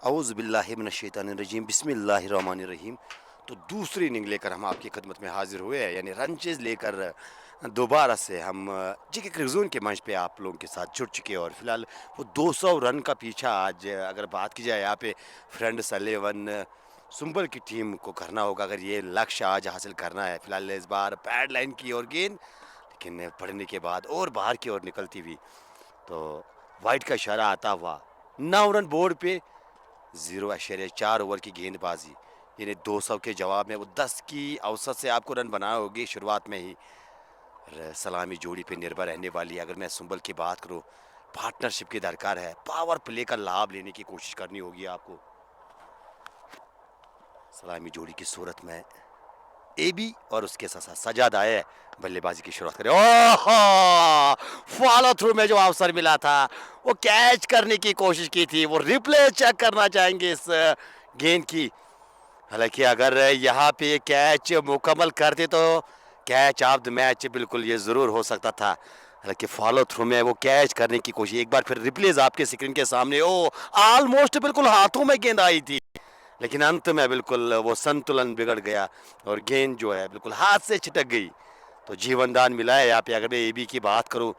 औज़ु बिल्लाहि मिनश्शैतानिर्रजीम बिस्मिल्लाहिर्रहमानिर्रहीम। तो दूसरी इनिंग लेकर हम आपकी खिदमत में हाजिर हुए हैं, यानी रनचेज़ लेकर दोबारा से हम जी के जोन के मंच पे आप लोगों के साथ जुड़ चुके हैं। और फिलहाल वो 200 रन का पीछा आज अगर बात की जाए यहाँ पे फ्रेंड्स 11 सुंबल की टीम को करना होगा, अगर ये लक्ष्य आज हासिल करना है। फिलहाल इस बार पैड लाइन की ओर गेंद, लेकिन पड़ने के बाद और बाहर की ओर निकलती हुई, तो वाइड का इशारा आता हुआ 9 रन बोर्ड पे 0.4 ओवर की गेंदबाजी, यानी 200 के जवाब में वो 10 की औसत से आपको रन बनाए होगी शुरुआत में ही। सलामी जोड़ी पे निर्भर रहने वाली है। अगर मैं सुंबल की बात करूं, पार्टनरशिप की दरकार है, पावर प्ले का लाभ लेने की कोशिश करनी होगी आपको। सलामी जोड़ी की सूरत में एबी और उसके साथ साथ सजाद आए बल्लेबाजी की शुरुआत करें। ओह, फॉलो थ्रू में जो अवसर मिला था वो कैच करने की कोशिश की थी, वो रिप्ले चेक करना चाहेंगे इस गेंद की। हालांकि अगर यहाँ पे ये कैच मुकम्मल करते तो कैच ऑफ द मैच बिल्कुल ये ज़रूर हो सकता था। हालांकि फॉलो थ्रू में वो कैच करने की कोशिश, एक बार फिर रिप्लेज आपके स्क्रीन के सामने। ओ, ऑलमोस्ट बिल्कुल हाथों में गेंद आई थी, लेकिन अंत में बिल्कुल वो संतुलन बिगड़ गया और गेंद जो है बिल्कुल हाथ से छिटक गई। तो जीवनदान मिला है यहाँ पे। अगर मैं एबी की बात करूँ,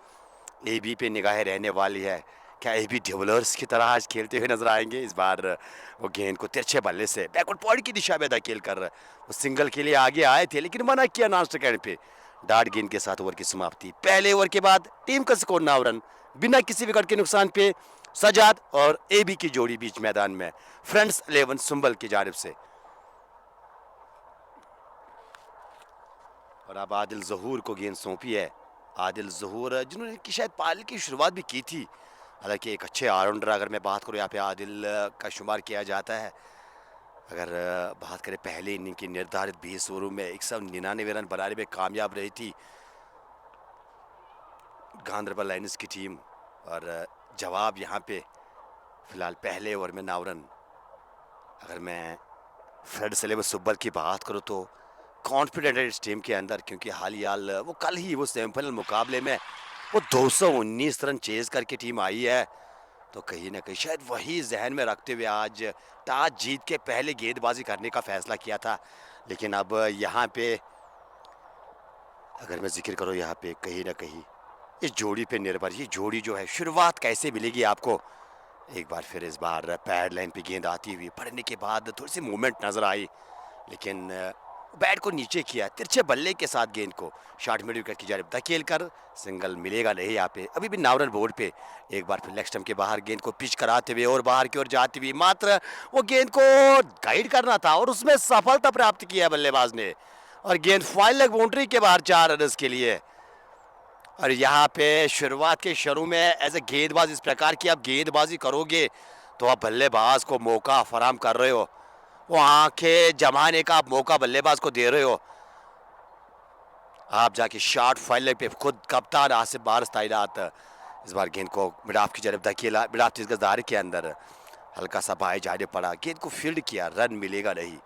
एबी पे निगाहें रहने वाली है। क्या एबी डिविलियर्स की तरह आज खेलते हुए नजर आएंगे? इस बार वो गेंद को तिरछे बल्ले से बैकवर्ड पॉइंट की दिशा में धकेल कर वो सिंगल के लिए आगे आए थे, लेकिन मना किया नॉन स्ट्राइक पे। डार्ट गेंद के साथ ओवर की समाप्ति। पहले ओवर के बाद टीम का स्कोर 9 रन, बिना किसी विकेट के नुकसान पे सजाद और एबी की जोड़ी बीच मैदान में फ्रेंड्स 11 सुंबल की जानिब से। और अब आदिल जहूर को गेंद सौंपी है। आदिल जहूर जिन्होंने की शायद पारी की शुरुआत भी की थी, हालांकि एक अच्छे ऑलराउंडर अगर मैं बात करूँ यहाँ पे आदिल का शुमार किया जाता है। अगर बात करें पहले इनिंग की, निर्धारित 20 ओवरों में 199 रन बनाने में कामयाब रही थी गांधरबल लाइन्स की टीम। और जवाब यहाँ पे फिलहाल पहले ओवर में 9 रन। अगर मैं फ्रेड सेलेबस सुब्बल की बात करूँ तो कॉन्फिडेंट है इस टीम के अंदर, क्योंकि हाल ही हाल वो कल ही वो सेमीफाइनल मुकाबले में वो 219 रन चेज करके टीम आई है। तो कहीं ना कहीं शायद वही जहन में रखते हुए आज टॉस जीत के पहले गेंदबाजी करने का फैसला किया था। लेकिन अब यहाँ पे अगर मैं जिक्र करूँ, यहाँ पे कहीं ना कहीं इस जोड़ी पे निर्भर, ये जोड़ी जो है शुरुआत कैसे मिलेगी आपको। एक बार फिर इस बार पैड लाइन पे गेंद आती हुई पड़ने के बाद थोड़ी सी मूवमेंट नजर आई, लेकिन बैट को नीचे किया, तिरछे बल्ले के साथ गेंद को शॉर्ट मिड विकेट की जानिब धकेल कर सिंगल मिलेगा नहीं यहाँ पे। अभी भी 9 रन बोर्ड पे। एक बार फिर लेग स्टंप के बाहर गेंद को पिच कराते हुए और बाहर की ओर जाती हुई, मात्र वो गेंद को गाइड करना था और उसमें सफलता प्राप्त किया बल्लेबाज ने। और गेंद फाइल लेग बाउंड्री के बाहर 4 रन के लिए। और यहाँ पे शुरुआत के शुरू में एज ए गेंदबाज इस प्रकार की आप गेंदबाजी करोगे तो आप बल्लेबाज को मौका फराम कर रहे हो, वो आंखें जमाने का आप मौका बल्लेबाज को दे रहे हो। आप जाके शॉट फाइल पे खुद कप्तान आसिफ बारिश तैनात इस बार गेंद को मिड ऑफ की जानब धकेला। मिड ऑफ 30 गज दायरे के अंदर हल्का सा बाएं जाने पड़ा, गेंद को फील्ड किया, रन मिलेगा नहीं।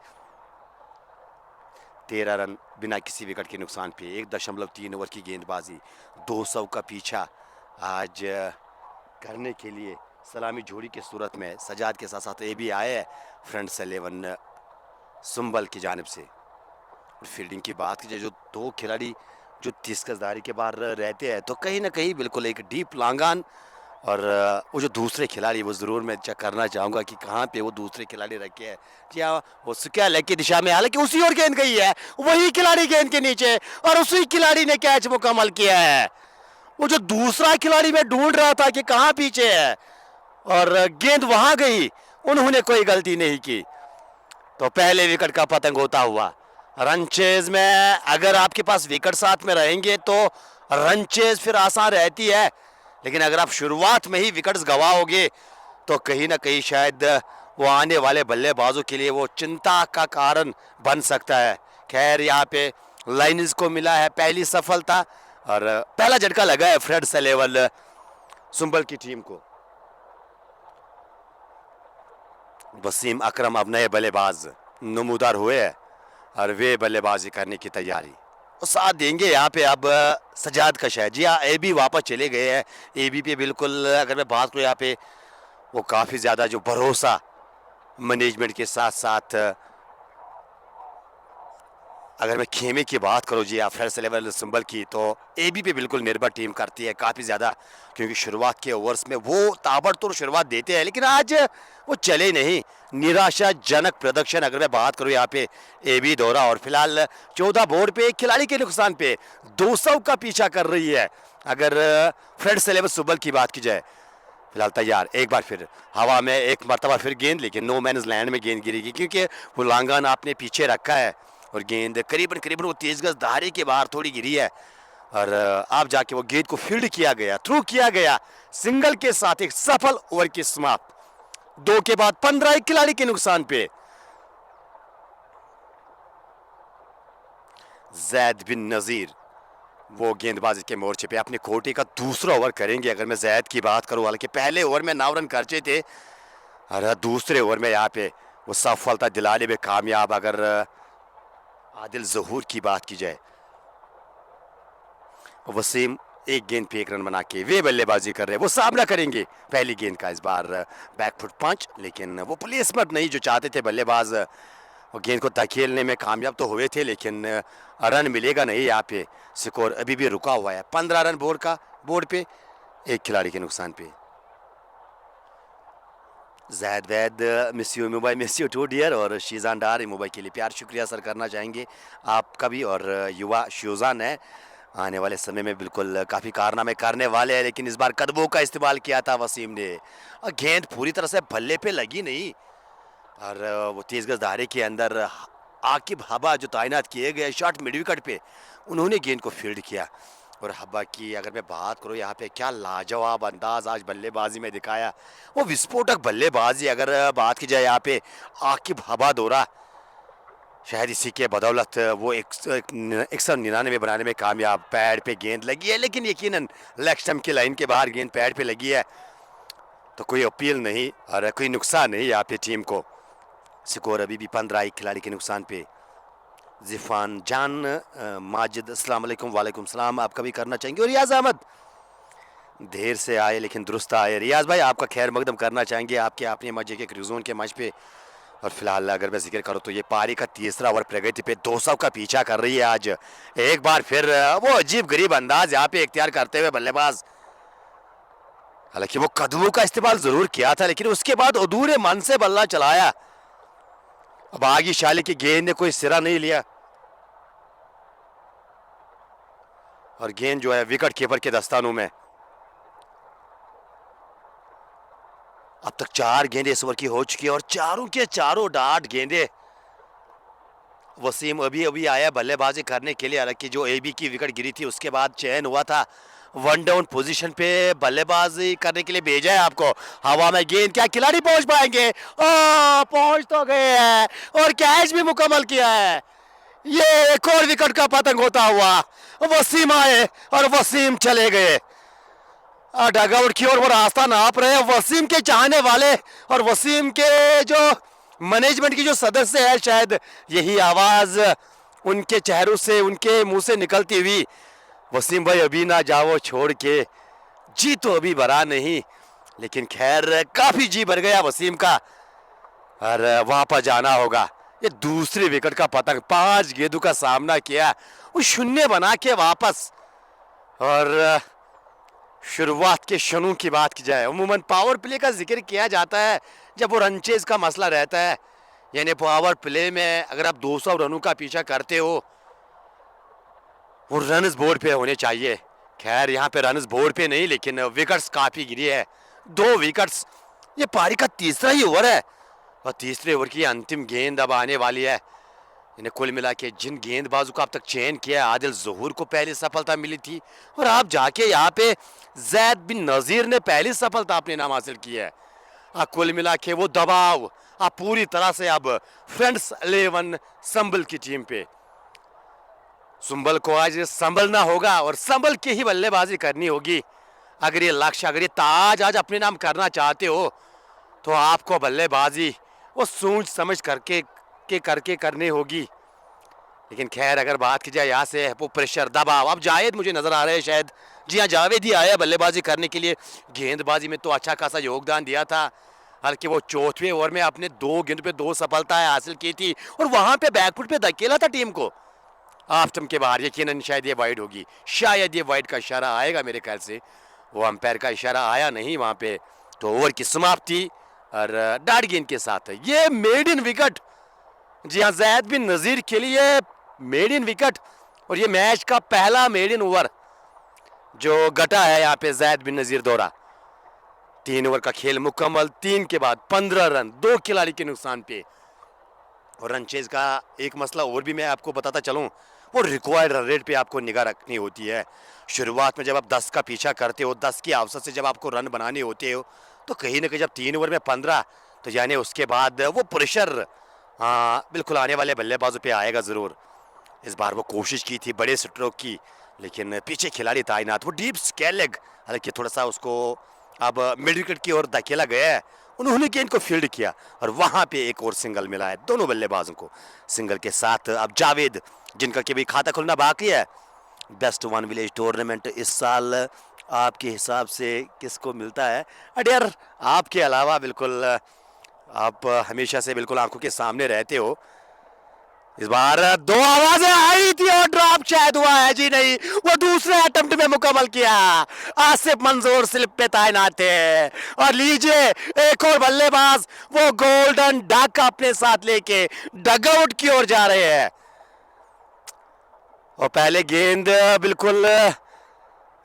13 रन बिना किसी विकेट के नुकसान पे 1.3 ओवर की गेंदबाजी, 200 का पीछा आज करने के लिए सलामी जोड़ी की सूरत में सजाद के साथ साथ ये भी आए फ्रेंड्स 11 सुंबल की जानिब से। और फील्डिंग की बात की जाए, जो दो खिलाड़ी जो 30 गजदारी के बाहर रहते हैं, तो कहीं ना कहीं बिल्कुल एक डीप लांगान। और वो जो दूसरे खिलाड़ी, वो ज़रूर मैं चेक करना चाहूँगा कि कहाँ पे वो दूसरे खिलाड़ी रखे हैं। जी हाँ, वो क्या लेग की दिशा में, हालांकि उसी ओर गेंद गई है, वही खिलाड़ी गेंद के नीचे और उसी खिलाड़ी ने कैच मुकम्मल किया है। वो जो दूसरा खिलाड़ी मैं ढूंढ रहा था कि कहाँ पीछे है, और गेंद वहां गई, उन्होंने कोई गलती नहीं की। तो पहले विकेट का पतंग होता हुआ रन चेज में, अगर आपके पास विकेट साथ में रहेंगे तो रन चेज फिर आसान रहती है, लेकिन अगर आप शुरुआत में ही विकेट्स गवाओगे तो कहीं ना कहीं शायद वो आने वाले बल्लेबाजों के लिए वो चिंता का कारण बन सकता है। खैर, यहाँ पे लाइन्स को मिला है पहली सफलता और पहला झटका लगा है फ्रेड सेलेवल सुंबल की टीम को। वसीम अकरम अब नए बल्लेबाज नमूदार हुए हैं और वे बल्लेबाजी करने की तैयारी और साथ देंगे यहाँ पे अब सजाद का शायद। जी हाँ, ए बी वापस चले गए हैं। ए बी पे बिल्कुल अगर मैं बात करूँ यहाँ पे वो काफ़ी ज़्यादा जो भरोसा मैनेजमेंट के साथ साथ अगर मैं खेमे की बात करूँ जी या फर्स्ट लेवल संभल की, तो एबी पे बिल्कुल निर्भर टीम करती है काफ़ी ज़्यादा, क्योंकि शुरुआत के ओवर्स में वो ताबड़तोड़ शुरुआत देते हैं, लेकिन आज वो चले नहीं। निराशाजनक प्रदर्शन अगर मैं बात करूँ यहाँ पे एबी दौरा, और फिलहाल 14 बोर्ड पे एक खिलाड़ी के नुकसान पे 200 का पीछा कर रही है। अगर फ्रेंड्स इलेवन सुबल की बात की जाए, फिलहाल तैयार, एक बार फिर हवा में एक मरतबा फिर गेंद, लेकिन नो मैनस लैंड में गेंद गिरेगी, क्योंकि वो लांगन आपने पीछे रखा है और गेंद करीबन करीबन वो तेज गज धारे के बाहर थोड़ी गिरी है, और आप जाके वो गेंद को फील्ड किया गया, थ्रू किया गया, सिंगल के साथ एक सफल ओवर की समाप्त। 2 के बाद 15 एक खिलाड़ी के नुकसान पे। जैद बिन नजीर वो गेंदबाजी के मोर्चे पे अपने कोटे का दूसरा ओवर करेंगे। अगर मैं जैद की बात करूं, हालांकि पहले ओवर में 9 रन खर्चे थे, और दूसरे ओवर में यहाँ पे वो सफलता दिलाने में कामयाब। अगर आदिल जहूर की बात की जाए, वसीम एक गेंद पे एक रन बना के वे बल्लेबाजी कर रहे हैं, वो सामना करेंगे पहली गेंद का इस बार बैकफुट पंच, लेकिन वो प्लेसमेंट नहीं जो चाहते थे बल्लेबाज, और गेंद को धकेलने में कामयाब तो हुए थे, लेकिन रन मिलेगा नहीं। यहाँ पे स्कोर अभी भी रुका हुआ है, 15 रन बोर्ड पे एक खिलाड़ी के नुकसान पे। Zaid Vaid miss you mobile, miss you too dear, और शीजान डार मोबाइल के लिए प्यार शुक्रिया सर करना चाहेंगे आपका भी। और युवा शीजान है, आने वाले समय में बिल्कुल काफ़ी कारनामे करने वाले हैं, लेकिन इस बार कदमों का इस्तेमाल किया था वसीम ने, और गेंद पूरी तरह से बल्ले पे लगी नहीं, और वो तेज गज धारे के अंदर आकिब हबा जो तैनात किए गए शॉट मिड विकेट पे, उन्होंने गेंद को फील्ड किया। और हब्बा की अगर मैं बात करूँ यहाँ पे, क्या लाजवाब अंदाज आज बल्लेबाजी में दिखाया, वो विस्फोटक बल्लेबाजी। अगर बात की जाए यहाँ पे आकिब हबा दौरा, शायद इसी के बदौलत वो 199 बनाने में कामयाब। पैड पे गेंद लगी है, लेकिन यकीनन लेग स्टंप की लाइन के बाहर गेंद पैड पे लगी है, तो कोई अपील नहीं और कोई नुकसान नहीं यहाँ पे टीम को। स्कोर अभी भी 15 एक खिलाड़ी के नुकसान पे। जिफान जान माजिद अस्सलाम वालेकुम, वालेकुम सलाम, आपका भी करना चाहेंगे। और रियाज अहमद देर से आए लेकिन दुरुस्त आए। रियाज भाई आपका खैर मकदम करना चाहेंगे आपके अपने मजे के क्रूजोन के मैच पे। और फिलहाल अगर मैं जिक्र करूँ तो ये पारी का तीसरा ओवर प्रगति पे 200 का पीछा कर रही है आज। एक बार फिर वो अजीब गरीब अंदाज यहाँ पे इख्तियार करते हुए बल्लेबाज, हालांकि वो कदमों का इस्तेमाल जरूर किया था, लेकिन उसके बाद अधूरे मन से बल्ला चलाया। अब आगे शाली की गेंद ने कोई सिरा नहीं लिया, और गेंद जो है विकेट कीपर के दस्तानों में। अब तक 4 गेंदें इस ओवर की हो चुकी है, और चारों के चारों डाट गेंदें। वसीम अभी अभी आया बल्लेबाजी करने के लिए, हालांकि जो एबी की विकेट गिरी थी उसके बाद चयन हुआ था, 1 डाउन पोजीशन पे बल्लेबाजी करने के लिए भेजा है आपको। हवा में गेंद, क्या खिलाड़ी पहुंच पाएंगे? पहुंच तो गए हैं, और कैच भी मुकम्मल किया है। ये एक और विकेट का पतंग होता हुआ वसीम आए और वसीम चले गए। डगआउट की ओर वो रास्ता नाप रहे हैं वसीम के चाहने वाले, और वसीम के जो मैनेजमेंट की जो सदस्य है, शायद यही आवाज उनके चेहरों से, उनके मुंह से निकलती हुई, वसीम भाई अभी ना जाओ छोड़ के, जी तो अभी भरा नहीं, लेकिन खैर काफी जी भर गया वसीम का, और वहां पर जाना होगा। ये दूसरी विकेट का पतंग, 5 गेंदों का सामना किया, वो शून्य बना के वापस। और शुरुआत के शनू की बात की जाए, उमूमन पावर प्ले का जिक्र किया जाता है जब वो रन चेज का मसला रहता है, यानी पावर प्ले में अगर आप 200 रनों का पीछा करते हो, वो रन्स बोर्ड पे होने चाहिए। खैर यहाँ पे रन्स बोर्ड पे नहीं, लेकिन विकेट्स काफी गिरी है, 2 विकेट्स। ये पारी का तीसरा ही ओवर है, और तीसरे ओवर की अंतिम गेंद अब आने वाली है। इन्हें कुल मिला के जिन गेंदबाजों को अब तक चयन किया, आदिल जहूर को पहली सफलता मिली थी, और आप जाके यहाँ पे जैद बिन नजीर ने पहली सफलता अपने नाम हासिल की है। कुल मिला के वो दबाव आप पूरी तरह से अब फ्रेंड्स 11 संभल की टीम पे। संभल को आज संभलना होगा, और संभल के ही बल्लेबाजी करनी होगी। अगर ये लक्ष्य, अगर ये ताज आज अपने नाम करना चाहते हो, तो आपको बल्लेबाजी वो सोच समझ करके करनी होगी। लेकिन खैर अगर बात की जाए यहाँ से वो प्रेशर, दबाव, अब जावेद मुझे नजर आ रहे हैं शायद, जी हाँ जावेद ही आया बल्लेबाजी करने के लिए। गेंदबाजी में तो अच्छा खासा योगदान दिया था, हालांकि वो चौथे ओवर में अपने 2 गेंद पे 2 सफलताएं हासिल की थी और वहां पे बैकफुट पे धकेला था टीम को ऑफ स्टंप के बाहर। यकीनन शायद ये वाइड होगी, शायद ये वाइड का इशारा आएगा मेरे ख्याल से। वो अंपायर का इशारा आया नहीं वहां पे, तो ओवर की समाप्ति और डार्ट गेंद के साथ ये मेड इन विकेट। जी हाँ, जैद बिन नज़ीर के लिए मेड इन विकेट और ये मैच का पहला मेड इन ओवर जो गटा है यहाँ पे जैद बिन नज़ीर द्वारा। 3 ओवर का खेल मुकम्मल, 3 के बाद 15 रन 2 खिलाड़ी के नुकसान पे। और रन चेज का एक मसला और भी मैं आपको बताता चलूं, वो रिक्वायर्ड रन रेट पे आपको निगाह रखनी होती है। शुरुआत में जब आप 10 का पीछा करते हो, 10 की औसत से जब आपको रन बनाने होते हो, तो कहीं ना कहीं जब 3 ओवर में 15, तो यानी उसके बाद वो प्रेशर बिल्कुल आने वाले बल्लेबाजों पे आएगा ज़रूर। इस बार वो कोशिश की थी बड़े स्ट्रोक की, लेकिन पीछे खिलाड़ी तैनात, वो डीप स्क्वायर लेग, हालांकि थोड़ा सा उसको अब मिड विकेट की ओर धकेला गया है। उन्होंने गेंद को फील्ड किया और वहां पे एक और सिंगल मिला है दोनों बल्लेबाजों को। सिंगल के साथ अब जावेद, जिनका कि भी खाता खुलना बाकी है। बेस्ट वन विलेज टूर्नामेंट इस साल आपके हिसाब से किसको मिलता है अडियर? आपके अलावा बिल्कुल आप हमेशा से बिल्कुल आंखों के सामने रहते हो। इस बार 2 आवाजें आई थी और ड्रॉप शायद हुआ है, जी नहीं, वो दूसरे अटेम्प्ट में मुकम्मल किया। आसिफ मंजूर स्लिप पे तैनात थे और लीजिए एक और बल्लेबाज वो गोल्डन डक अपने साथ लेके डगआउट की ओर जा रहे हैं। और पहले गेंद बिल्कुल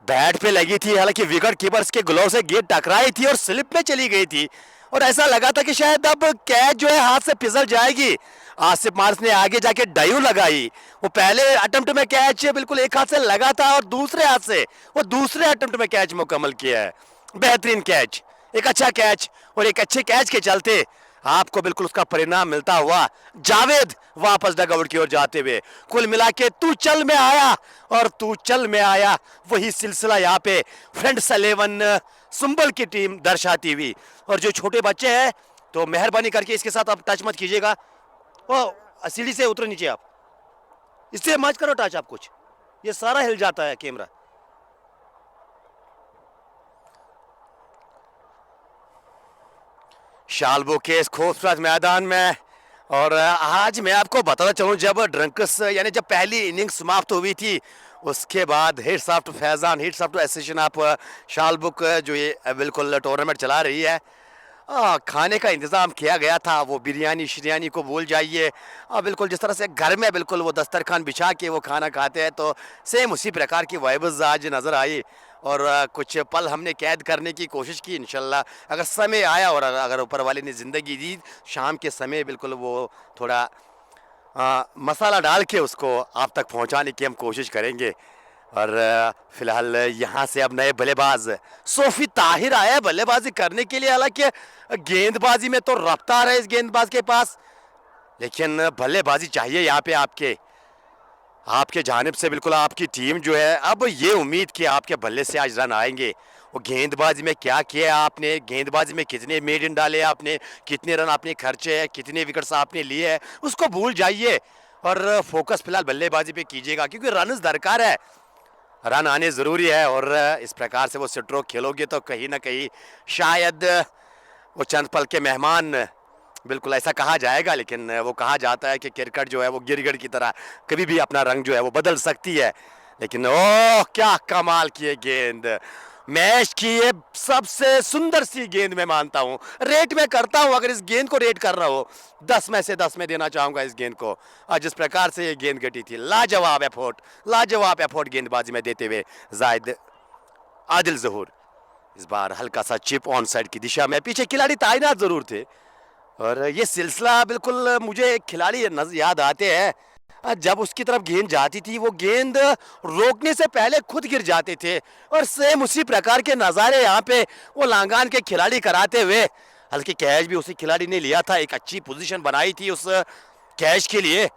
बैट पे लगी थी, हालांकि विकेट कीपर्स के ग्लोव से गेंद टकराई थी और स्लिप में चली गई थी और ऐसा लगा था कि शायद अब कैच जो है हाथ से फिसल जाएगी। आसिफ मार्स ने आगे जाके डाइव लगाई। वो पहले अटेम्प्ट में कैच बिल्कुल एक हाथ से लगा था और दूसरे हाथ से वो दूसरे अटेम्प्ट में कैच मुकम्मल किया है। बेहतरीन कैच, एक अच्छा कैच, और एक अच्छे कैच के चलते आपको बिल्कुल उसका परिणाम मिलता हुआ जावेद वापस डगआउट की ओर जाते हुए। कुल मिला के तू चल में आया और तू चल में आया, वही सिलसिला यहाँ पे फ्रेंड्स 11 सुंबल की टीम दर्शाती हुई। और जो छोटे बच्चे हैं तो मेहरबानी करके इसके साथ आप टच मत कीजिएगा। वो सीढ़ी से उतरो नीचे, आप इससे मत करो टच, आप कुछ, ये सारा हिल जाता है कैमरा। शाल्बो के इस खूबसूरत मैदान में, और आज मैं आपको बताना चाहूँ, जब ड्रंकस यानी जब पहली इनिंग समाप्त हुई थी उसके बाद hats off to Faizan, hats off to association of Shalbug जो ये बिल्कुल टूर्नामेंट चला रही है, खाने का इंतज़ाम किया गया था। वो बिरयानी शिरयानी को भूल जाइए, बिल्कुल जिस तरह से घर में बिल्कुल वो दस्तरखान बिछा के वो खाना खाते हैं, तो सेम उसी प्रकार की वाइब्स आज नज़र आई। और कुछ पल हमने कैद करने की कोशिश की। इंशाल्लाह अगर समय आया और अगर ऊपर वाले ने ज़िंदगी दी, शाम के समय बिल्कुल वो थोड़ा मसाला डाल के उसको आप तक पहुंचाने की हम कोशिश करेंगे। और फिलहाल यहाँ से अब नए बल्लेबाज सोफी ताहिर आया है बल्लेबाजी करने के लिए। हालांकि गेंदबाजी में तो रफ्तार है इस गेंदबाज के पास, लेकिन बल्लेबाजी चाहिए यहाँ पे आपके जानिब से। बिल्कुल आपकी टीम जो है अब ये उम्मीद कि आपके बल्ले से आज रन आएंगे। वो गेंदबाजी में क्या किया आपने, गेंदबाजी में कितने मेड इन डाले आपने, कितने रन आपने खर्चे हैं, कितने विकेट्स आपने लिए हैं, उसको भूल जाइए और फोकस फिलहाल बल्लेबाजी पे कीजिएगा, क्योंकि रन दरकार है, रन आने ज़रूरी है। और इस प्रकार से वो स्ट्रोक खेलोगे तो कहीं ना कहीं शायद वो चंद पल के मेहमान, बिल्कुल ऐसा कहा जाएगा, लेकिन वो कहा जाता है कि क्रिकेट जो है वो गिरगिट की तरह कभी भी अपना रंग जो है वो बदल सकती है। लेकिन ओह क्या कमाल की ये गेंद, मैच की ये सबसे सुंदर सी गेंद मैं मानता हूँ, रेट में करता हूँ। अगर इस गेंद को रेट कर रहा हो 10 में से 10 में देना चाहूँगा इस गेंद को। और जिस प्रकार से ये गेंद गटी थी, लाजवाब एफर्ट गेंदबाजी में देते हुए जायद आदिल ज़हूर। इस बार हल्का सा चिप ऑन साइड की दिशा में, पीछे खिलाड़ी तैनात ज़रूर थे। और ये सिलसिला बिल्कुल मुझे एक खिलाड़ी याद आते हैं, जब उसकी तरफ गेंद जाती थी वो गेंद रोकने से पहले खुद गिर जाते थे। और सेम उसी प्रकार के नज़ारे यहाँ पे वो लांगान के खिलाड़ी कराते हुए, हल्की कैच भी उसी खिलाड़ी ने लिया था, एक अच्छी पोजीशन बनाई थी उस कैच के लिए,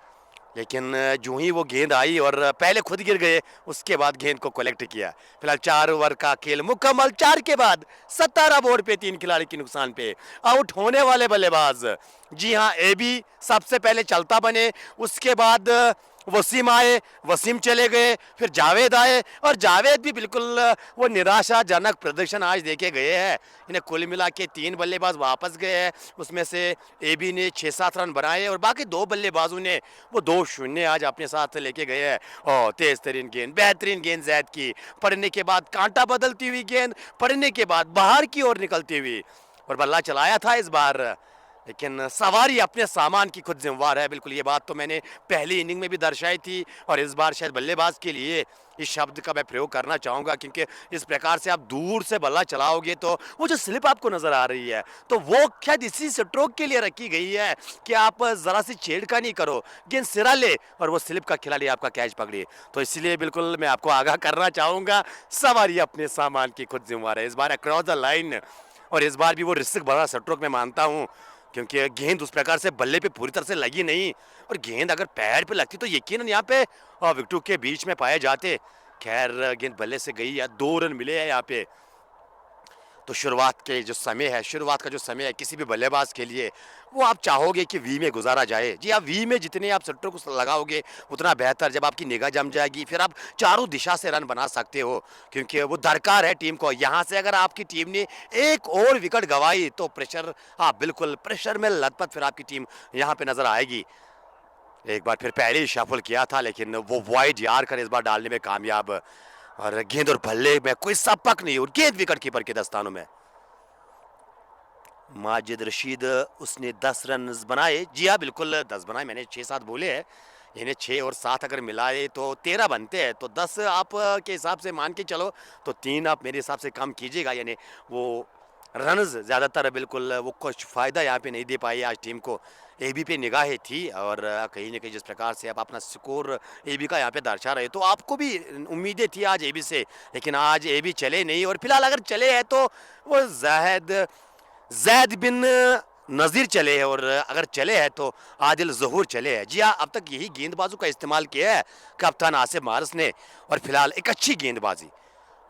लेकिन जो ही वो गेंद आई और पहले खुद गिर गए, उसके बाद गेंद को कलेक्ट किया। फिलहाल 4 ओवर का खेल मुकम्मल, 4 के बाद 17 बोर्ड पे 3 खिलाड़ी के नुकसान पे आउट होने वाले बल्लेबाज, जी हाँ, एबी सबसे पहले चलता बने, उसके बाद वसीम आए, वसीम चले गए, फिर जावेद आए और जावेद भी बिल्कुल वो निराशाजनक प्रदर्शन आज देके गए हैं। इन्हें कुल मिला के 3 बल्लेबाज वापस गए हैं, उसमें से एबी ने 6-7 रन बनाए और बाकी 2 बल्लेबाजों ने वो 2-0 आज अपने साथ लेके गए हैं। और तेज तरीन गेंद, बेहतरीन गेंद जैद की, पड़ने के बाद कांटा बदलती हुई गेंद, पड़ने के बाद बाहर की ओर निकलती हुई, और बल्ला चलाया था इस बार, लेकिन सवारी अपने सामान की खुद जिम्मेवार है। बिल्कुल ये बात तो मैंने पहली इनिंग में भी दर्शाई थी और इस बार शायद बल्लेबाज के लिए इस शब्द का मैं प्रयोग करना चाहूँगा, क्योंकि इस प्रकार से आप दूर से बल्ला चलाओगे तो वो जो स्लिप आपको नज़र आ रही है तो वो शायद इसी स्ट्रोक के लिए रखी गई है कि आप ज़रा सी छेड़खानी करो, गेंद सिरा ले और वो स्लिप का खिलाड़ी आपका कैच पकड़े। तो इसलिए बिल्कुल मैं आपको आगाह करना चाहूँगा, सवारी अपने सामान की खुद जिम्मेवार है इस बार अक्रॉस द लाइन। और इस बार भी वो रिस्क भरा स्ट्रोक मैं मानता हूँ, क्योंकि गेंद उस प्रकार से बल्ले पे पूरी तरह से लगी नहीं, और गेंद अगर पैर पे लगती तो यकीनन यहाँ पे विकेटों के बीच में पाए जाते। खैर गेंद बल्ले से गई है, 2 रन मिले हैं यहाँ पे। तो शुरुआत के जो समय है, शुरुआत का जो समय है किसी भी बल्लेबाज के लिए, वो आप चाहोगे कि वी में गुजारा जाए। जी आप वी में जितने आप सट्टों को लगाओगे उतना बेहतर। जब आपकी निगाह जम जाएगी फिर आप चारों दिशा से रन बना सकते हो, क्योंकि वो दरकार है टीम को। यहाँ से अगर आपकी टीम ने एक और विकेट गंवाई तो प्रेशर, हाँ बिल्कुल प्रेशर में लथपथ फिर आपकी टीम यहाँ पे नजर आएगी। एक बार फिर पहले ही शफल किया था लेकिन वो वाइड यार कर इस बार डालने में कामयाब, और गेंद और बल्ले में कोई सपक नहीं, और गेंद विकेट कीपर के दस्तानों में। माजिद रशीद उसने 10 रन बनाए। जी हाँ बिल्कुल 10 बनाए, मैंने 6-7 बोले हैं, इन्हें 6 और 7 अगर मिलाए तो 13 बनते हैं। तो 10 आप के हिसाब से मान के चलो, तो 3 आप मेरे हिसाब से कम कीजिएगा, यानी वो रन्स ज़्यादातर बिल्कुल वो कुछ फ़ायदा यहाँ पे नहीं दे पाई आज टीम को। एबी पे निगाहें थी और कहीं ना कहीं जिस प्रकार से आप अपना स्कोर एबी का यहाँ पे दर्शा रहे तो आपको भी उम्मीदें थी आज एबी से, लेकिन आज एबी चले नहीं। और फिलहाल अगर चले हैं तो वो जैद बिन नज़ीर चले हैं, और अगर चले हैं तो आदिल ज़हूर चले हैं। जी हाँ, अब तक यही गेंदबाजों का इस्तेमाल किया है कप्तान आसिफ मारस ने, और फिलहाल एक अच्छी गेंदबाजी।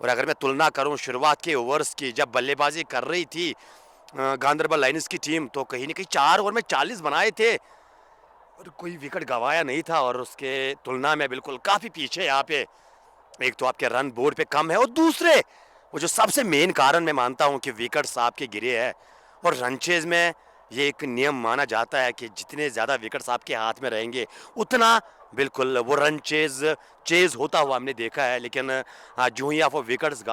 और अगर मैं तुलना करूं शुरुआत के ओवर्स की, जब बल्लेबाजी कर रही थी गांधरबल लाइन्स की टीम, तो कहीं ना कहीं 4 ओवर में 40 बनाए थे और कोई विकेट गंवाया नहीं था, और उसके तुलना में बिल्कुल काफ़ी पीछे यहाँ पे। एक तो आपके रन बोर्ड पे कम है, और दूसरे वो जो सबसे मेन कारण मैं मानता हूँ कि विकेट्स आपके गिरे हैं। और रनचेज में ये एक नियम माना जाता है कि जितने ज़्यादा विकेट्स आपके हाथ में रहेंगे उतना बिल्कुल वो रन चेज होता हुआ हमने देखा है। लेकिन जो ही आप वो विकेट्स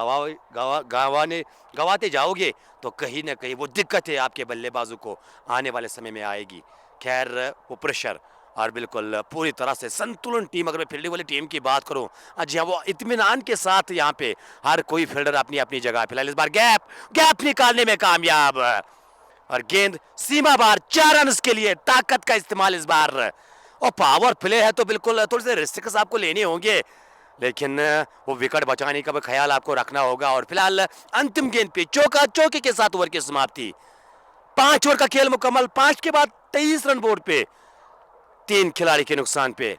गवाते जाओगे तो कहीं ना कहीं वो दिक्कतें आपके बल्लेबाजों को आने वाले समय में आएगी। खैर वो प्रेशर और बिल्कुल पूरी तरह से संतुलन टीम, अगर मैं फील्डिंग वाली टीम की बात करूं, जी हाँ, वो इत्मीनान के साथ यहाँ पे हर कोई फील्डर अपनी अपनी जगह। फिलहाल इस बार गैप गैप निकालने में कामयाब, और गेंद सीमा बार 4 रन के लिए ताकत का इस्तेमाल इस बार। और पावर प्ले है तो बिल्कुल थोड़े से रिस्क आपको लेने होंगे, लेकिन वो विकेट बचाने का भी ख्याल आपको रखना होगा। और फिलहाल अंतिम गेंद पे चौका, चौके के साथ ओवर की समाप्ति। 5 ओवर का खेल मुकम्मल, 5 के बाद 23 रन बोर्ड पे, 3 खिलाड़ी के नुकसान पे।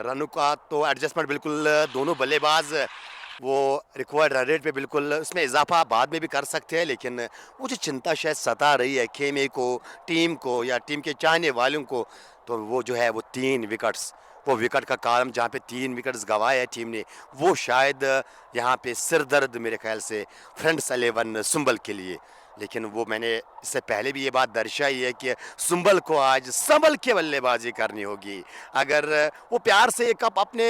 रनों का तो एडजस्टमेंट बिल्कुल दोनों बल्लेबाज वो रिक्वायर्ड रन रेट पे बिल्कुल उसमें इजाफा बाद में भी कर सकते हैं, लेकिन वो जो चिंता शायद सता रही है खेमे को, टीम को या टीम के चाहने वालों को, तो वो जो है वो 3 विकेट्स, वो विकेट का कारण जहाँ पे 3 विकेट्स गंवाए हैं टीम ने, वो शायद यहाँ पे सिरदर्द मेरे ख्याल से फ्रेंड्स 11 सुंबल के लिए। लेकिन वो मैंने इससे पहले भी ये बात दर्शाई है कि सुंबल को आज संभल के बल्लेबाजी करनी होगी। अगर वो प्यार से ये कप अपने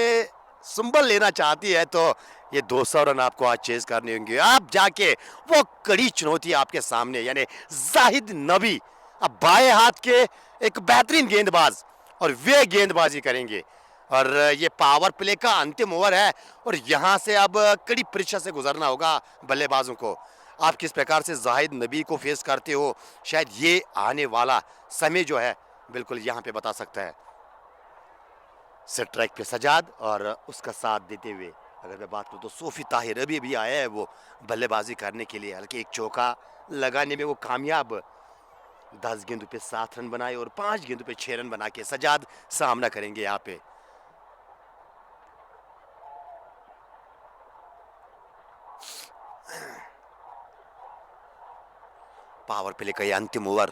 सुंबल लेना चाहती है तो ये 200 रन आपको आज चेज करने होंगे। आप जाके वो कड़ी चुनौती आपके सामने, यानी जाहिद नबी अब बाएं हाथ के एक बेहतरीन गेंदबाज, और वे गेंदबाजी करेंगे। और ये पावर प्ले का अंतिम ओवर है और यहाँ से अब कड़ी परीक्षा से गुजरना होगा बल्लेबाजों को। आप किस प्रकार से जाहिद नबी को फेस करते हो, शायद ये आने वाला समय जो है बिल्कुल यहाँ पे बता सकता है। स्ट्राइक पे सजाद और उसका साथ देते हुए अगर मैं बात करूँ तो सोफी ताहिर अभी आया है वो बल्लेबाजी करने के लिए, हल्के एक चौका लगाने में वो कामयाब। 10 गेंदों पे 7 रन बनाए और 5 गेंदों पे 6 रन बना के सजाद सामना करेंगे यहाँ पे। पावर प्ले का ये अंतिम ओवर,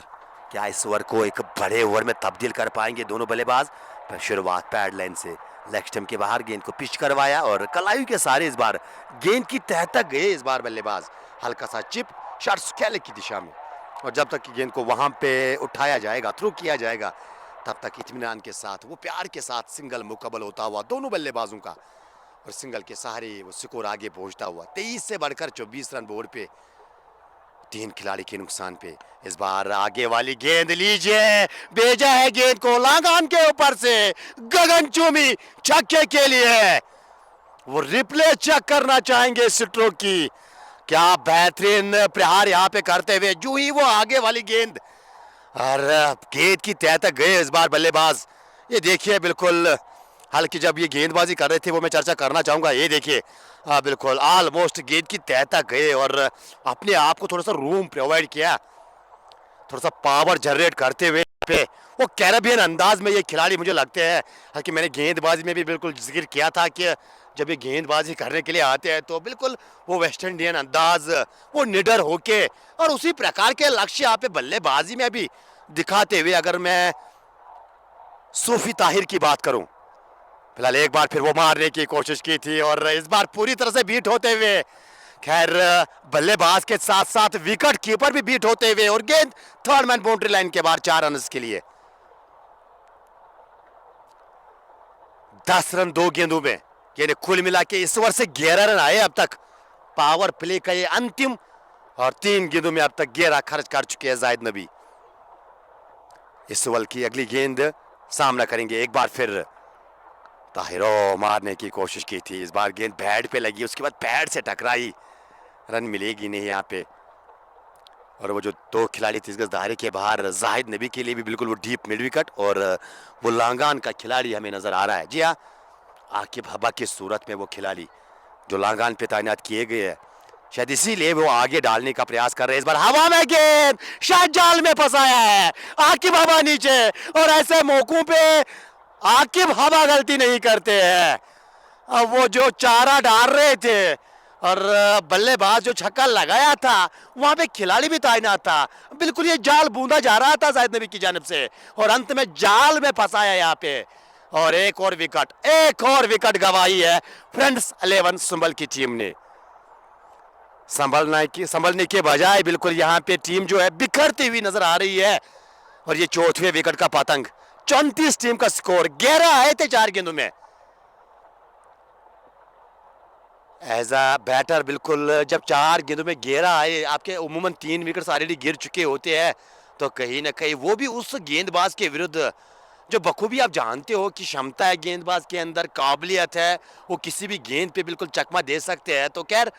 क्या इस ओवर को एक बड़े ओवर में तब्दील कर पाएंगे दोनों बल्लेबाज? शुरुआत पैड लाइन से लेग स्टंप के बाहर गेंद को पिच करवाया और कलाई के सारे इस बार गेंद की तह तक गए इस बार बल्लेबाज। हल्का सा चिप शॉट स्कैले की दिशा में, और जब तक कि गेंद को वहां पे उठाया जाएगा, थ्रो किया जाएगा, तब तक इत्मीनान के साथ, वो प्यार के साथ सिंगल मुकम्मल होता हुआ दोनों बल्लेबाजों का, और सिंगल के सहारे वो स्कोर आगे पहुंचता हुआ 23 से बढ़कर 24 रन बोर्ड पे, 3 खिलाड़ी के नुकसान पे। इस बार आगे वाली गेंद लीजिए, भेजा है गेंद को लांगान के ऊपर से गगनचुंबी छक्के के लिए। वो रिप्ले चेक करना चाहेंगे स्ट्रोक की। क्या बेहतरीन प्रहार यहाँ पे करते हुए, जो ही वो आगे वाली गेंद और गेंद की तह तक गए इस बार बल्लेबाज। ये देखिए बिल्कुल, हालांकि जब ये गेंदबाजी कर रहे थे वो मैं चर्चा करना चाहूंगा, ये देखिए बिल्कुल ऑलमोस्ट गेंद की तह तक गए और अपने आप को थोड़ा सा रूम प्रोवाइड किया, थोड़ा सा पावर जनरेट करते हुए पे वो कैरेबियन अंदाज में ये खिलाड़ी मुझे लगते हैं। हालांकि मैंने गेंदबाजी में भी बिल्कुल जिक्र किया था कि जब ये गेंदबाजी करने के लिए आते हैं तो बिल्कुल वो वेस्ट इंडियन अंदाज, वो निडर होके, और उसी प्रकार के लक्ष्य यहाँ पे बल्लेबाजी में भी दिखाते हुए, अगर मैं सूफी ताहिर की बात करूं, फिलहाल एक बार फिर वो मारने की कोशिश की थी और इस बार पूरी तरह से बीट होते हुए, खैर बल्लेबाज के साथ साथ विकेट कीपर भी बीट होते हुए, और गेंद थर्ड मैन बाउंड्री लाइन के बाहर 4 रन के लिए। 10 रन 2 गेंदों में, यानी कुल मिला के इस ओवर से 11 रन आए अब तक। पावर प्ले का ये अंतिम, और 3 गेंदों में अब तक 11 खर्च कर चुके हैं जाहिद नबी। इस ओवर की अगली गेंद सामना करेंगे एक बार फिर ताहिरो, मारने की कोशिश की थी, इस बार गेंद पैड पे लगी, उसके बाद पैड से टकराई, रन मिलेगी नहीं यहाँ पे। और वो जो 2 खिलाड़ी 30 गज दायरे के बाहर जाहिद नबी के लिए भी बिल्कुल वो डीप मिड विकेट, और वो लांगान का खिलाड़ी हमें नजर आ रहा है। जी हाँ, आकिब हबा की सूरत में वो खिलाड़ी जो लांगान पे तैनात किए गए हैं, शायद इसीलिए वो आगे डालने का प्रयास कर रहे हैं। इस बार हवा में गेंद शायद जाल में फंसाया है आकिब हबा नीचे, और ऐसे मौकों पे आकिब हबा गलती नहीं करते हैं। अब वो जो चारा डाल रहे थे और बल्लेबाज जो छक्का लगाया था, वहां पे खिलाड़ी भी तैनात था, बिल्कुल ये जाल बूंदा जा रहा था जाहिद नबी की जानिब से, और अंत में जाल में फंसाया यहाँ पे, और एक और विकेट गंवाई है फ्रेंड्स 11 संभल की टीम ने। संभलने के बजाय बिल्कुल यहाँ पे टीम जो है बिखरती हुई नजर आ रही है, और ये चौथे विकेट का पतंग। 34 टीम का स्कोर, 11 आए थे 4 गेंदों में। एज अ बैटर बिल्कुल जब 4 गेंदों में 11 आए, आपके उमूमन 3 विकेट ऑलरेडी गिर चुके होते हैं, तो कहीं ना कहीं वो भी उस गेंदबाज के विरुद्ध जो बखूबी आप जानते हो कि क्षमता है गेंदबाज के अंदर, काबिलियत है, वो किसी भी गेंद पे बिल्कुल चकमा दे सकते हैं। तो खैर,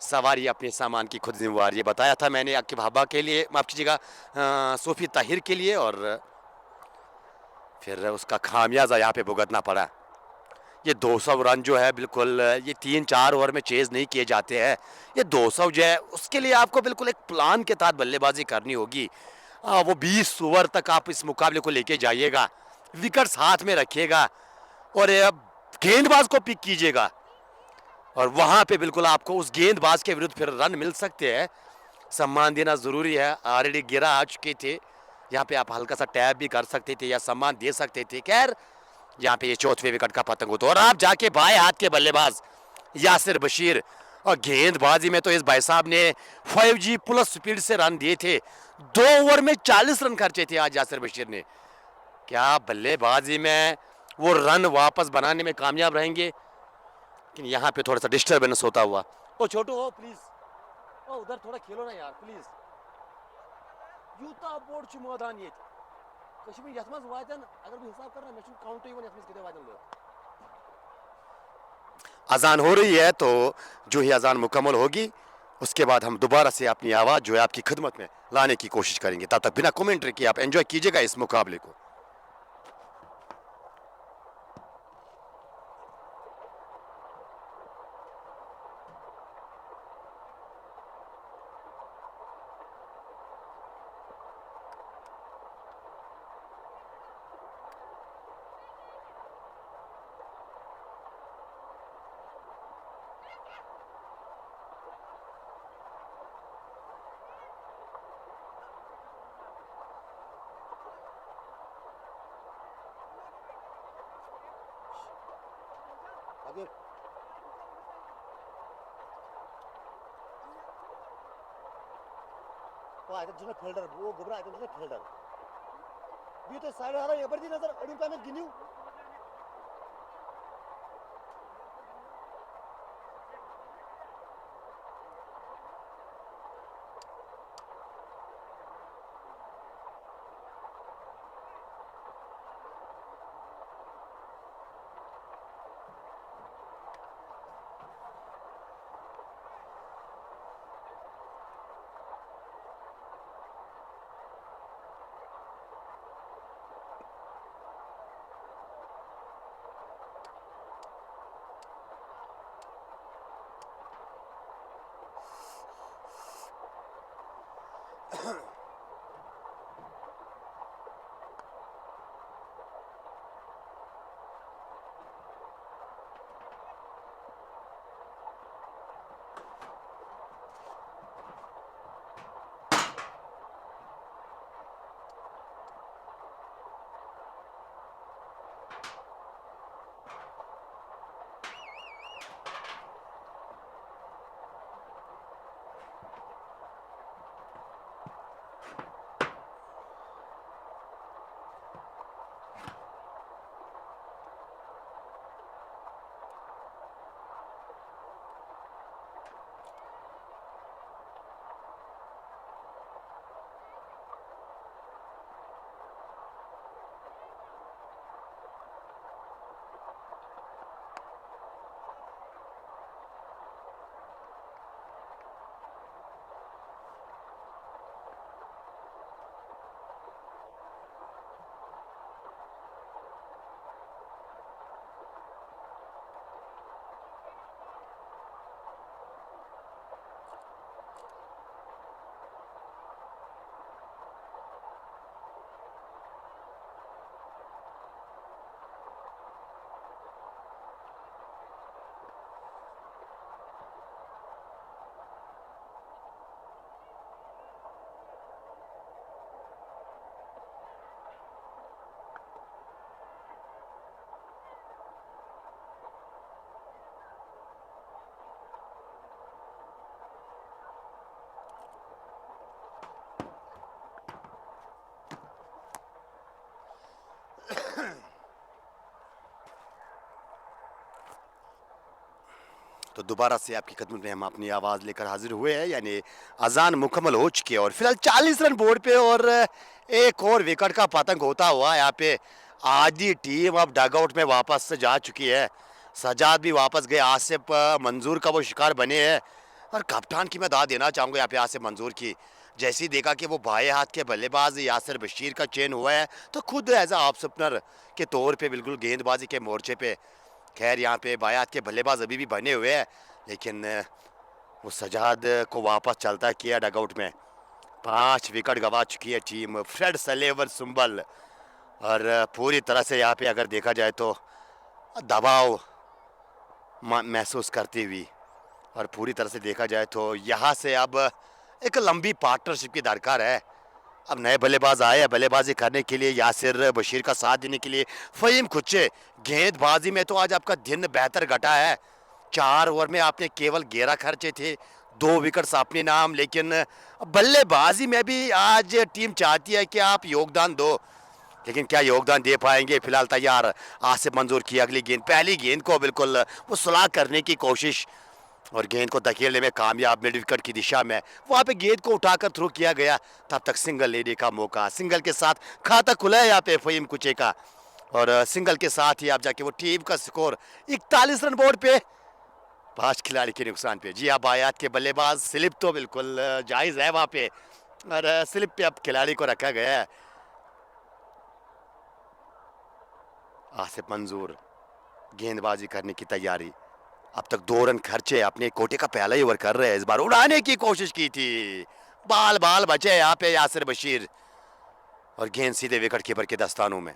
सवारी अपने सामान की खुद जिम्मेवार, ये बताया था मैंने आकिब हबा के लिए, माफ कीजिएगा सूफी ताहिर के लिए, और फिर उसका खामियाजा यहाँ पे भुगतना पड़ा। ये 200 रन जो है बिल्कुल ये 3-4 ओवर में चेज नहीं किए जाते हैं। ये 200 जो है उसके लिए आपको बिल्कुल एक प्लान के तहत बल्लेबाजी करनी होगी। वो 20 ओवर तक आप इस मुकाबले को लेके जाइएगा, विकेट्स हाथ में रखिएगा, और गेंदबाज को पिक कीजिएगा, और वहां पे बिल्कुल आपको उस गेंदबाज के विरुद्ध फिर रन मिल सकते हैं। सम्मान देना जरूरी है, ऑलरेडी 11 आ चुके थे, यहाँ पे आप हल्का सा टैब भी कर सकते थे या सम्मान दे सकते थे। खैर, यहाँ पे ये चौथे विकेट का पतंग होता है, और आप जाके बाएं हाथ के बल्लेबाज यासिर बशीर, और गेंदबाजी में तो इस भाई साहब ने 5G प्लस स्पीड से रन दिए थे। 2 ओवर में 40 रन खर्चे थे आज यासिर बशीर ने। क्या बल्लेबाजी में वो रन वापस बनाने में कामयाब रहेंगे? लेकिन यहाँ पे थोड़ा सा डिस्टर्बेंस होता हुआ, ओ छोटू हो प्लीज, ओ उधर थोड़ा खेलो ना यार प्लीज, यूता बोर्ड च मैदान ये कश्मीर यथ मज वातन, अगर मैं हिसाब करना मैं काउंट यवन यथ मज कितने वातन लोग। अजान हो रही है, तो जो ही अजान मुकम्मल होगी उसके बाद हम दोबारा से अपनी आवाज़ जो है आपकी खिदमत में लाने की कोशिश करेंगे। तब तक बिना कमेंट्री के आप एंजॉय कीजिएगा इस मुकाबले को। आगे वो आया था जिसने फील्डर वो घबरा आया था जिसने फील्डर भी तो साइड आ रहा है ऊपर दी नजर अड़ी पे मैं गिनी तो दोबारा से आपकी खिदमत में हम अपनी आवाज़ लेकर हाजिर हुए हैं यानी अजान मुकम्मल हो चुकी है और फिलहाल 40 रन बोर्ड पे और एक और विकेट का पतंग होता हुआ यहाँ पे आधी टीम अब डगआउट में वापस से जा चुकी है। सजाद भी वापस गए, आसिफ मंजूर का वो शिकार बने हैं और कप्तान की मैं दाद देना चाहूँगा यहाँ पे आसिफ मंजूर की। जैसे ही देखा कि वो बाएं हाथ के बल्लेबाज यासिर बशीर का चयन हुआ है तो खुद एज ऑफ स्पिनर के तौर पे बिल्कुल गेंदबाजी के मोर्चे पे खैर यहाँ पे बाएं हाथ के बल्लेबाज अभी भी बने हुए हैं लेकिन वो सजाद को वापस चलता किया डगआउट में। 5 विकेट गंवा चुकी है टीम फ्रेड सलेवर सुंबल और पूरी तरह से यहाँ पे अगर देखा जाए तो दबाव महसूस करती हुई और पूरी तरह से देखा जाए तो यहाँ से अब एक लंबी पार्टनरशिप की दरकार है। अब नए बल्लेबाज आए हैं बल्लेबाजी करने के लिए, यासिर बशीर का साथ देने के लिए। फ़हीम खुच्चे गेंदबाजी में तो आज आपका दिन बेहतर घटा है। 4 ओवर में आपने केवल 11 खर्चे थे, 2 विकेट्स अपने नाम, लेकिन बल्लेबाजी में भी आज टीम चाहती है कि आप योगदान दो, लेकिन क्या योगदान दे पाएंगे? फिलहाल तैयार आसिफ मंजूर की अगली गेंद, पहली गेंद को बिल्कुल वो सुलह करने की कोशिश और गेंद को धकेलने में कामयाब मिड विकेट की दिशा में। वहाँ पे गेंद को उठाकर थ्रो किया गया, तब तक सिंगल लेने का मौका। सिंगल के साथ खाता खुला है यहाँ पे फ़हीम कुचे का और सिंगल के साथ ही आप जाके वो टीम का स्कोर 41 रन बोर्ड पे 5 खिलाड़ी के नुकसान पे। जी हाँ, बायात के बल्लेबाज स्लिप तो बिल्कुल जायज़ है वहाँ पे और स्लिप पे अब खिलाड़ी को रखा गया है। आसिफ मंजूर गेंदबाजी करने की तैयारी, अब तक 2 रन खर्चे, अपने कोटे का पहला ही ओवर कर रहे हैं। इस बार उड़ाने की कोशिश की थी, बाल बाल बचे यहाँ पे यासिर बशीर और गेंद सीधे विकेट कीपर के दस्तानों में।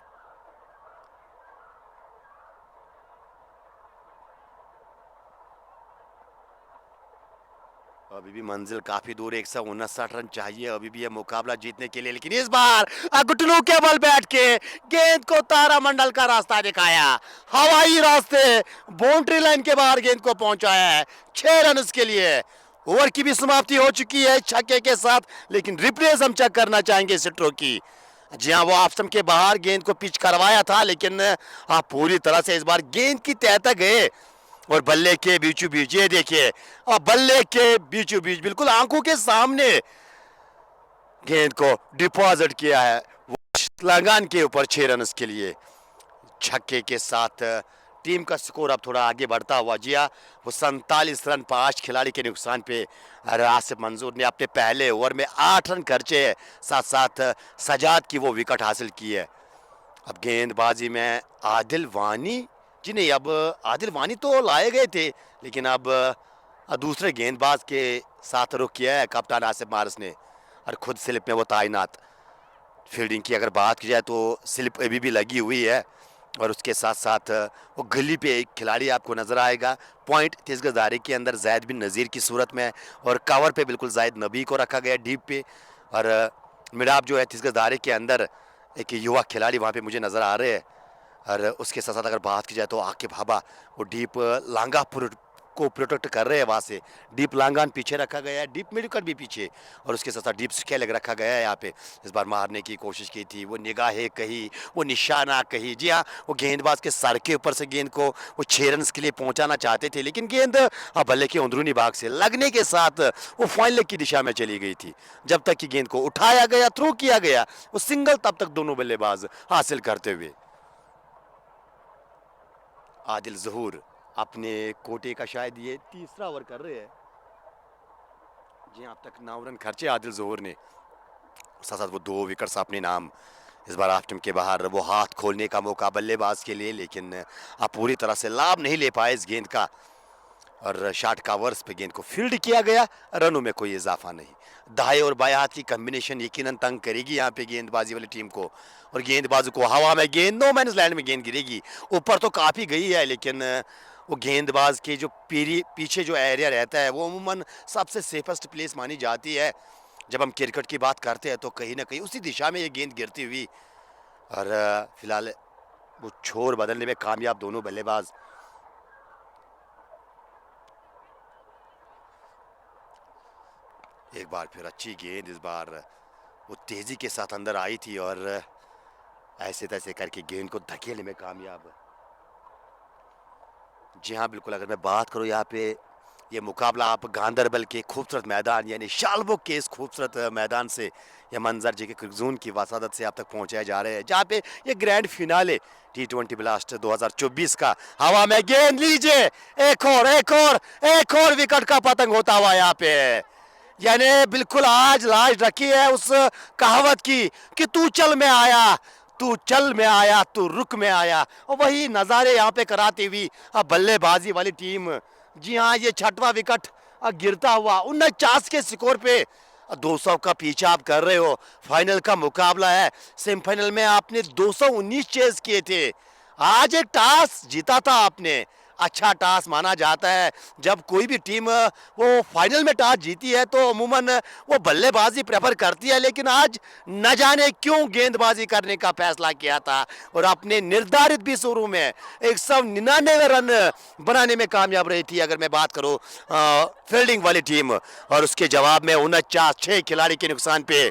अभी भी मंजिल काफी दूर, 159 रन चाहिए अभी भी ये मुकाबला जीतने के लिए, लेकिन इस बार घुटनों के बल बैठ के गेंद को तारामंडल का रास्ता दिखाया, हवाई रास्ते बाउंड्री लाइन के बाहर गेंद को पहुंचाया है 6 रन के लिए। ओवर की भी समाप्ति हो चुकी है छक्के के साथ, लेकिन रिप्लेस हम चेक करना चाहेंगे स्ट्रोक की। जी हाँ, वो ऑफ स्टंप के बाहर गेंद को पिच करवाया था, लेकिन आप पूरी तरह से इस बार गेंद की तह तक गए और बल्ले के बीचों बीच, ये देखिए, और बल्ले के बीचों बीच बिल्कुल आंखों के सामने गेंद को डिपॉजिट किया है वो लगान के ऊपर 6 रन के लिए। छक्के के साथ टीम का स्कोर अब थोड़ा आगे बढ़ता हुआ। जी हाँ, वो 47 रन 5 खिलाड़ी के नुकसान पे आसिफ मंजूर ने अपने पहले ओवर में 8 रन खर्चे है, साथ साथ सजाद की वो विकेट हासिल की है। अब गेंदबाजी में आदिल वानी जी नहीं, अब आदिल वानी तो लाए गए थे, लेकिन अब दूसरे गेंदबाज के साथ रुख किया है कप्तान आसिफ मारिस ने, और खुद स्लिप में वो तैनात। फील्डिंग की अगर बात की जाए तो स्लिप अभी भी लगी हुई है, और उसके साथ साथ वो गली पे एक खिलाड़ी आपको नज़र आएगा पॉइंट 30 गज दायरे के अंदर जैद बिन नज़ीर की सूरत में, और कवर पे बिल्कुल जायद नबी को रखा गया डीप पे, और मिडाप जो है 30 गज दायरे के अंदर एक युवा खिलाड़ी वहाँ पे मुझे नज़र आ रहे हैं। और उसके साथ साथ अगर बात की जाए तो आकिब हबा वो डीप लांगा को प्रोटेक्ट कर रहे हैं, वहाँ से डीप लांगान पीछे रखा गया है, डीप मिड कट भी पीछे, और उसके साथ साथ डीप स्केल रखा गया है यहाँ पे। इस बार मारने की कोशिश की थी, वो निगाहें कही, वो निशाना कही। जी हाँ, वो गेंदबाज के सर के ऊपर से गेंद को वो 6 रन के लिए पहुँचाना चाहते थे, लेकिन गेंद बल्ले के अंदरूनी भाग से लगने के साथ वो फाइनल की दिशा में चली गई थी। जब तक कि गेंद को उठाया गया, थ्रो किया गया, वो सिंगल तब तक दोनों बल्लेबाज हासिल करते हुए। आदिल जहूर अपने कोटे का शायद ये तीसरा ओवर कर रहे हैं। जी अब तक 9 रन खर्चे आदिल जहूर ने, साथ साथ वो 2 विकेट्स अपने नाम। इस बार ऑफ स्टंप के बाहर वो हाथ खोलने का मौका बल्लेबाज के लिए, लेकिन आप पूरी तरह से लाभ नहीं ले पाए इस गेंद का, और शॉर्ट कवर्स पे गेंद को फील्ड किया गया, रनों में कोई इजाफा नहीं। दाएं और बाएं हाथ की कम्बिनेशन यकीनन तंग करेगी यहाँ पे गेंदबाजी वाली टीम को, और गेंदबाजों को हवा में गेंद, नो मैंस लैंड में गेंद गिरेगी, ऊपर तो काफ़ी गई है, लेकिन वो गेंदबाज के जो पीछे जो एरिया रहता है वो अमूमन सबसे सेफेस्ट प्लेस मानी जाती है। जब हम क्रिकेट की बात करते हैं तो कहीं ना कहीं उसी दिशा में ये गेंद गिरती हुई, और फिलहाल वो छोर बदलने में कामयाब दोनों बल्लेबाज। एक बार फिर अच्छी गेंद, इस बार वो तेजी के साथ अंदर आई थी, और ऐसे तैसे करके गेंद को धकेलने में कामयाब। जी हाँ, बिल्कुल, अगर मैं बात करूँ यहाँ पे ये मुकाबला आप गांधरबल के खूबसूरत मैदान यानी शालबुग के इस खूबसूरत मैदान से ये मंजर जी के क्रिकजून की वसादत से आप तक पहुँचाए जा रहे हैं, जहाँ पे ये ग्रैंड फिनाले T20 ब्लास्ट 2024 का। हवा में गेंद लीजिए, एक और विकेट का पतंग होता हुआ यहाँ पे, यानी बिल्कुल आज लाज रखी है उस कहावत की कि तू चल में आया, तू चल में आया, तू रुक में आया, और वही नज़ारे यहाँ पे कराती हुई अब बल्लेबाजी वाली टीम। जी हाँ, ये 6वां विकेट गिरता हुआ 49 के स्कोर पे 200 का पीछा आप कर रहे हो। फाइनल का मुकाबला है, सेमीफाइनल में आपने 219 चेस किए थे, आज एक टास जीता था आपने। अच्छा टास माना जाता है, जब कोई भी टीम वो फाइनल में टास जीती है तो अमूमन वो बल्लेबाजी प्रेफर करती है, लेकिन आज न जाने क्यों गेंदबाजी करने का फैसला किया था, और अपने निर्धारित भी शुरू में 199 रन बनाने में कामयाब रही थी अगर मैं बात करूं फील्डिंग वाली टीम, और उसके जवाब में 49 खिलाड़ी के नुकसान पे।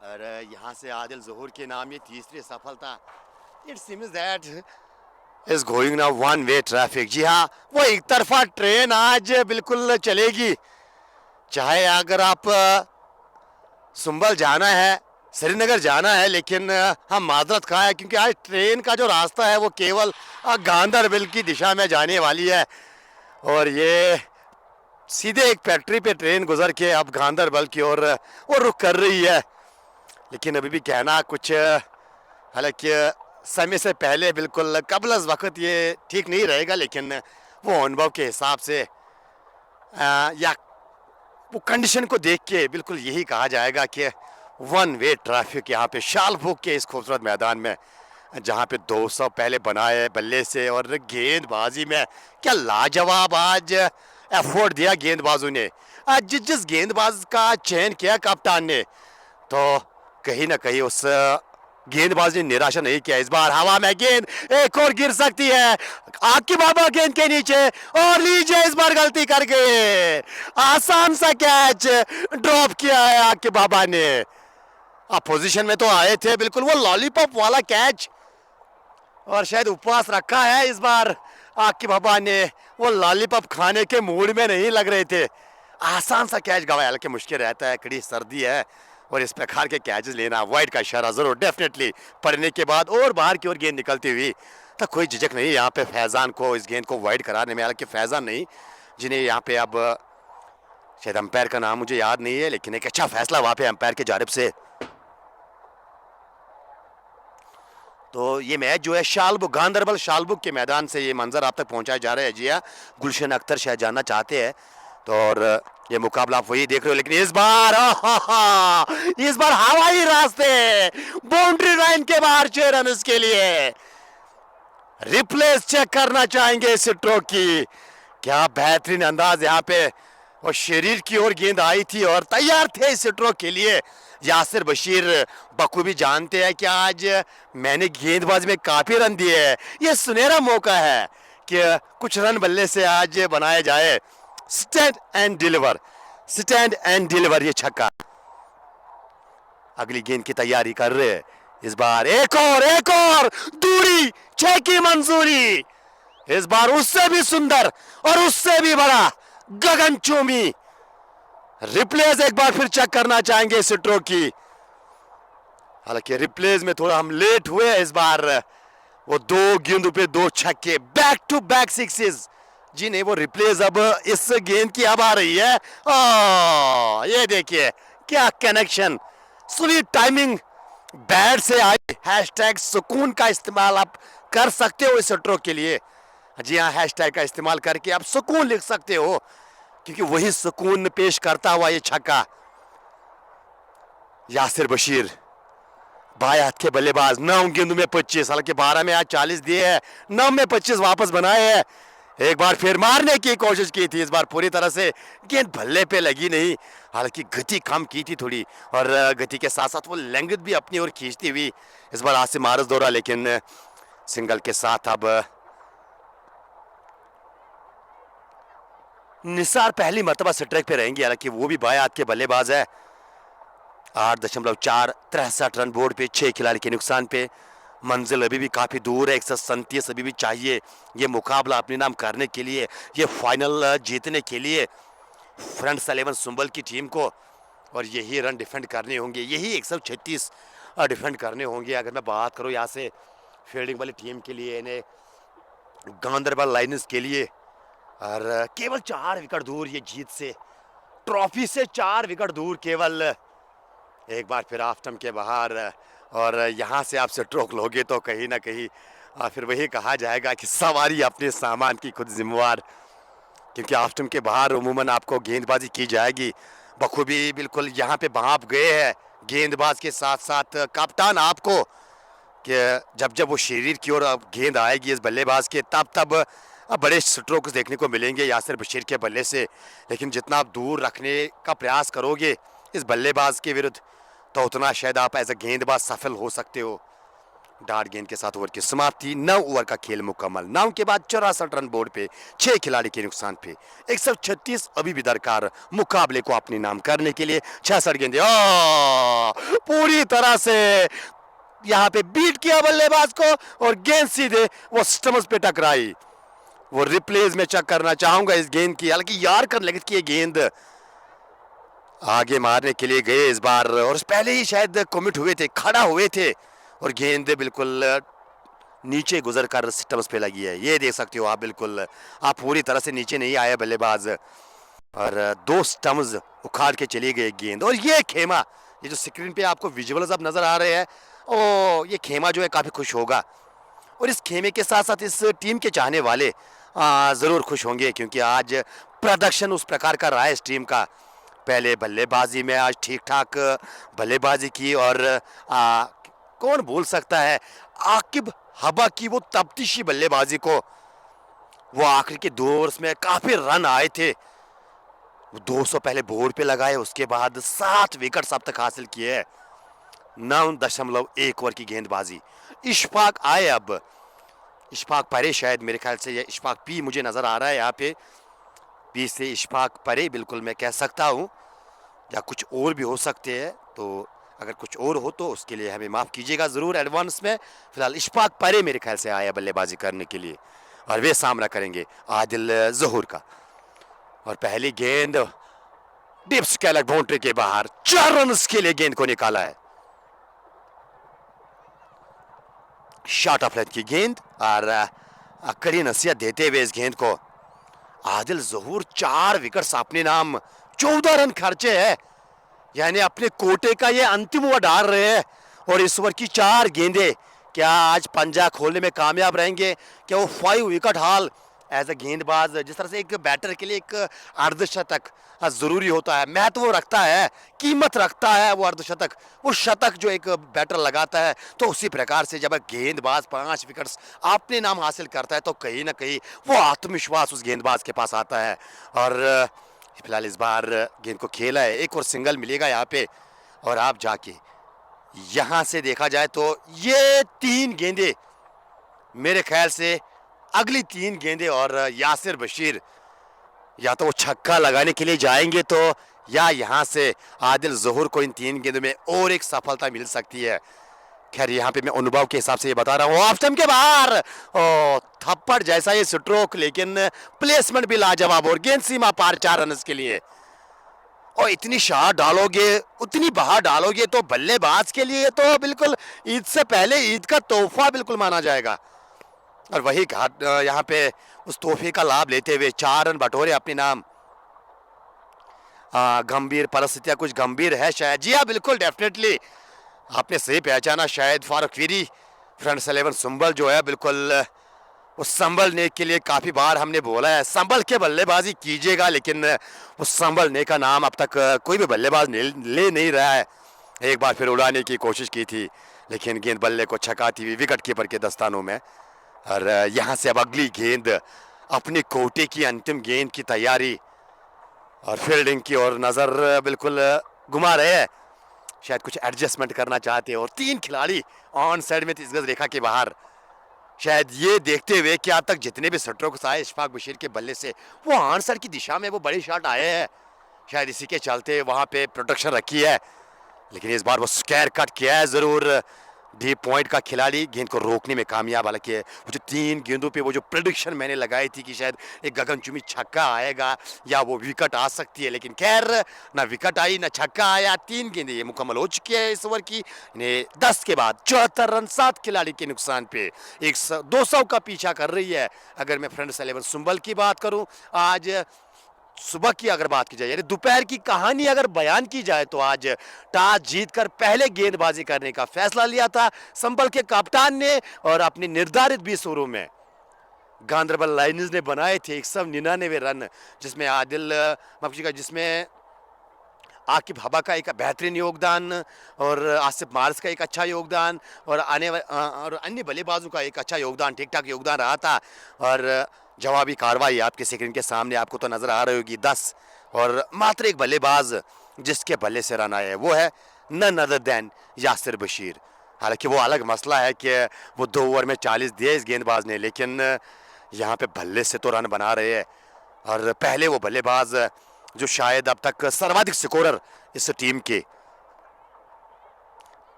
और यहाँ से आदिल ज़हूर के नाम ये तीसरी सफलता। It seems that is going now one way traffic. जी हाँ, वो एक तरफा ट्रेन आज बिल्कुल चलेगी, चाहे अगर आप सुंबल जाना है, श्रीनगर जाना है, लेकिन हम माजरत कहा है क्योंकि आज ट्रेन का जो रास्ता है वो केवल गांधरबल की दिशा में जाने वाली है, और ये सीधे एक फैक्ट्री पे ट्रेन गुजर के अब गांधरबल की ओर वो रुख कर रही है। लेकिन अभी भी कहना कुछ, हालांकि समय से पहले बिल्कुल कबल वक्त ये ठीक नहीं रहेगा, लेकिन वो अनुभव के हिसाब से या वो कंडीशन को देख के बिल्कुल यही कहा जाएगा कि वन वे ट्रैफिक यहाँ पे शालबुग के इस खूबसूरत मैदान में, जहाँ पे 200 पहले बनाए बल्ले से और गेंदबाजी में क्या लाजवाब आज एफर्ट दिया गेंदबाजों ने। आज जिस गेंदबाज का चयन किया कप्तान ने, तो कहीं ना कहीं उस गेंदबाज ने निराशा नहीं किया। इस बार हवा में गेंद एक और गिर सकती है, आकी बाबा गेंद के नीचे, और लीजिए इस बार गलती कर गए, आसान सा कैच ड्रॉप किया है आकी बाबा ने। पोजीशन में तो आए थे बिल्कुल, वो लॉलीपॉप वाला कैच, और शायद उपवास रखा है इस बार आकी बाबा ने, वो लॉलीपॉप खाने के मूड में नहीं लग रहे थे। आसान सा कैच गवाया, हालांकि मुश्किल रहता है, कड़ी सर्दी है और इस प्रकार के कैचेस लेना। वाइड का इशारा जरूर डेफिनेटली पढ़ने के बाद, और बाहर की ओर गेंद निकलती हुई, तो कोई झिझक नहीं यहाँ पे फैजान को इस गेंद को वाइड कराने में। हालांकि फैजान नहीं, जिन्हें यहाँ पे अब शायद अंपायर का नाम मुझे याद नहीं है, लेकिन एक अच्छा फैसला वहाँ पे अंपायर की जानिब से। तो ये मैच जो है शालबुग, गांधरबल शालबुग के मैदान से ये मंजर आप तक पहुंचाया जा रहा है। जी हाँ, गुलशन अख्तर शायद जानना चाहते हैं, तो और ये मुकाबला आप वही देख रहे हो। लेकिन इस बार हवाई रास्ते, बाउंड्री लाइन के बाहर 6 रन के लिए। रिप्लेस चेक करना चाहेंगे इस स्ट्रोक की, क्या बेहतरीन अंदाज यहाँ पे, और शरीर की ओर गेंद आई थी और तैयार थे इस स्ट्रोक के लिए। यासिर बशीर बखूबी जानते हैं कि आज मैंने गेंदबाजी में काफी रन दिए हैं, ये सुनहरा मौका है कि कुछ रन बल्ले से आज बनाया जाए। Stand and deliver, stand and deliver, ये छक्का। अगली गेंद की तैयारी कर रहे हैं, इस बार एक और दूरी 6 की मंजूरी। इस बार उससे भी सुंदर और उससे भी बड़ा गगनचुंबी रिप्लेस एक बार फिर चेक करना चाहेंगे इस स्ट्रोक की। हालांकि रिप्लेस में थोड़ा हम लेट हुए इस बार, वो 2 गेंदों पे 2 छक्के, बैक टू बैक सिक्सेस। जी नहीं, वो रिप्लेस अब इस गेंद की अब आ रही है। ये देखिए क्या कनेक्शन, स्वीट टाइमिंग, बैट से आई। हैशटैग सुकून का इस्तेमाल आप कर सकते हो इस स्ट्रोक के लिए। जी हाँ, हैशटैग का इस्तेमाल करके आप सुकून लिख सकते हो, क्योंकि वही सुकून पेश करता हुआ ये छक्का। यासिर बशीर बाएं हाथ के बल्लेबाज, 9 गेंदों में 25, हालांकि 12 में आज 40 दिए हैं, 9 में 25 वापस बनाए हैं। एक बार फिर मारने की कोशिश की थी, इस बार पूरी तरह से गेंद भल्ले पे लगी नहीं, हालांकि गति कम की थी थोड़ी, और गति के साथ साथ वो लैंग्वेज भी अपनी ओर खींचती हुई इस बार आसिम आरज दौरा, लेकिन सिंगल के साथ अब निसार पहली मर्तबा स्ट्राइक पे रहेंगे। हालांकि वो भी बाएं हाथ के बल्लेबाज है। 8.463 रन बोर्ड पे, 6 खिलाड़ी के नुकसान पे। मंजिल अभी भी काफ़ी दूर है, 137 अभी भी चाहिए ये मुकाबला अपने नाम करने के लिए, ये फाइनल जीतने के लिए फ्रंट्स 11 सुंबल की टीम को। और यही रन डिफेंड करने होंगे, यही 136 डिफेंड करने होंगे। अगर मैं बात करूँ यहाँ से फील्डिंग वाली टीम के लिए, इन्हें गांधरबल लाइनर्स के लिए, और केवल 4 विकेट दूर ये जीत से, ट्रॉफी से 4 विकेट दूर केवल। एक बार फिर ऑफ स्टंप के बाहर, और यहाँ से आप स्ट्रोक लोगे तो कहीं ना कहीं फिर वही कहा जाएगा कि सवारी अपने सामान की खुद जिम्मेवार, क्योंकि ऑफ स्टंप के बाहर उमूमन आपको गेंदबाजी की जाएगी। बखूबी बिल्कुल यहाँ पे भाप गए हैं गेंदबाज के साथ साथ कप्तान आपको, कि जब जब वो शरीर की ओर गेंद आएगी इस बल्लेबाज के, तब तब बड़े स्ट्रोक्स देखने को मिलेंगे यासिर बशीर के बल्ले से। लेकिन जितना आप दूर रखने का प्रयास करोगे इस बल्लेबाज के विरुद्ध, तो उतना शायद आप एज अ गेंदबाज सफल हो सकते हो। डार्ट गेंद के साथ ओवर की समाप्ति, 9 ओवर का खेल मुकम्मल। 9 के बाद 64 रन बोर्ड पे, 6 खिलाड़ी के नुकसान पे, 136 अभी भी दरकार मुकाबले को अपने नाम करने के लिए। 66 गेंदे पूरी तरह से यहाँ पे बीट किया बल्लेबाज को, और गेंद सीधे वो स्टम्प्स पे टकराई। वो रिप्लेस में चेक करना चाहूंगा इस गेंद की, हालांकि यार कर लगी थी ये गेंद, आगे मारने के लिए गए इस बार, और पहले ही शायद कमिट हुए थे, खड़ा हुए थे, और गेंद बिल्कुल नीचे गुजर कर स्टम्प्स पे लगी है। ये देख सकते हो आप, बिल्कुल आप पूरी तरह से नीचे नहीं आया बल्लेबाज, और 2 स्टम्प्स उखाड़ के चली गई गेंद। और ये खेमा, ये जो स्क्रीन पे आपको विजुअल्स अब नजर आ रहे हैं, ओ ये खेमा जो है काफी खुश होगा, और इस खेमे के साथ साथ इस टीम के चाहने वाले ज़रूर खुश होंगे, क्योंकि आज प्रदर्शन उस प्रकार का रहा है इस टीम का। पहले बल्लेबाजी में आज ठीक ठाक बल्लेबाजी की और कौन भूल सकता है आकिब हबा की वो तफ्तीशी बल्लेबाजी को। वो आखिर के 2 ओवर्स में काफी रन आए थे, 200 पहले बोर्ड पे लगाए, उसके बाद 7 विकेट अब तक हासिल किए। 9.1 ओवर की गेंदबाजी। इशफाक आए, अब इशफाक परे, शायद मेरे ख्याल से ये इशफाक पी मुझे नजर आ रहा है यहाँ पे, पी से इशफाक परे बिल्कुल मैं कह सकता हूँ, या कुछ और भी हो सकते हैं। तो अगर कुछ और हो तो उसके लिए हमें माफ़ कीजिएगा ज़रूर एडवांस में। फिलहाल इशफाक परे मेरे ख्याल से आया बल्लेबाजी करने के लिए और वे सामना करेंगे आदिल ज़हूर का। और पहली गेंद डीप स्केलर बाउंड्री के बाहर, 4 रन के लिए गेंद को निकाला है। शॉर्ट ऑफ लेंथ की गेंद और कड़ी नसीहत देते हुए इस गेंद को आदिल ज़हूर 4 विकेट्स अपने नाम, 14 रन खर्चे हैं, यानी अपने कोटे का ये अंतिम ओवर डाल रहे हैं। और इस ओवर की 4 गेंदें क्या आज पंजा खोलने में कामयाब रहेंगे? क्या वो 5 विकेट हाल एज अ गेंदबाज, जिस तरह से एक बैटर के लिए एक अर्धशतक जरूरी होता है, महत्व रखता है, कीमत रखता है वो अर्धशतक, वो शतक जो एक बैटर लगाता है, तो उसी प्रकार से जब गेंदबाज 5 विकेट्स अपने नाम हासिल करता है तो कहीं ना कहीं वो आत्मविश्वास उस गेंदबाज के पास आता है। और फिलहाल इस बार गेंद को खेला है, एक और सिंगल मिलेगा यहाँ पे। और आप जाके यहाँ से देखा जाए तो ये 3 गेंदें मेरे ख्याल से, अगली 3 गेंदें और यासिर बशीर या तो वो छक्का लगाने के लिए जाएंगे तो, या यहाँ से आदिल ज़हूर को इन 3 गेंदों में और एक सफलता मिल सकती है। खैर यहाँ पे मैं अनुभव के हिसाब से ये बता रहा हूँ। ऑफ स्टंप के बाहर, ओ थप्पड़ जैसा ये स्ट्रोक, लेकिन प्लेसमेंट भी लाजवाब और गेंद सीमा पार 4 रन के लिए। और इतनी शाह डालोगे, उतनी बहार डालोगे तो बल्लेबाज के लिए तो बिल्कुल ईद से पहले ईद का तोहफा बिल्कुल माना जाएगा। और वही घाट यहाँ पे उस तोहफे का लाभ लेते हुए 4 रन बटोरे अपने नाम। गंभीर परिस्थितियां कुछ गंभीर है शायद, जी हाँ बिल्कुल डेफिनेटली आपने सही पहचाना। शायद फारूक वीरी फ्रेंड्स 11 संभल जो है बिल्कुल उस संभलने के लिए काफ़ी बार हमने बोला है संभल के बल्लेबाजी कीजिएगा, लेकिन उस संभलने का नाम अब तक कोई भी बल्लेबाज ले नहीं रहा है। एक बार फिर उड़ाने की कोशिश की थी लेकिन गेंद बल्ले को छकाती हुई विकेट कीपर के दस्तानों में। और यहाँ से अब अगली गेंद, अपनी कोटे की अंतिम गेंद की तैयारी और फील्डिंग की ओर नज़र बिल्कुल घुमा रहे हैं, शायद कुछ एडजस्टमेंट करना चाहते हैं। और 3 खिलाड़ी ऑन साइड में 30 गज रेखा के बाहर, शायद ये देखते हुए कि अब तक जितने भी स्ट्रोक्स आए इशफाक बशीर के बल्ले से वो आंसर की दिशा में वो बड़े शॉट आए हैं, शायद इसी के चलते वहाँ पे प्रोटेक्शन रखी है। लेकिन इस बार वो स्क्वायर कट किया है ज़रूर डीप पॉइंट का खिलाड़ी, गेंद को रोकने में कामयाब। हालांकि वो जो 3 गेंदों पे वो जो प्रेडिक्शन मैंने लगाई थी कि शायद एक गगनचुंबी छक्का आएगा या वो विकेट आ सकती है, लेकिन खैर ना विकेट आई ना छक्का आया। 3 गेंदें ये मुकम्मल हो चुकी है इस ओवर की। इन्हें 10 के बाद 74 रन 7 खिलाड़ी के नुकसान पे 200 का पीछा कर रही है। अगर मैं फ्रेंड्स 11 संभल की बात करूं, आज सुबह की अगर बात की जाए, यानी दोपहर की कहानी अगर बयान की जाए, तो आज टॉस जीतकर पहले गेंदबाजी करने का फैसला लिया था संभल के कप्तान ने। और अपने निर्धारित 20 ओवरों में गांधरबल लाइन्स ने बनाए थे 199 रन, जिसमें आदिल मफजी का, जिसमें आकिब हबा का एक बेहतरीन योगदान और आसिफ मार्स का एक अच्छा योगदान और और अन्य बल्लेबाजों का एक अच्छा योगदान, ठीक ठाक योगदान रहा था। और जवाबी कार्रवाई आपके स्क्रीन के सामने आपको तो नज़र आ रही होगी 10, और मात्र एक बल्लेबाज जिसके बल्ले से रन आए वो है none other than Yasir Bashir. हालांकि वो अलग मसला है कि वो 2 ओवर में 40 दिए इस गेंदबाज ने, लेकिन यहाँ पे बल्ले से तो रन बना रहे हैं। और पहले वो बल्लेबाज जो शायद अब तक सर्वाधिक स्कोरर इस टीम के,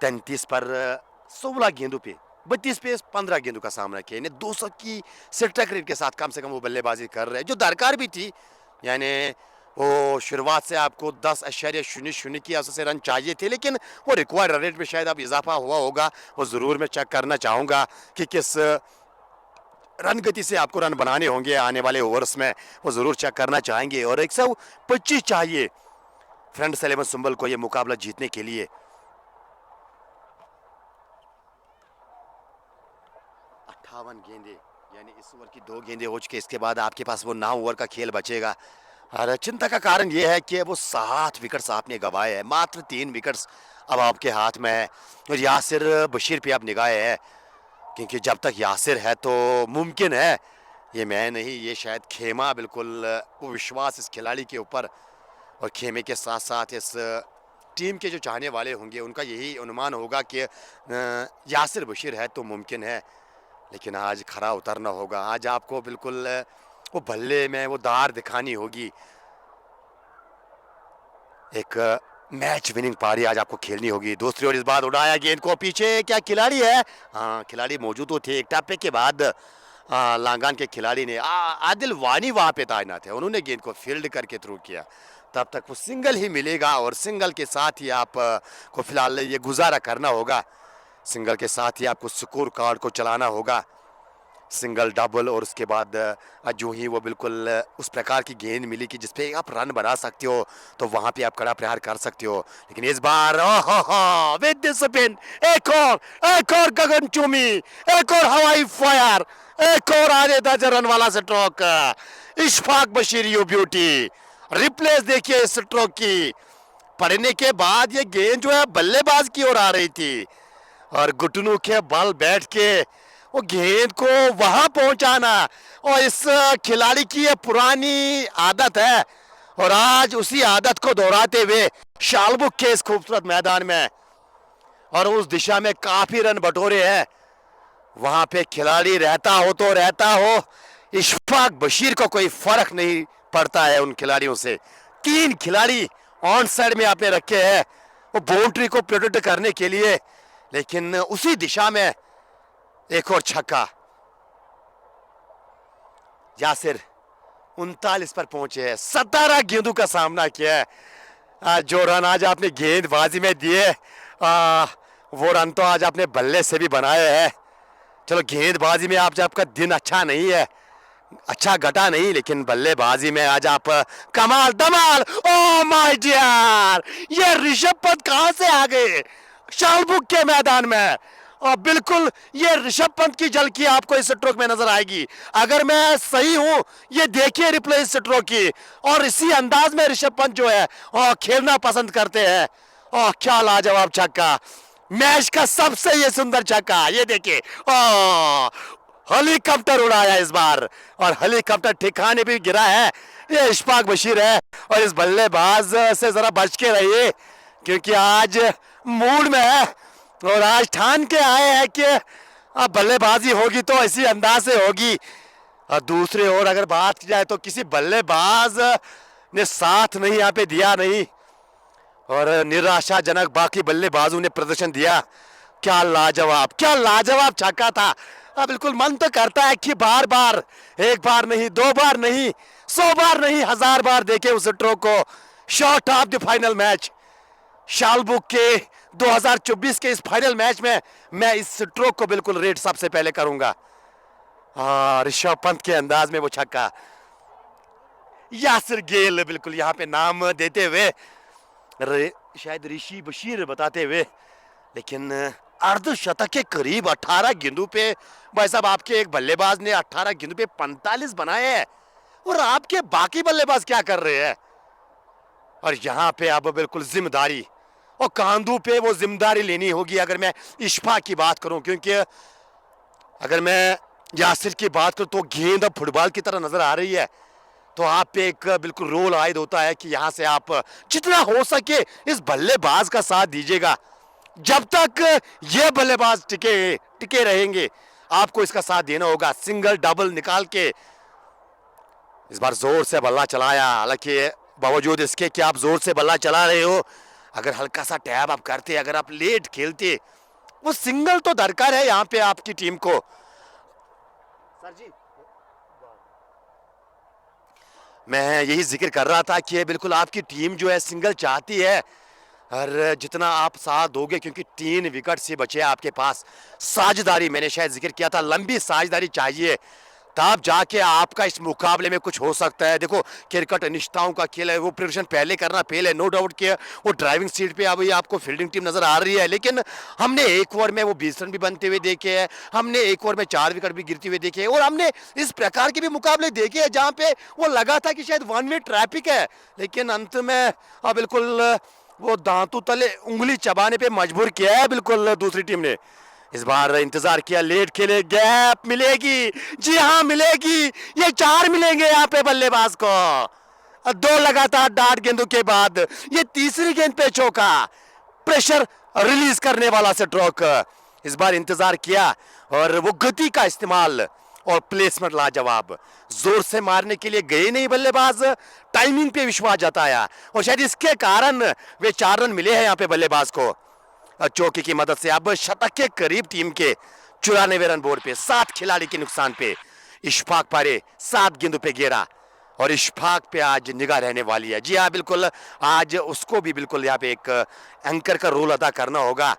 33 पर 16 गेंदों पे 32 पे 15 गेंदों का सामना किया, इन्हें 200 की स्ट्राइक रेट के साथ कम से कम वो बल्लेबाजी कर रहे हैं, जो दरकार भी थी। यानी वो शुरुआत से आपको 10.00 की औसत से रन चाहिए थे, लेकिन वो रिक्वायर्ड रन रेट में शायद अब इजाफा हुआ होगा। वो ज़रूर मैं चेक करना चाहूँगा कि किस रन गति से आपको रन बनाने होंगे आने वाले ओवर्स में, वो ज़रूर चेक करना चाहेंगे। और 125 चाहिए फ्रेंड्स 11 संभल को ये मुकाबला जीतने के लिए। 58 गेंदे यानी इस ओवर की 2 गेंदें हो चुकी, इसके बाद आपके पास वो 9 ओवर का खेल बचेगा। और चिंता का कारण ये है कि वो 7 विकेट्स आपने गंवाए हैं, मात्र 3 विकेट्स अब आपके हाथ में है। और यासिर बशीर पे आप निगाह है, क्योंकि जब तक यासिर है तो मुमकिन है, ये मैं नहीं, ये शायद खेमा बिल्कुल वो विश्वास इस खिलाड़ी के ऊपर और खेमे के साथ साथ इस टीम के जो चाहने वाले होंगे उनका यही अनुमान होगा कि यासिर बशीर है तो मुमकिन है। लेकिन आज खरा उतरना होगा, आज आपको बिल्कुल वो बल्ले में वो दार दिखानी होगी। एक मैच विनिंग पारी आज आपको खेलनी होगी। दूसरी ओर इस बार उड़ाया गेंद को, पीछे क्या खिलाड़ी है? हाँ, खिलाड़ी मौजूद तो थे। एक टप्पे के बाद लांगान के खिलाड़ी ने आदिल वानी वहां पे तैनात थे, उन्होंने गेंद को फील्ड करके थ्रू किया। तब तक वो सिंगल ही मिलेगा और सिंगल के साथ ही आप को फिलहाल ये गुजारा करना होगा। सिंगल के साथ ही आपको स्कोर कार्ड को चलाना होगा, सिंगल डबल, और उसके बाद जो ही वो बिल्कुल उस प्रकार की गेंद मिली कि जिसपे आप रन बना सकते हो तो वहां पे आप कड़ा प्रहार कर सकते हो। लेकिन इस बार विद द स्पिन एक और गगनचुंबी, एक और हवाई फायर, एक और आधे दर्जन रन वाला stroke. Ishfaq Bashir you beauty, replace देखिए इस स्ट्रोक की। पड़ने के बाद ये गेंद जो है बल्लेबाज की ओर आ रही थी और घुटनों के बल बैठ के वो गेंद को वहां पहुंचाना, और इस खिलाड़ी की ये पुरानी आदत है और आज उसी आदत को दोहराते हुए शालबुक के इस खूबसूरत मैदान में और उस दिशा में काफी रन बटोरे हैं। वहां पे खिलाड़ी रहता हो तो रहता हो, इशफाक बशीर को कोई फर्क नहीं पड़ता है उन खिलाड़ियों से। 3 खिलाड़ी ऑन साइड में आपने रखे हैं वो बाउंड्री को प्रोटेक्ट करने के लिए, लेकिन उसी दिशा में एक और छक्का। यासिर 39 पर पहुंचे हैं, 17 गेंदों का सामना किया है। जो रन आज आपने गेंदबाजी में दिए वो रन तो आज आपने बल्ले से भी बनाए हैं। चलो गेंदबाजी में आप आपका दिन अच्छा नहीं है, अच्छा घटा नहीं, लेकिन बल्लेबाजी में आज आप कमाल धमाल। ओ माय डियर, ये ऋषभ पंत कहां से आ गए शालबुक के मैदान में? और बिल्कुल ये ऋषभ पंत की झलकी आपको इस स्ट्रोक में नजर आएगी। अगर मैं सही हूं, ये देखिए रिप्ले इस स्ट्रोक की, और इसी अंदाज में ऋषभ पंत जो है खेलना पसंद करते हैं। क्या लाजवाब छक्का, मैच का सबसे ये सुंदर छक्का, ये देखिए। हेलीकॉप्टर उड़ाया इस बार, और हेलीकॉप्टर ठिकाने भी गिरा है। ये इशफाक बशीर है, और इस बल्लेबाज से जरा बच के रहिए, क्योंकि आज मूड में है और आज ठान के आए हैं कि अब बल्लेबाजी होगी तो इसी अंदाज से होगी। और दूसरी ओर अगर बात की जाए तो किसी बल्लेबाज ने साथ नहीं यहाँ पे दिया नहीं, और निराशाजनक बाकी बल्लेबाजों ने प्रदर्शन दिया। क्या लाजवाब छक्का था। बिल्कुल मन तो करता है कि बार बार, एक बार नहीं, 2 बार नहीं, 100 बार नहीं, 1000 बार देखे उस स्ट्रोक को। Shot of the final match, Shalbug के 2024 के इस फाइनल मैच में मैं इस स्ट्रोक को बिल्कुल रेट सबसे पहले करूंगा। ऋषभ पंत के अंदाज में वो छक्का, यासिर गेल बिल्कुल यहाँ पे नाम देते हुए, शायद ऋषि बशीर बताते हुए, लेकिन अर्धशतक के करीब 18 गेंदों पे भाई साहब आपके एक बल्लेबाज ने 18 गेंदों पे 45 बनाए हैं, और आपके बाकी बल्लेबाज क्या कर रहे हैं? और यहाँ पे अब बिल्कुल जिम्मेदारी और कांधों पे वो जिम्मेदारी लेनी होगी। अगर मैं इशफाक की बात करूं, क्योंकि अगर मैं यासिर की बात करूं तो गेंद अब फुटबॉल की तरह नजर आ रही है, तो आप पे एक बिल्कुल रोल आयद होता है कि यहाँ से आप जितना हो सके इस बल्लेबाज का साथ दीजिएगा। जब तक ये बल्लेबाज टिके रहेंगे आपको इसका साथ देना होगा। सिंगल डबल निकाल के इस बार जोर से बल्ला चलाया, हालांकि बावजूद इसके कि आप जोर से बल्ला चला रहे हो, अगर हल्का सा टैब आप करते, अगर आप लेट खेलते, वो सिंगल तो दरकार है यहाँ पे आपकी टीम को। सर जी, मैं यही जिक्र कर रहा था कि बिल्कुल आपकी टीम जो है सिंगल चाहती है, और जितना आप साथ दोगे, क्योंकि 3 विकेट से बचे आपके पास। साझेदारी मैंने शायद जिक्र किया था, लंबी साझेदारी चाहिए, तब जाके आपका इस मुकाबले में कुछ हो सकता है। देखो क्रिकेट निष्ठाओं का खेल है, वो प्रिपरेशन पहले करना पहले, नो डाउट कि वो ड्राइविंग सीट पे अभी आपको फील्डिंग टीम नजर आ रही है, लेकिन हमने एक ओवर में वो 20 रन भी बनते हुए देखे हैं, हमने एक ओवर में 4 विकेट भी गिरते हुए देखे हैं, और हमने इस प्रकार के भी मुकाबले देखे हैं जहां पे वो लगा था कि शायद 1 वे ट्रैफिक है, लेकिन अंत में बिल्कुल वो दांतों तले उंगली चबाने पे मजबूर किया है बिल्कुल दूसरी टीम ने। इस बार इंतजार किया, लेट खेले, गैप मिलेगी, जी हाँ मिलेगी, ये 4 मिलेंगे यहाँ पे बल्लेबाज को। 2 लगातार डार्ट गेंदों के बाद ये तीसरी गेंद पे चौका, प्रेशर रिलीज करने वाला स्ट्रोक। इस बार इंतजार किया और वो गति का इस्तेमाल और प्लेसमेंट लाजवाब, जोर से मारने के लिए गए नहीं बल्लेबाज, टाइमिंग पे विश्वास जताया और शायद इसके कारण वे 4 रन मिले हैं यहाँ पे बल्लेबाज को। चौके की मदद से अब शतक के करीब टीम के 94 रन बोर्ड पे, 7 खिलाड़ी के नुकसान पे इशफाक पारे 7 गेंदों पे गिरा और इशफाक पे आज निगाह रहने वाली है। जी हाँ बिल्कुल, आज उसको भी बिल्कुल यहाँ पे एक एंकर का रोल अदा करना होगा,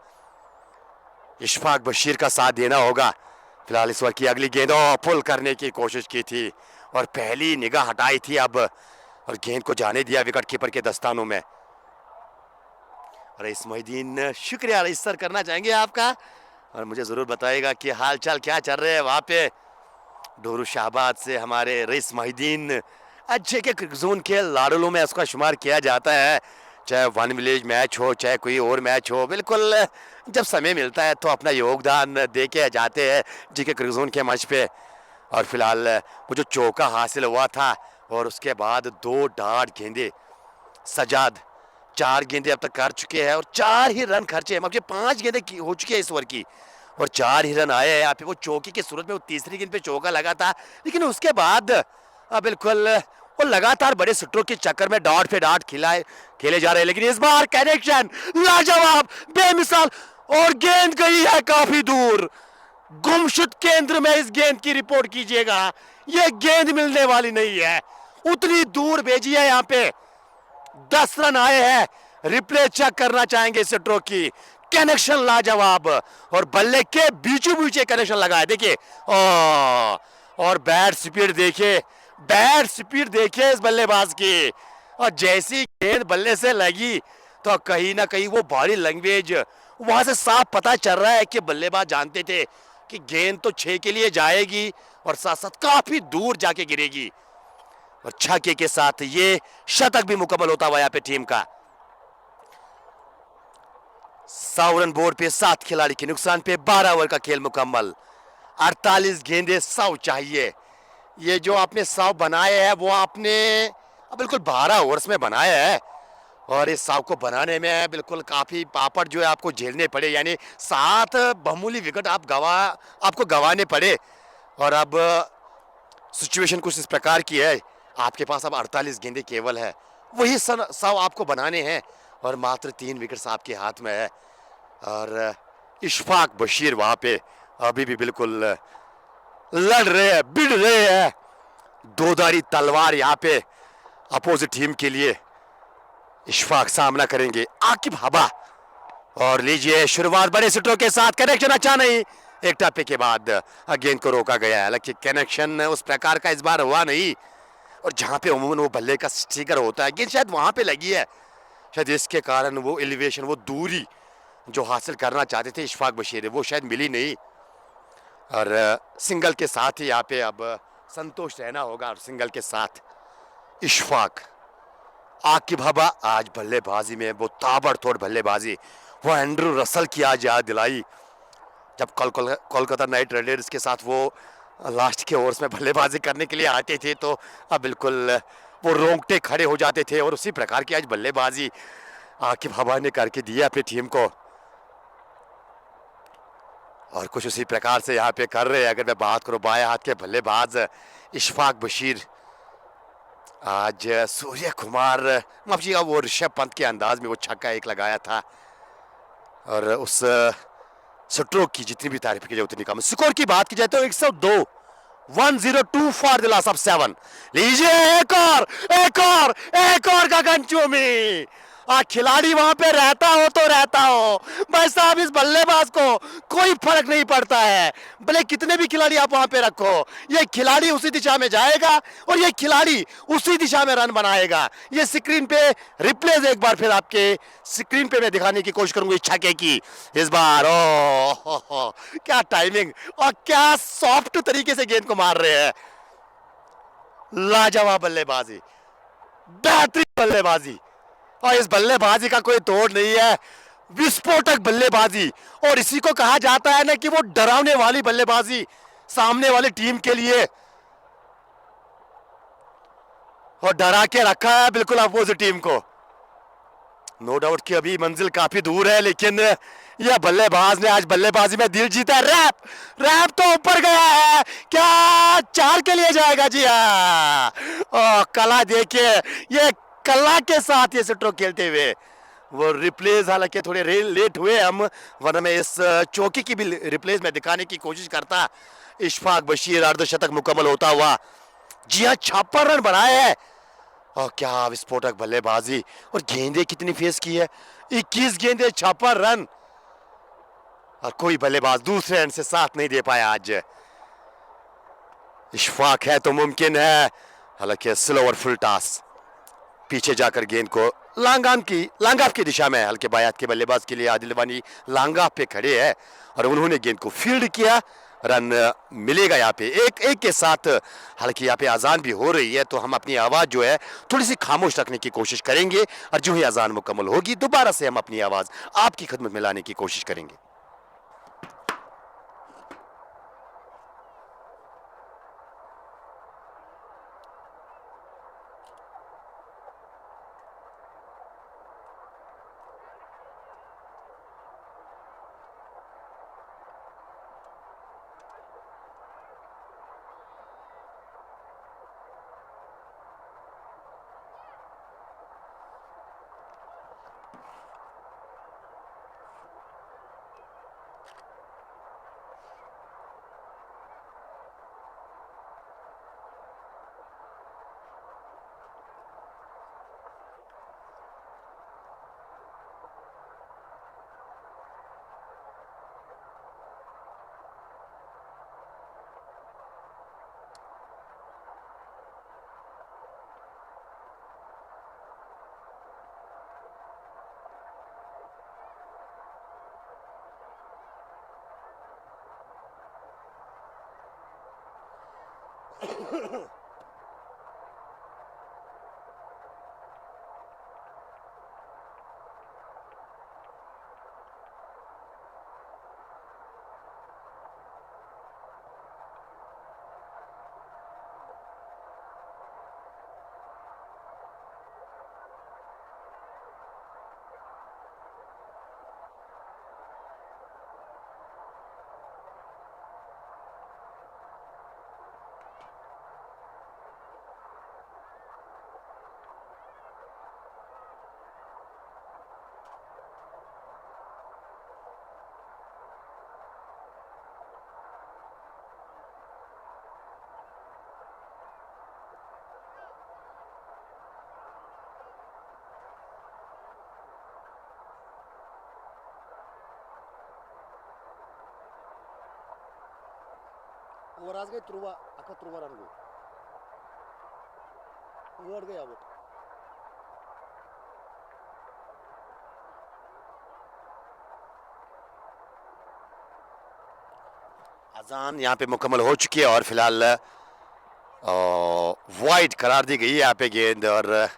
इशफाक बशीर का साथ देना होगा। फिलहाल इस बार की अगली गेंदों पुल करने की कोशिश की थी और पहली निगाह हटाई थी अब, और गेंद को जाने दिया विकेट कीपर के दस्तानों में। रईस मोहिद्दीन, शुक्रिया रईस सर, करना चाहेंगे आपका, और मुझे जरूर बताइएगा कि हाल चाल क्या चल रहे हैं वहाँ पे। डोरू शाहबाद से हमारे रईस मोहिद्दीन अच्छे के जोन के लाडलों में उसका शुमार किया जाता है, चाहे वन विलेज मैच हो चाहे कोई और मैच हो, बिल्कुल जब समय मिलता है तो अपना योगदान दे के जाते हैं जी के क्रिकजोन के मंच पे। और फिलहाल वो जो चौका हासिल हुआ था और उसके बाद 2 डार्ट गेंदे, सजाद 4 गेंदे अब तक कर चुके हैं और 4 ही रन खर्चे हैं, मतलब 5 गेंदे हो चुकी है इस ओवर की और 4 ही रन आए हैं यहाँ पे। वो चौकी की सूरत में वो तीसरी गेंद पे चौका लगा था, लेकिन उसके बाद बिल्कुल वो लगातार बड़े स्ट्रोक के चक्कर में डॉट पे डॉट खेले जा रहे हैं, लेकिन इस बार कनेक्शन लाजवाब, बेमिसाल, और गेंद गई है काफी दूर। गुमशुद केंद्र में इस गेंद की रिपोर्ट कीजिएगा, ये गेंद मिलने वाली नहीं है, उतनी दूर भेजी है यहाँ पे। 10 रन आए हैं, रिप्ले चेक करना चाहेंगे इस स्ट्रोक की, कनेक्शन लाजवाब और बल्ले के बीचों बीच कनेक्शन लगा है, देखिए। और बैट स्पीड देखिए, बैट स्पीड देखिए इस बल्लेबाज की, और जैसी गेंद बल्ले से लगी तो कहीं ना कहीं वो बॉडी लैंग्वेज वहां से साफ पता चल रहा है कि बल्लेबाज जानते थे कि गेंद तो 6 के लिए जाएगी और साथ साथ काफी दूर जाके गिरेगी, और छक्के के साथ ये शतक भी मुकम्मल होता हुआ यहाँ पे टीम का। 100 रन बोर्ड पे 7 खिलाड़ी के नुकसान पे 12 ओवर का खेल मुकम्मल। 48 गेंदे 100 चाहिए। ये जो आपने 100 बनाए हैं वो आपने बिल्कुल 12 ओवर्स में बनाया है, और इस 100 को बनाने में बिल्कुल काफी पापड़ जो है आपको झेलने पड़े, यानी 7 बहुमूल्य विकेट आपको गंवाने पड़े। और अब सिचुएशन कुछ इस प्रकार की है, आपके पास अब 48 गेंदे केवल है, वही 100 आपको बनाने हैं और मात्र 3 विकेट्स आपके हाथ में है। और इशफाक बशीर वहां पे अभी भी बिल्कुल लड़ रहे हैं, भिड़ रहे हैं, 2धारी तलवार यहाँ पे अपोजिट टीम के लिए। इशफाक सामना करेंगे आकिब हबा, और लीजिए शुरुआत बड़े सिटों के साथ, कनेक्शन अच्छा नहीं, एक टप्पे के बाद गेंद को रोका गया है, हालांकि कनेक्शन उस प्रकार का इस बार हुआ नहीं, और जहां पे उम्मूमन वो बल्ले का स्टिकर होता है गेंद शायद वहां पे लगी है, शायद इसके कारण वो एलिवेशन, वो दूरी जो हासिल करना चाहते थे इशफाक बशीर, वो शायद मिली नहीं, और सिंगल के साथ ही यहाँ पे अब संतोष रहना होगा। और सिंगल के साथ इशफाक, आकिब हबा आज बल्लेबाजी में वो ताबड़तोड़ बल्लेबाजी, वो एंड्रू रसल की आज याद दिलाई जब कोलकाता नाइट राइडर्स के साथ वो लास्ट के ओवर्स में बल्लेबाजी करने के लिए आते थे, तो अब बिल्कुल वो रोंगटे खड़े हो जाते थे, और उसी प्रकार की आज बल्लेबाजी आकिब हबा ने करके दी अपनी टीम को, और कुछ उसी प्रकार से यहाँ पे कर रहे हैं। अगर मैं बात करूँ बाएं हाथ के बल्लेबाज इशफाक बशीर, आज सूर्य कुमार माफी का वो ऋषभ पंत के अंदाज में वो छक्का एक लगाया था, और उस स्ट्रोक की जितनी भी तारीफ की जाए उतनी कम। स्कोर की बात की जाए तो 102, 102 फॉर द लॉस ऑफ 7। लीजिए एक और गगनचुंबी, खिलाड़ी वहां पे रहता हो तो रहता हो भाई साहब, इस बल्लेबाज को कोई फर्क नहीं पड़ता है, भले कितने भी खिलाड़ी आप वहां पे रखो, ये खिलाड़ी उसी दिशा में जाएगा और ये खिलाड़ी उसी दिशा में रन बनाएगा। ये स्क्रीन पे रिप्लेस एक बार फिर आपके स्क्रीन पे मैं दिखाने की कोशिश करूंगा इस छक्के की इस बार। ओ क्या टाइमिंग और क्या सॉफ्ट तरीके से गेंद को मार रहे हैं। लाजवाब बल्लेबाजी, बेहतरीन बल्लेबाजी, और इस बल्लेबाजी का कोई तोड़ नहीं है। विस्फोटक बल्लेबाजी, और इसी को कहा जाता है ना कि वो डरावने वाली बल्लेबाजी सामने वाली टीम के लिए, और डरा के रखा है बिल्कुल अपोजिट टीम को। नो डाउट कि अभी मंजिल काफी दूर है, लेकिन यह बल्लेबाज ने आज बल्लेबाजी में दिल जीता। रैप तो ऊपर गया है, क्या 4 के लिए जाएगा? जी हाँ, कला देखिए, ये कला के साथ ये स्ट्रोक खेलते हुए। वो रिप्लेस हालांकि थोड़े लेट हुए हम, वरना मैं इस चौकी की भी रिप्लेस में दिखाने की कोशिश करता। इशफाक बशीर अर्धशतक मुकम्मल होता हुआ, जी हाँ 56 रन बनाए हैं। और क्या विस्फोटक बल्लेबाजी, और गेंदें कितनी फेस की है, 21 गेंदें 56 रन, और कोई बल्लेबाज दूसरे एंड से साथ नहीं दे पाया आज। इशफाक है तो मुमकिन है, हालांकि स्लो और फुल टॉस, पीछे जाकर गेंद को लांगाफ की दिशा में, हल्के बायात के बल्लेबाज के लिए आदिल वानी लांगाफ पे खड़े हैं और उन्होंने गेंद को फील्ड किया। रन मिलेगा यहाँ पे एक एक के साथ। हालांकि यहाँ पे अजान भी हो रही है, तो हम अपनी आवाज़ जो है थोड़ी सी खामोश रखने की कोशिश करेंगे, और जो ही अजान मुकम्मल होगी दोबारा से हम अपनी आवाज़ आपकी खिदमत में लाने की कोशिश करेंगे। ओवर आज गए त्रुवा अका त्रुवा रन गए ओवर गए आउट। अजान यहाँ पे मुकम्मल हो चुकी है और फिलहाल वाइड करार दी गई है यहाँ पे गेंद, और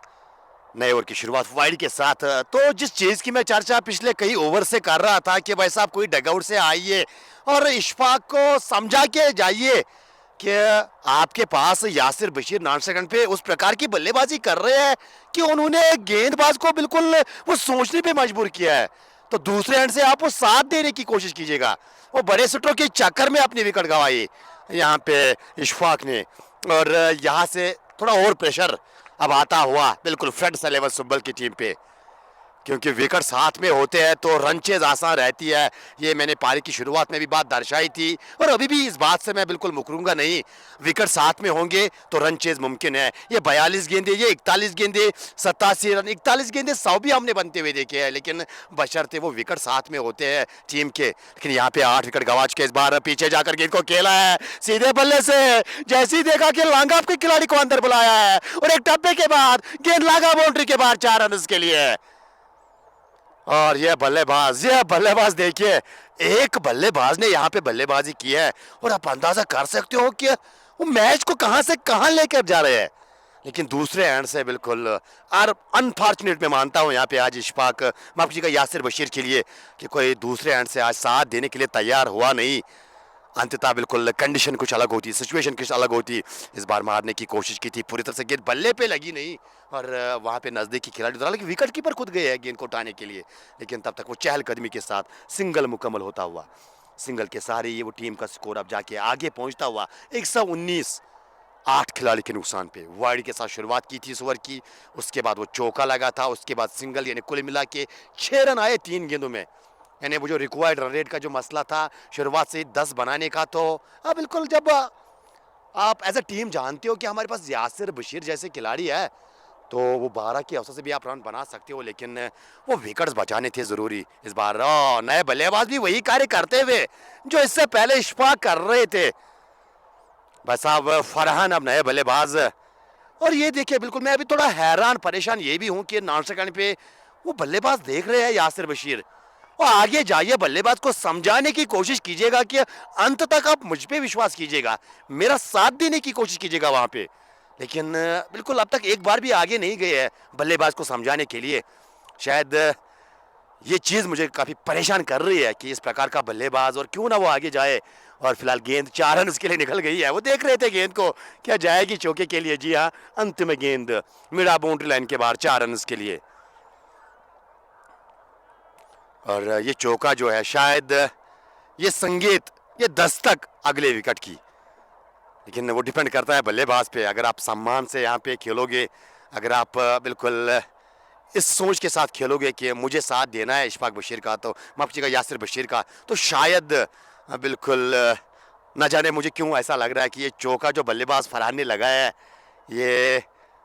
नए ओवर की शुरुआत वाइड के साथ। तो जिस चीज़ की मैं चर्चा पिछले कई ओवर से कर रहा था कि भाई साहब कोई डगआउट से आइए और इशफाक को समझा के जाइए कि आपके पास यासिर बशीर 9 सेकंड पे उस प्रकार की बल्लेबाजी कर रहे हैं कि उन्होंने गेंदबाज को बिल्कुल वो सोचने पे मजबूर किया है। तो दूसरे एंड से आप वो साथ देने की कोशिश कीजिएगा। वो बड़े शटरों के चक्कर में अपनी विकेट गंवाई यहाँ पे इशफाक ने, और यहाँ से थोड़ा और प्रेशर अब आता हुआ बिल्कुल फ्रेड सलेवन सुब्बल की टीम पे। क्योंकि विकेट साथ में होते हैं तो रन चेज आसान रहती है। ये मैंने पारी की शुरुआत में भी बात दर्शाई थी और अभी भी इस बात से मैं बिल्कुल मुकरूंगा नहीं। विकेट साथ में होंगे तो रन चेज मुमकिन है। ये 42 गेंदे, ये 41 गेंदे, 87 रन, 41 गेंदे 100 भी हमने बनते हुए देखे हैं, लेकिन बशर्ते वो विकेट साथ में होते हैं टीम के। लेकिन यहाँ पे 8 विकेट गवाच के इस बार पीछे जाकर गेंद को खेला है सीधे बल्ले से। जैसे ही देखा कि लांगा आपके खिलाड़ी को अंदर बुलाया है और एक टप्पे के बाद गेंद लागा बाउंड्री के बाहर 4 रन के लिए। और ये बल्लेबाज देखिए, एक बल्लेबाज ने यहाँ पे बल्लेबाजी की है और आप अंदाजा कर सकते हो कि वो मैच को कहां से कहां लेकर जा रहे हैं। लेकिन दूसरे एंड से बिल्कुल और अनफॉर्चुनेट मैं मानता हूं यहाँ पे आज इशफाक, माफ कीजिएगा, यासिर बशीर के लिए कि कोई दूसरे एंड से आज साथ देने के लिए तैयार हुआ नहीं। अंततः बिल्कुल कंडीशन कुछ अलग होती, सिचुएशन कुछ अलग होती। इस बार मारने की कोशिश की थी, पूरी तरह से गेंद बल्ले पे लगी नहीं और वहाँ पे नज़दीकी खिलाड़ी उतरा, लेकिन विकेट कीपर खुद गए हैं गेंद को उठाने के लिए। लेकिन तब तक वो चहलकदमी के साथ सिंगल मुकम्मल होता हुआ, सिंगल के सारे ये वो टीम का स्कोर अब जाके आगे पहुँचता हुआ 119, 8 खिलाड़ी के नुकसान पे। वाइड के साथ शुरुआत की थी इस ओवर की, उसके बाद वो चौका लगा था, उसके बाद सिंगल, यानी कुल मिला के 6 रन आए 3 गेंदों में। यानी वो जो रिक्वायर्ड रन रेट का जो मसला था शुरुआत से 10 बनाने का, तो बिल्कुल जब आप एज अ टीम जानते हो कि हमारे पास यासिर बशीर जैसे खिलाड़ी है तो वो 12 के अवसर से भी आप रन बना सकते हो, लेकिन वो विकेट्स बचाने थे ज़रूरी इस बार। नए बल्लेबाज भी वही कार्य करते हुए जो इससे पहले इशफाक कर रहे थे। बस अब फरहान अब नए बल्लेबाज। और ये देखिए, बिल्कुल मैं अभी थोड़ा हैरान परेशान ये भी हूँ कि नाश्ता पे वो बल्लेबाज देख रहे हैं यासिर बशीर। और आगे जाइए, बल्लेबाज को समझाने की कोशिश कीजिएगा कि अंत तक आप मुझ पे विश्वास कीजिएगा, मेरा साथ देने की कोशिश कीजिएगा वहां पे। लेकिन बिल्कुल अब तक एक बार भी आगे नहीं गए हैं बल्लेबाज को समझाने के लिए। शायद ये चीज़ मुझे काफ़ी परेशान कर रही है कि इस प्रकार का बल्लेबाज, और क्यों ना वो आगे जाए। और फिलहाल गेंद 4 रन के लिए निकल गई है। वो देख रहे थे गेंद को, क्या जाएगी चौके के लिए। जी हाँ, अंतिम गेंद मिडा बाउंड्री लाइन के बाहर 4 रन के लिए। और ये चौका जो है शायद ये संगीत, ये दस्तक अगले विकेट की। लेकिन वो डिपेंड करता है बल्लेबाज पे। अगर आप सम्मान से यहाँ पे खेलोगे, अगर आप बिल्कुल इस सोच के साथ खेलोगे कि मुझे साथ देना है इशफाक बशीर का, तो माफ कीजिएगा यासिर बशीर का, तो शायद बिल्कुल न जाने मुझे क्यों ऐसा लग रहा है कि ये चौका जो बल्लेबाज फरहान ने लगाया है ये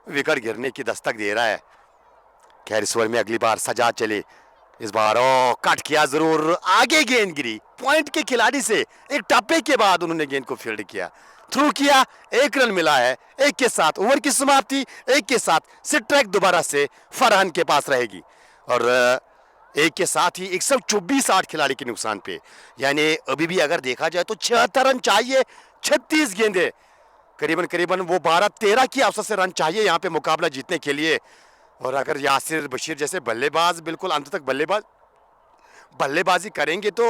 विकेट गिरने की दस्तक दे रहा है। खैर इस ओवर में अगली बार सजा चले। इस बार कट किया जरूर, आगे गेंद गिरी पॉइंट के खिलाड़ी से, एक टप्पे के बाद उन्होंने गेंद को फील्ड किया, थ्रू किया, 1 रन मिला है। एक के साथ ओवर की समाप्ति, एक के साथ स्ट्राइक दोबारा से फरहान के पास रहेगी। और एक के साथ ही 124 8 खिलाड़ी के नुकसान पे। यानी अभी भी अगर देखा जाए तो 76 रन चाहिए, 36 गेंदे, करीबन करीबन वो 12-13 की औसत से रन चाहिए यहाँ पे मुकाबला जीतने के लिए। और अगर यासिर बशीर जैसे बल्लेबाज बिल्कुल अंत तक बल्लेबाजी करेंगे तो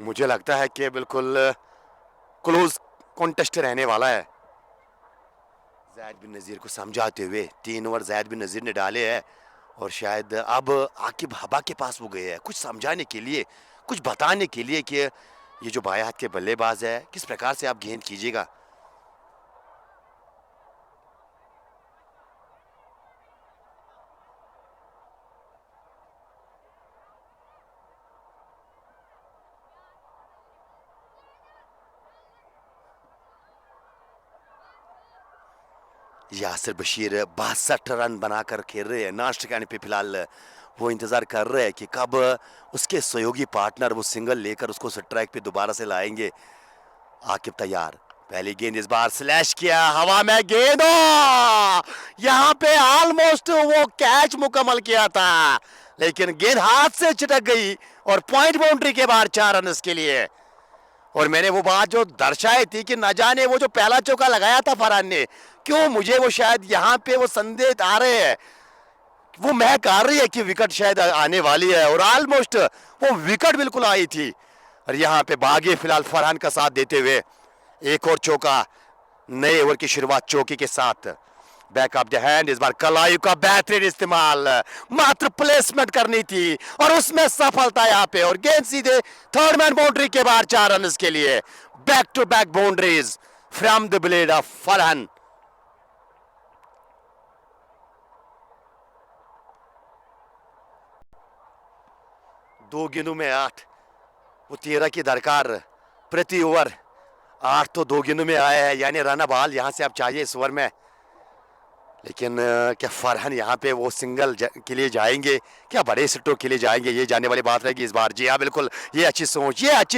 मुझे लगता है कि बिल्कुल क्लोज कॉन्टेस्ट रहने वाला है। ज़ैद बिन नज़ीर को समझाते हुए 3 ओवर ज़ैद बिन नज़ीर ने डाले हैं और शायद अब आकिब हबा के पास वो गए हैं कुछ समझाने के लिए, कुछ बताने के लिए कि ये जो बाएं हाथ के बल्लेबाज है किस प्रकार से आप गेंद कीजिएगा। यासिर बशीर 62 रन बनाकर खेल रहे हैं नाश्ते खाने पे। फिलहाल वो इंतज़ार कर रहे हैं कि कब उसके सहयोगी पार्टनर वो सिंगल लेकर उसको स्ट्राइक पे दोबारा से लाएंगे। आकिब तैयार, पहली गेंद इस बार स्लैश किया, हवा में गेंद, यहाँ पे ऑलमोस्ट वो कैच मुकम्मल किया था लेकिन गेंद हाथ से चिटक गई और पॉइंट बाउंड्री के बाहर 4 रन के लिए। और मैंने वो बात जो दर्शाई थी कि न जाने वो जो पहला चौका लगाया था फरहान ने, क्यों मुझे वो शायद यहाँ पे वो संदेह आ रहे हैं, वो महक आ रही है कि विकेट शायद आने वाली है। और ऑलमोस्ट वो विकेट बिल्कुल आई थी। और यहाँ पे भागे फिलहाल फरहान का साथ देते हुए एक और चौका, नए ओवर की शुरुआत चौके के साथ। बैक ऑफ द हैंड, इस बार कलायु का बेहतरीन इस्तेमाल, मात्र प्लेसमेंट करनी थी और उसमें सफलता यहाँ पे। और गेंद सीधे थर्ड मैन बाउंड्री के बाहर 4 रन के लिए। Back to back boundaries from the blade of Farhan. 2 गेंदों में 8, वो 13 की दरकार प्रति ओवर, 8 तो 2 गेंदों में आया है, यानी रन बॉल यहाँ से अब चाहिए इस ओवर में। लेकिन क्या फरहान यहाँ पे वो सिंगल के लिए जाएंगे, क्या बड़े स्ट्रोक के लिए जाएंगे, ये जानने वाली बात रहेगी इस बार। जी हाँ बिल्कुल, ये अच्छी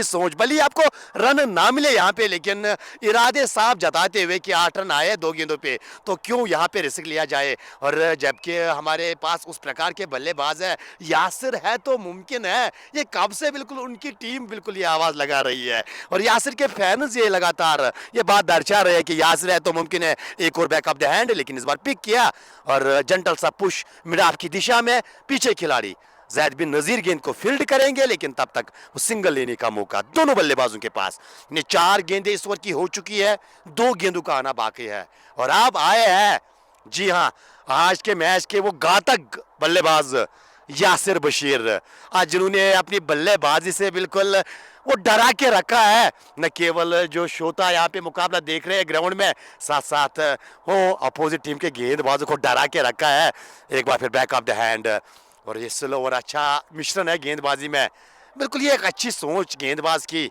सोच, भले आपको रन ना मिले यहाँ पे, लेकिन इरादे साफ जताते हुए कि 8 रन आए 2 गेंदों पे, तो क्यों यहाँ पे रिस्क लिया जाए। और जबकि हमारे पास उस प्रकार के बल्लेबाज है, यासिर है तो मुमकिन है। ये कब से बिल्कुल उनकी टीम बिल्कुल ये आवाज़ लगा रही है, और यासिर के फैंस ये लगातार ये बात दर्शा रहे हैं कि यासिर है तो मुमकिन है एक और बैक ऑफ द हैंड, लेकिन इस बार पिक किया और जंटल सा पुश मिड ऑफ की दिशा में। पीछे खिलाड़ी जैद बिन नजीर गेंद को फील्ड करेंगे, लेकिन तब तक वो सिंगल लेने का मौका दोनों बल्लेबाजों के पास। ने 4 गेंदें इस ओवर की हो चुकी है, 2 गेंदों का आना बाकी है, और अब आए हैं जी हाँ आज के मैच के वो घातक बल्लेबाज यासिर बशीर, आज जिन्होंने अपनी बल्लेबाजी से बिल्कुल वो डरा के रखा है। न केवल जो श्रोता यहाँ पे मुकाबला देख रहे हैं ग्राउंड में, साथ साथ वो अपोजिट टीम के गेंदबाजों को डरा के रखा है। एक बार फिर बैक ऑफ द हैंड, और ये स्लो और अच्छा मिश्रण है गेंदबाजी में, बिल्कुल ये एक अच्छी सोच गेंदबाज की।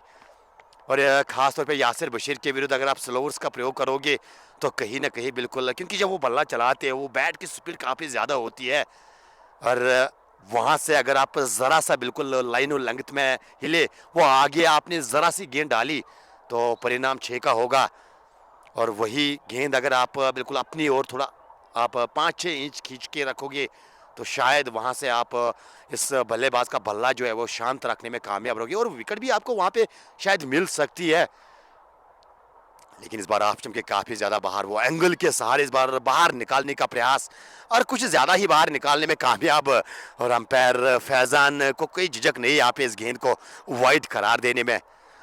और खास तौर पे यासिर बशीर के विरुद्ध अगर आप स्लोवर्स का प्रयोग करोगे तो कहीं ना कहीं बिल्कुल, क्योंकि जब वो बल्ला चलाते हैं वो बैट की स्पीड काफ़ी ज़्यादा होती है, और वहाँ से अगर आप ज़रा सा बिल्कुल लाइन और लेंथ में हिले, वो आगे आपने ज़रा सी गेंद डाली तो परिणाम 6 का होगा। और वही गेंद अगर आप बिल्कुल अपनी ओर थोड़ा आप 5-6 इंच खींच के रखोगे तो शायद वहाँ से आप इस बल्लेबाज का बल्ला जो है वो शांत रखने में कामयाब रहोगे, और विकेट भी आपको वहाँ पे शायद मिल सकती है। लेकिन इस बार ऑफ स्टंप के काफ़ी ज़्यादा बाहर, वो एंगल के सहारे इस बार बाहर निकालने का प्रयास, और कुछ ज़्यादा ही बाहर निकालने में कामयाब, और अंपायर फैज़ान को कोई झिझक नहीं यहाँ पे इस गेंद को वाइड करार देने में।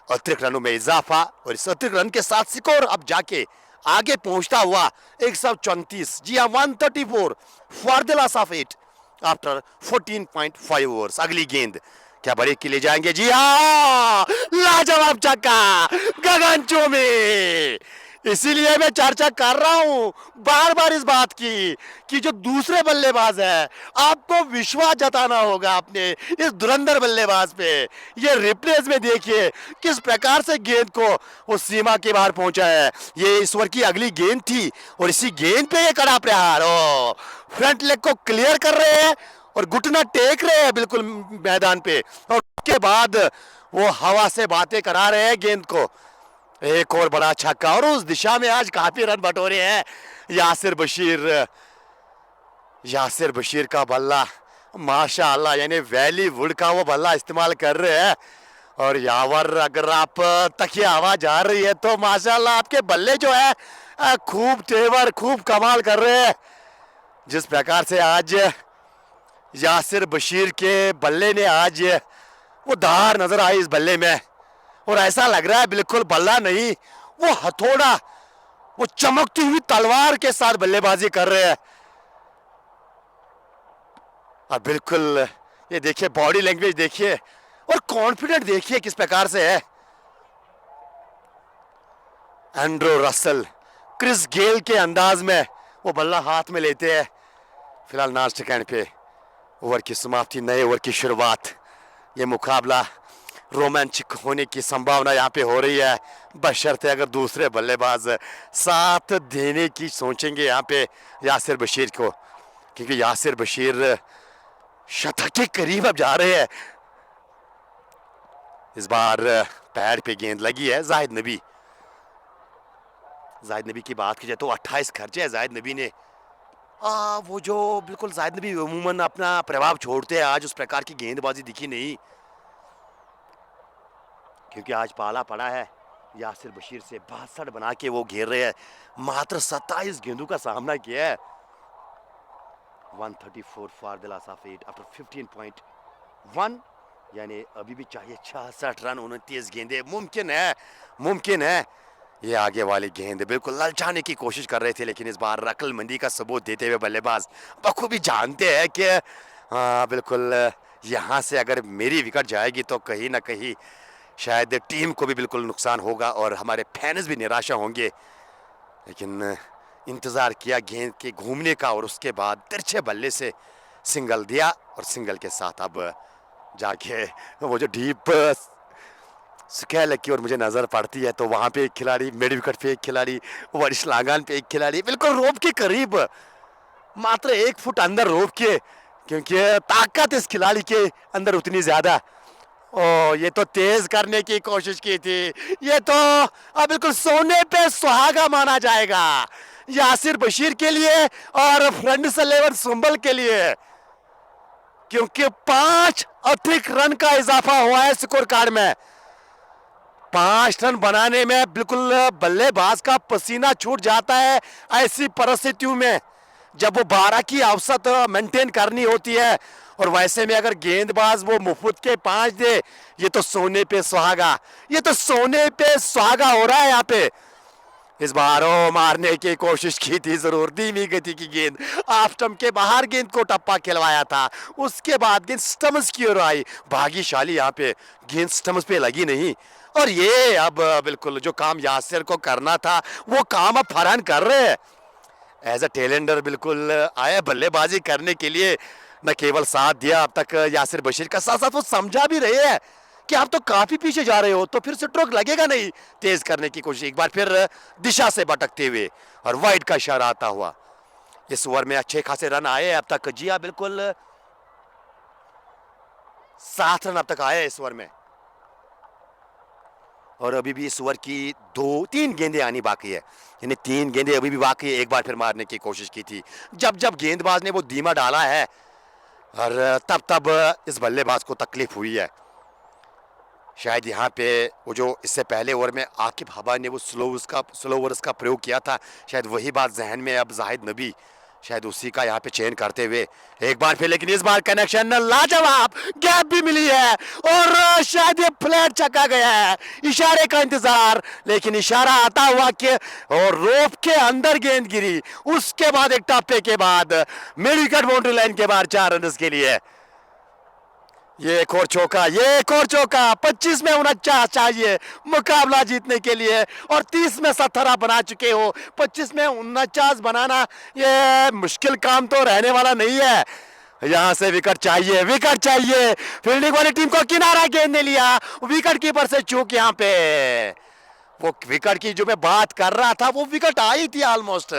अतिरिक्त रनों में इजाफा, और इस अतिरिक्त रन के साथ स्कोर अब जाके आगे पहुंचता हुआ 134, जी हाँ 134 for the loss of 8 after 14.5 overs. अगली गेंद क्या बड़े के लिए जाएंगे, जी हाँ लाजवाब छक्का गगन चौबे। इसीलिए मैं चर्चा कर रहा हूं बार बार इस बात की कि जो दूसरे बल्लेबाज है आपको विश्वास जताना होगा अपने इस धुरंधर बल्लेबाज पे। ये रिप्लेस में देखिए किस प्रकार से गेंद को वो सीमा के बाहर पहुंचा है। ये इस ओवर की अगली गेंद थी, और इसी गेंद पे ये कड़ा प्रहार, ओ फ्रंट लेग को क्लियर कर रहे हैं और घुटना टेक रहे हैं बिल्कुल मैदान पे, और उसके बाद वो हवा से बातें करा रहे हैं गेंद को। एक और बड़ा छक्का, और उस दिशा में आज काफी रन बटोरे हैं यासिर बशीर का बल्ला माशाअल्लाह, यानी वैलीवुड का वो बल्ला इस्तेमाल कर रहे हैं। और यावर अगर आप तकिया आवाज जा रही है तो माशाअल्लाह आपके बल्ले जो है खूब तेवर खूब कमाल कर रहे हैं। जिस प्रकार से आज यासिर बशीर के बल्ले ने आज वो धार नजर आई इस बल्ले में, और ऐसा लग रहा है बिल्कुल बल्ला नहीं वो हथौड़ा, वो चमकती हुई तलवार के साथ बल्लेबाजी कर रहे हैं। और बिल्कुल ये देखिए बॉडी लैंग्वेज देखिए, और कॉन्फिडेंट देखिए किस प्रकार से है। एंड्रो रसल क्रिस गेल के अंदाज में वो बल्ला हाथ में लेते हैं। फिलहाल नास्ट कैंड पे ओवर की समाप्ति, नए ओवर की शुरुआत, ये मुकाबला रोमांचक होने की संभावना यहाँ पे हो रही है, बशर्ते अगर दूसरे बल्लेबाज साथ देने की सोचेंगे यहाँ पे यासिर बशीर को, क्योंकि यासिर बशीर शतक के करीब अब जा रहे हैं। इस बार पैर पे गेंद लगी है जाहिद नबी की बात की जाए तो 28 खर्चे है जाहिद नबी ने। वो जो बिल्कुल जाहिद नबी अमूमन अपना प्रभाव छोड़ते हैं, आज उस प्रकार की गेंदबाजी दिखी नहीं, क्योंकि आज पाला पड़ा है यासिर बशीर से 62 बना के वो घेर रहे हैं। मात्र 27 गेंदों का सामना किया है। 134 for the loss of 8 after 15.1, यानी अभी भी चाहिए 66 रन, 29 गेंदे। मुमकिन है ये आगे वाली गेंद बिल्कुल ललचाने की कोशिश कर रहे थे, लेकिन इस बार अक्लमंदी का सबूत देते हुए बल्लेबाज बखूबी जानते हैं कि बिल्कुल यहाँ से अगर मेरी विकेट जाएगी तो कहीं ना कहीं शायद टीम को भी बिल्कुल नुकसान होगा और हमारे फैंस भी निराशा होंगे। लेकिन इंतज़ार किया गेंद के घूमने का, और उसके बाद तिरछे बल्ले से सिंगल दिया, और सिंगल के साथ अब जाके वो जो डीप स्केल की ओर मुझे नज़र पड़ती है, तो वहाँ पे एक खिलाड़ी, मिड विकेट पे एक खिलाड़ी, वरिष्ठ पे एक खिलाड़ी, बिल्कुल रोप के करीब, मात्र 1 फुट अंदर रोप के, क्योंकि ताकत इस खिलाड़ी के अंदर उतनी ज़्यादा। ओ, ये तो तेज करने की कोशिश की थी, ये तो अब बिल्कुल सोने पे सुहागा माना जाएगा यासिर बशीर के लिए और फ्रेंड्स 11 सुंबल के लिए, क्योंकि 5 अधिक रन का इजाफा हुआ है स्कोर कार्ड में। 5 रन बनाने में बिल्कुल बल्लेबाज का पसीना छूट जाता है ऐसी परिस्थितियों में, जब वो 12 की औसत मेंटेन करनी होती है, और वैसे में अगर गेंदबाज वो मुफ्त के 5 दे, ये तो सोने पे सुहागा, ये तो सोने पे सुहागा हो रहा है यहाँ पे। इस बार वो मारने की कोशिश की थी जरूर, धीमी गति की गेंद, ऑफ स्टंप के बाहर गेंद को टप्पा खिलवाया था, उसके बाद गेंद स्टम्प्स की ओर आई, भाग्यशाली यहाँ पे गेंद स्टम्प्स पे लगी नहीं, और ये अब बिल्कुल जो काम यासिर को करना था वो काम अब फरहान कर रहे हैं। एज अ टेलेंडर बिल्कुल आया बल्लेबाजी करने के लिए, न केवल साथ दिया अब तक यासिर बशीर का, साथ साथ वो समझा भी रहे हैं कि आप तो काफी पीछे जा रहे हो, तो फिर स्ट्रोक लगेगा नहीं, तेज करने की कोशिश, एक बार फिर दिशा से भटकते हुए और वाइड का इशारा आता हुआ। इस ओवर में अच्छे खासे रन आए अब तक, जी हाँ बिल्कुल 7 रन अब तक आए इस ओवर में, और अभी भी इस ओवर की 2-3 गेंदें आनी बाकी है, यानी 3 गेंदें अभी भी बाकी है। एक बार फिर मारने की कोशिश की थी, जब जब गेंदबाज ने वो धीमा डाला है, और तब तब इस बल्लेबाज को तकलीफ हुई है। शायद यहाँ पे वो जो इससे पहले ओवर में आकिब हबा ने वो स्लो ओवर्स का प्रयोग किया था, शायद वही बात जहन में अब जाहिद नबी शायद उसी का यहाँ पे चयन करते हुए एक बार फिर, लेकिन इस बार कनेक्शन लाजवाब, गैप भी मिली है, और शायद ये फ्लैट चका गया है, इशारे का इंतजार, लेकिन इशारा आता हुआ कि और रोप के अंदर गेंद गिरी, उसके बाद एक टप्पे के बाद मिड विकेट बाउंड्री लाइन के बाहर 4 रन के लिए। ये एक और चौका, ये एक और चौका, 25 में 49 चाहिए मुकाबला जीतने के लिए, और 30 में 17 आप बना चुके हो, 25 में 49 बनाना ये मुश्किल काम तो रहने वाला नहीं है। यहां से विकेट चाहिए, विकेट चाहिए, फील्डिंग वाली टीम को किनारा गेंद ने लिया, विकेट कीपर से चूक यहाँ पे। वो विकेट की जो मैं बात कर रहा था वो विकेट आई थी ऑलमोस्ट,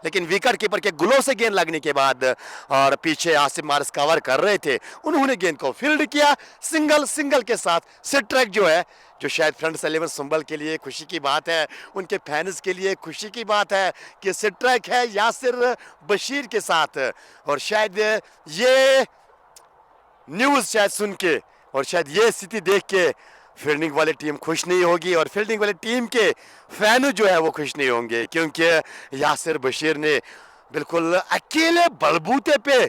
लेकिन विकेट कीपर के गुलों से गेंद लगने के बाद, और पीछे आसिफ मारिस कवर कर रहे थे, उन्होंने गेंद को फील्ड किया, सिंगल के साथ सिट ट्रैक जो है, जो शायद फ्रेंड्स 11 सुंबल के लिए खुशी की बात है, उनके फैंस के लिए खुशी की बात है कि सिट ट्रैक है यासिर बशीर के साथ। और शायद ये न्यूज़ शायद सुन के, और शायद ये स्थिति देख के फील्डिंग वाली टीम खुश नहीं होगी, और फील्डिंग वाली टीम के फैन जो है वो खुश नहीं होंगे, क्योंकि यासिर बशीर ने बिल्कुल अकेले बलबूते पे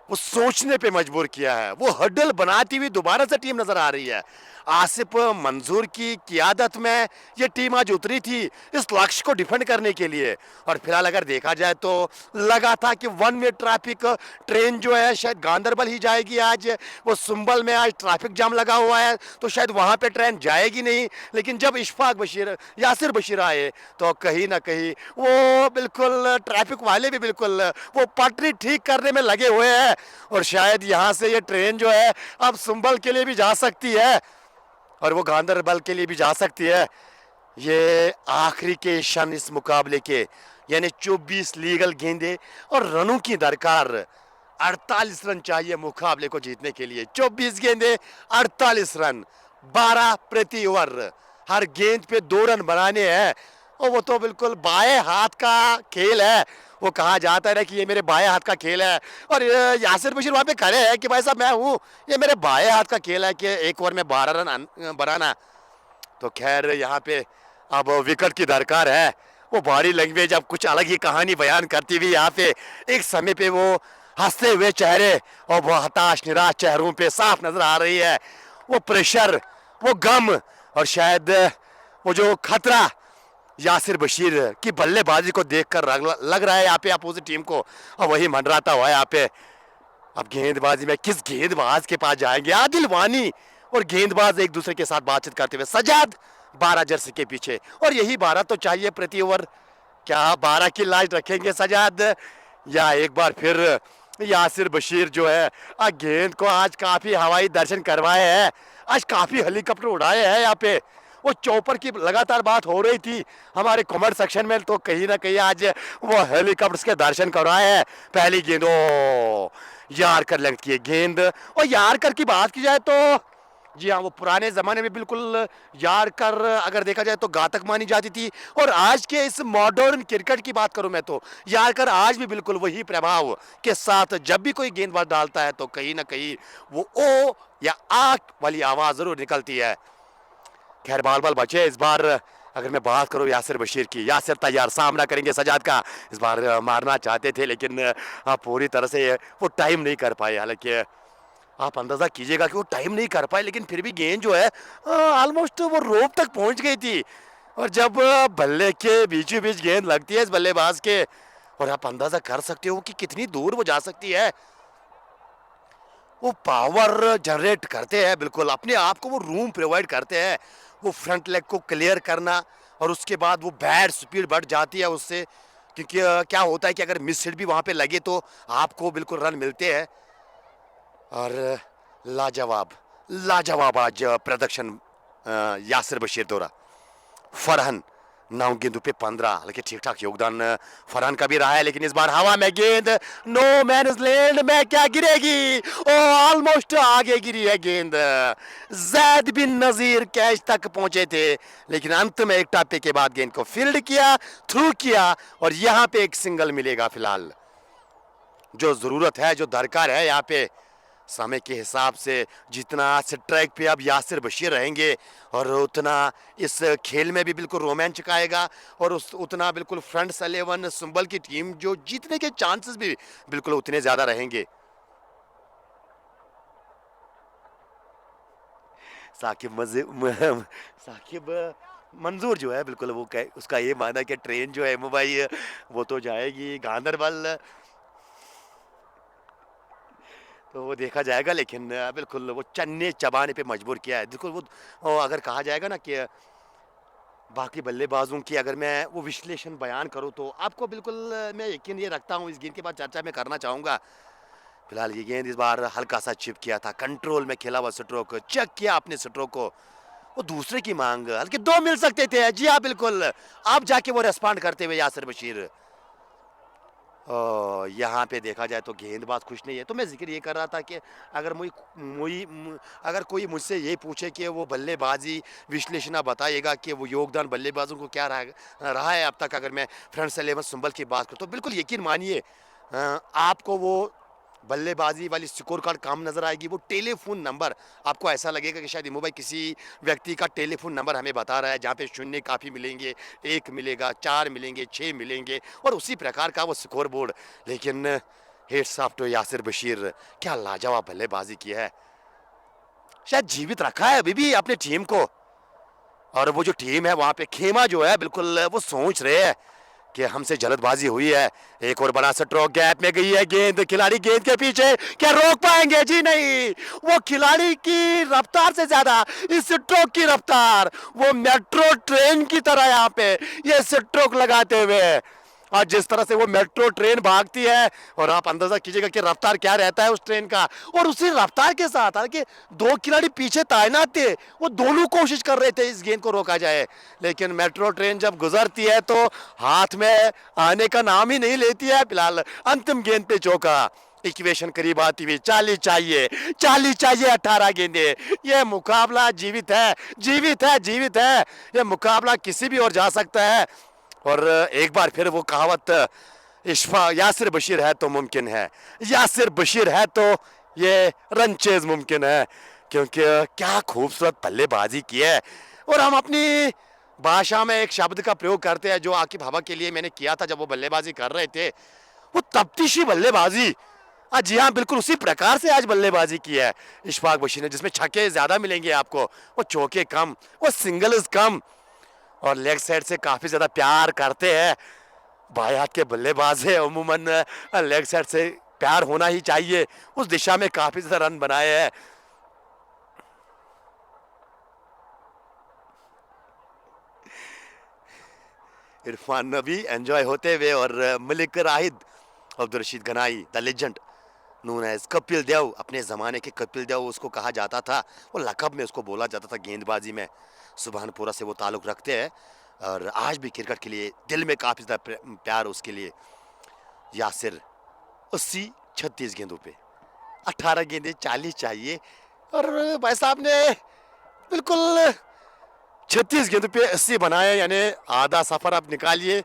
वो सोचने पे मजबूर किया है, वो हडल बनाती हुई दोबारा से टीम नजर आ रही है। आसिफ मंजूर की क़ियादत में ये टीम आज उतरी थी इस लक्ष्य को डिफेंड करने के लिए, और फिलहाल अगर देखा जाए तो लगा था कि 1 वे ट्रैफिक ट्रेन जो है शायद गांधरबल ही जाएगी आज, वो सुंबल में आज ट्रैफिक जाम लगा हुआ है तो शायद वहाँ पे ट्रेन जाएगी नहीं, लेकिन जब इशफाक बशीर, यासिर बशीर आए तो कहीं ना कहीं वो बिल्कुल ट्रैफिक वाले भी बिल्कुल वो पटरी ठीक करने में लगे हुए हैं, और शायद यहाँ से ये ट्रेन जो है अब सुंबल के लिए भी जा सकती है, और वो गांधरबल के लिए भी जा सकती है। ये आखिरी के क्षण इस मुकाबले के, यानी 24 लीगल गेंदे और रनों की दरकार, 48 रन चाहिए मुकाबले को जीतने के लिए। 24 गेंदे 48 रन, 12 प्रति ओवर, हर गेंद पे 2 रन बनाने हैं, और वो तो बिल्कुल बाएं हाथ का खेल है। वो कहा जाता है कि ये मेरे बाएं हाथ का खेल है, और यासिर बशीर वहाँ पे खड़े हैं कि भाई साहब मैं हूँ, ये मेरे बाएं हाथ का खेल है कि एक ओवर में 12 रन बनाना। तो खैर यहाँ पे अब विकेट की दरकार है, वो बॉडी लैंग्वेज अब कुछ अलग ही कहानी बयान करती हुई यहाँ पे एक समय पे वो हंसते हुए चेहरे और वो हताश निराश चेहरों पे साफ नजर आ रही है, वो प्रेशर, वो गम, और शायद वो जो खतरा यासिर बशीर की बल्लेबाजी को देखकर लग रहा है यहाँ पे अपोजिट टीम को, और वही मंडराता हुआ है यहाँ पे। अब गेंदबाजी में किस गेंदबाज के पास जाएंगे? आदिल वानी और गेंदबाज एक दूसरे के साथ बातचीत करते हुए, सजाद 12 जर्सी के पीछे, और यही 12 तो चाहिए प्रति ओवर। क्या 12 की लाज रखेंगे सजाद, या एक बार फिर यासिर बशीर जो है गेंद को आज काफी हवाई दर्शन करवाए हैं, आज काफी हेलीकॉप्टर उड़ाए हैं यहाँ पे। वो चौपर की लगातार बात हो रही थी हमारे कमेंट सेक्शन में, तो कहीं ना कहीं आज वो हेलीकॉप्टर्स के दर्शन करवाए हैं। पहली गेंद ओ यारकर लेंथ की गेंद, और यारकर की बात की जाए तो जी हाँ, वो पुराने ज़माने में बिल्कुल यारकर अगर देखा जाए तो घातक मानी जाती थी, और आज के इस मॉडर्न क्रिकेट की बात करूं मैं तो यारकर आज भी बिल्कुल वही प्रभाव के साथ जब भी कोई गेंदबाज डालता है तो कहीं ना कहीं वो ओ या आक वाली आवाज़ ज़रूर निकलती है। खैर बाल बाल बचे इस बार। अगर मैं बात करूं यासिर बशीर की, यासिर तैयार सामना करेंगे सजाद का। इस बार मारना चाहते थे लेकिन पूरी तरह से वो टाइम नहीं कर पाए। हालांकि आप अंदाजा कीजिएगा कि वो टाइम नहीं कर पाए, लेकिन फिर भी गेंद जो है ऑलमोस्ट वो रोप तक पहुंच गई थी। और जब बल्ले के बीचों बीच गेंद लगती है इस बल्लेबाज के, और आप अंदाजा कर सकते हो कि कितनी दूर वो जा सकती है। वो पावर जनरेट करते हैं, बिल्कुल अपने आप को वो रूम प्रोवाइड करते हैं, वो फ्रंट लेग को क्लियर करना, और उसके बाद वो बैट स्पीड बढ़ जाती है उससे। क्योंकि क्या होता है कि अगर मिस हिट भी वहाँ पे लगे तो आपको बिल्कुल रन मिलते हैं। और लाजवाब लाजवाब आज प्रदर्शन यासिर बशीर दौरा। फरहान 9 गेंदों पे 15, हालांकि ठीक ठाक योगदान फरहान का भी रहा है, लेकिन इस बार हवा में गेंद नो मैन लैंड में क्या गिरेगी, ओ ऑलमोस्ट आगे गिरी है गेंद। जैद बिन नजीर कैच तक पहुंचे थे, लेकिन अंत में एक टापे के बाद गेंद को फील्ड किया, थ्रू किया, और यहां पे एक सिंगल मिलेगा। फिलहाल जो जरूरत है, जो दरकार है यहाँ पे समय के हिसाब से, जितना स्ट्राइक पे अब यासिर बशीर रहेंगे और उतना इस खेल में भी बिल्कुल रोमांचक आएगा, और उतना बिल्कुल फ्रंट्स 11 सुंबल की टीम जो जीतने के चांसेस भी बिल्कुल उतने ज़्यादा रहेंगे। साकिब साकिब मंजूर जो है बिल्कुल वो उसका ये माना है कि ट्रेन जो है मुंबई वो तो जाएगी गांधरबल, तो वो देखा जाएगा। लेकिन बिल्कुल वो चन्ने चबाने पे मजबूर किया है। बिल्कुल वो अगर कहा जाएगा ना कि बाकी बल्लेबाजों की अगर मैं वो विश्लेषण बयान करूं तो आपको बिल्कुल मैं यकीन ये रखता हूं, इस गेंद के बाद चर्चा मैं करना चाहूँगा। फिलहाल ये गेंद इस बार हल्का सा चिप किया था, कंट्रोल में खेला हुआ स्ट्रोक, चेक किया अपने स्ट्रोक को, वो दूसरे की मांग, हल्के 2 मिल सकते थे। जी हाँ बिल्कुल, आप जाके वो रेस्पॉन्ड करते हुए यासिर बशीर। यहाँ पे देखा जाए तो गेंदबाज खुश नहीं है, तो मैं जिक्र ये कर रहा था कि अगर अगर कोई मुझसे ये पूछे कि वो बल्लेबाजी विश्लेषण आप बताइएगा कि वो योगदान बल्लेबाजों को क्या रहा है अब तक, अगर मैं फ्रंट 11 संभल की बात करूँ तो बिल्कुल यकीन मानिए आपको वो बल्लेबाजी वाली स्कोर कार्ड काम नजर आएगी। वो टेलीफोन नंबर आपको ऐसा लगेगा कि शायद मोबाइल किसी व्यक्ति का टेलीफोन नंबर हमें बता रहा है, जहाँ पे शून्य काफ़ी मिलेंगे, 1 मिलेगा, 4 मिलेंगे, 6 मिलेंगे, और उसी प्रकार का वो स्कोर बोर्ड। लेकिन heads off to Yasir Bashir, क्या लाजवाब बल्लेबाजी की है, शायद जीवित रखा है अभी भी अपनी टीम को। और वो जो टीम है वहाँ पे खेमा जो है बिल्कुल वो सोच रहे हैं कि हमसे जल्दबाजी हुई है। एक और बड़ा स्ट्रोक, गैप में गई है गेंद, खिलाड़ी गेंद के पीछे, क्या रोक पाएंगे? जी नहीं, वो खिलाड़ी की रफ्तार से ज्यादा इस स्ट्रोक की रफ्तार, वो मेट्रो ट्रेन की तरह यहाँ पे ये स्ट्रोक लगाते हुए, और जिस तरह से वो मेट्रो ट्रेन भागती है, और आप अंदाजा कीजिएगा कि रफ्तार क्या रहता है उस ट्रेन का। और उसी रफ्तार के साथ हालांकि 2 खिलाड़ी पीछे तैनात थे, वो दोनों कोशिश कर रहे थे इस गेंद को रोका जाए, लेकिन मेट्रो ट्रेन जब गुजरती है तो हाथ में आने का नाम ही नहीं लेती है। फिलहाल अंतिम गेंद पे चौका, इक्वेशन करीब आती हुई, 40 चाहिए, 40 चाहिए, 18 गेंदे। ये मुकाबला जीवित है, जीवित है, जीवित है, ये मुकाबला किसी भी और जा सकता है। और एक बार फिर वो कहावत, इश्फा यासिर बशीर है तो मुमकिन है, यासिर बशीर है तो ये रनचेज मुमकिन है, क्योंकि क्या खूबसूरत बल्लेबाजी की है। और हम अपनी भाषा में एक शब्द का प्रयोग करते हैं जो आकिब हवा के लिए मैंने किया था जब वो बल्लेबाजी कर रहे थे, वो तफ्तीशी बल्लेबाजी। जी हाँ, बिल्कुल उसी प्रकार से आज बल्लेबाजी की है इशफाक बशीर ने, जिसमें छक्के ज्यादा मिलेंगे आपको, वो चौके कम, वो सिंगल्स कम, और लेग साइड से काफी ज्यादा प्यार करते हैं। बाएं हाथ के बल्लेबाज है, उमूमन लेग साइड से प्यार होना ही चाहिए, उस दिशा में काफी ज्यादा रन बनाए हैं। इरफान नबी एंजॉय होते हुए, और Malik Rahid, Abdul Rashid Ganai the legend known as Kapil Dev, अपने ज़माने के कपिल देव उसको कहा जाता था। वो लक़ब में उसको बोला जाता था गेंदबाजी में। सुबहानपुरा से वो ताल्लुक़ रखते हैं और आज भी क्रिकेट के लिए दिल में काफ़ी ज़्यादा प्यार उसके लिए। यासिर 80-36 गेंदों पे 18 गेंदें 40 चाहिए और भाई साहब ने बिल्कुल 36 गेंदों पे 80 बनाए, यानी आधा सफ़र आप निकालिए।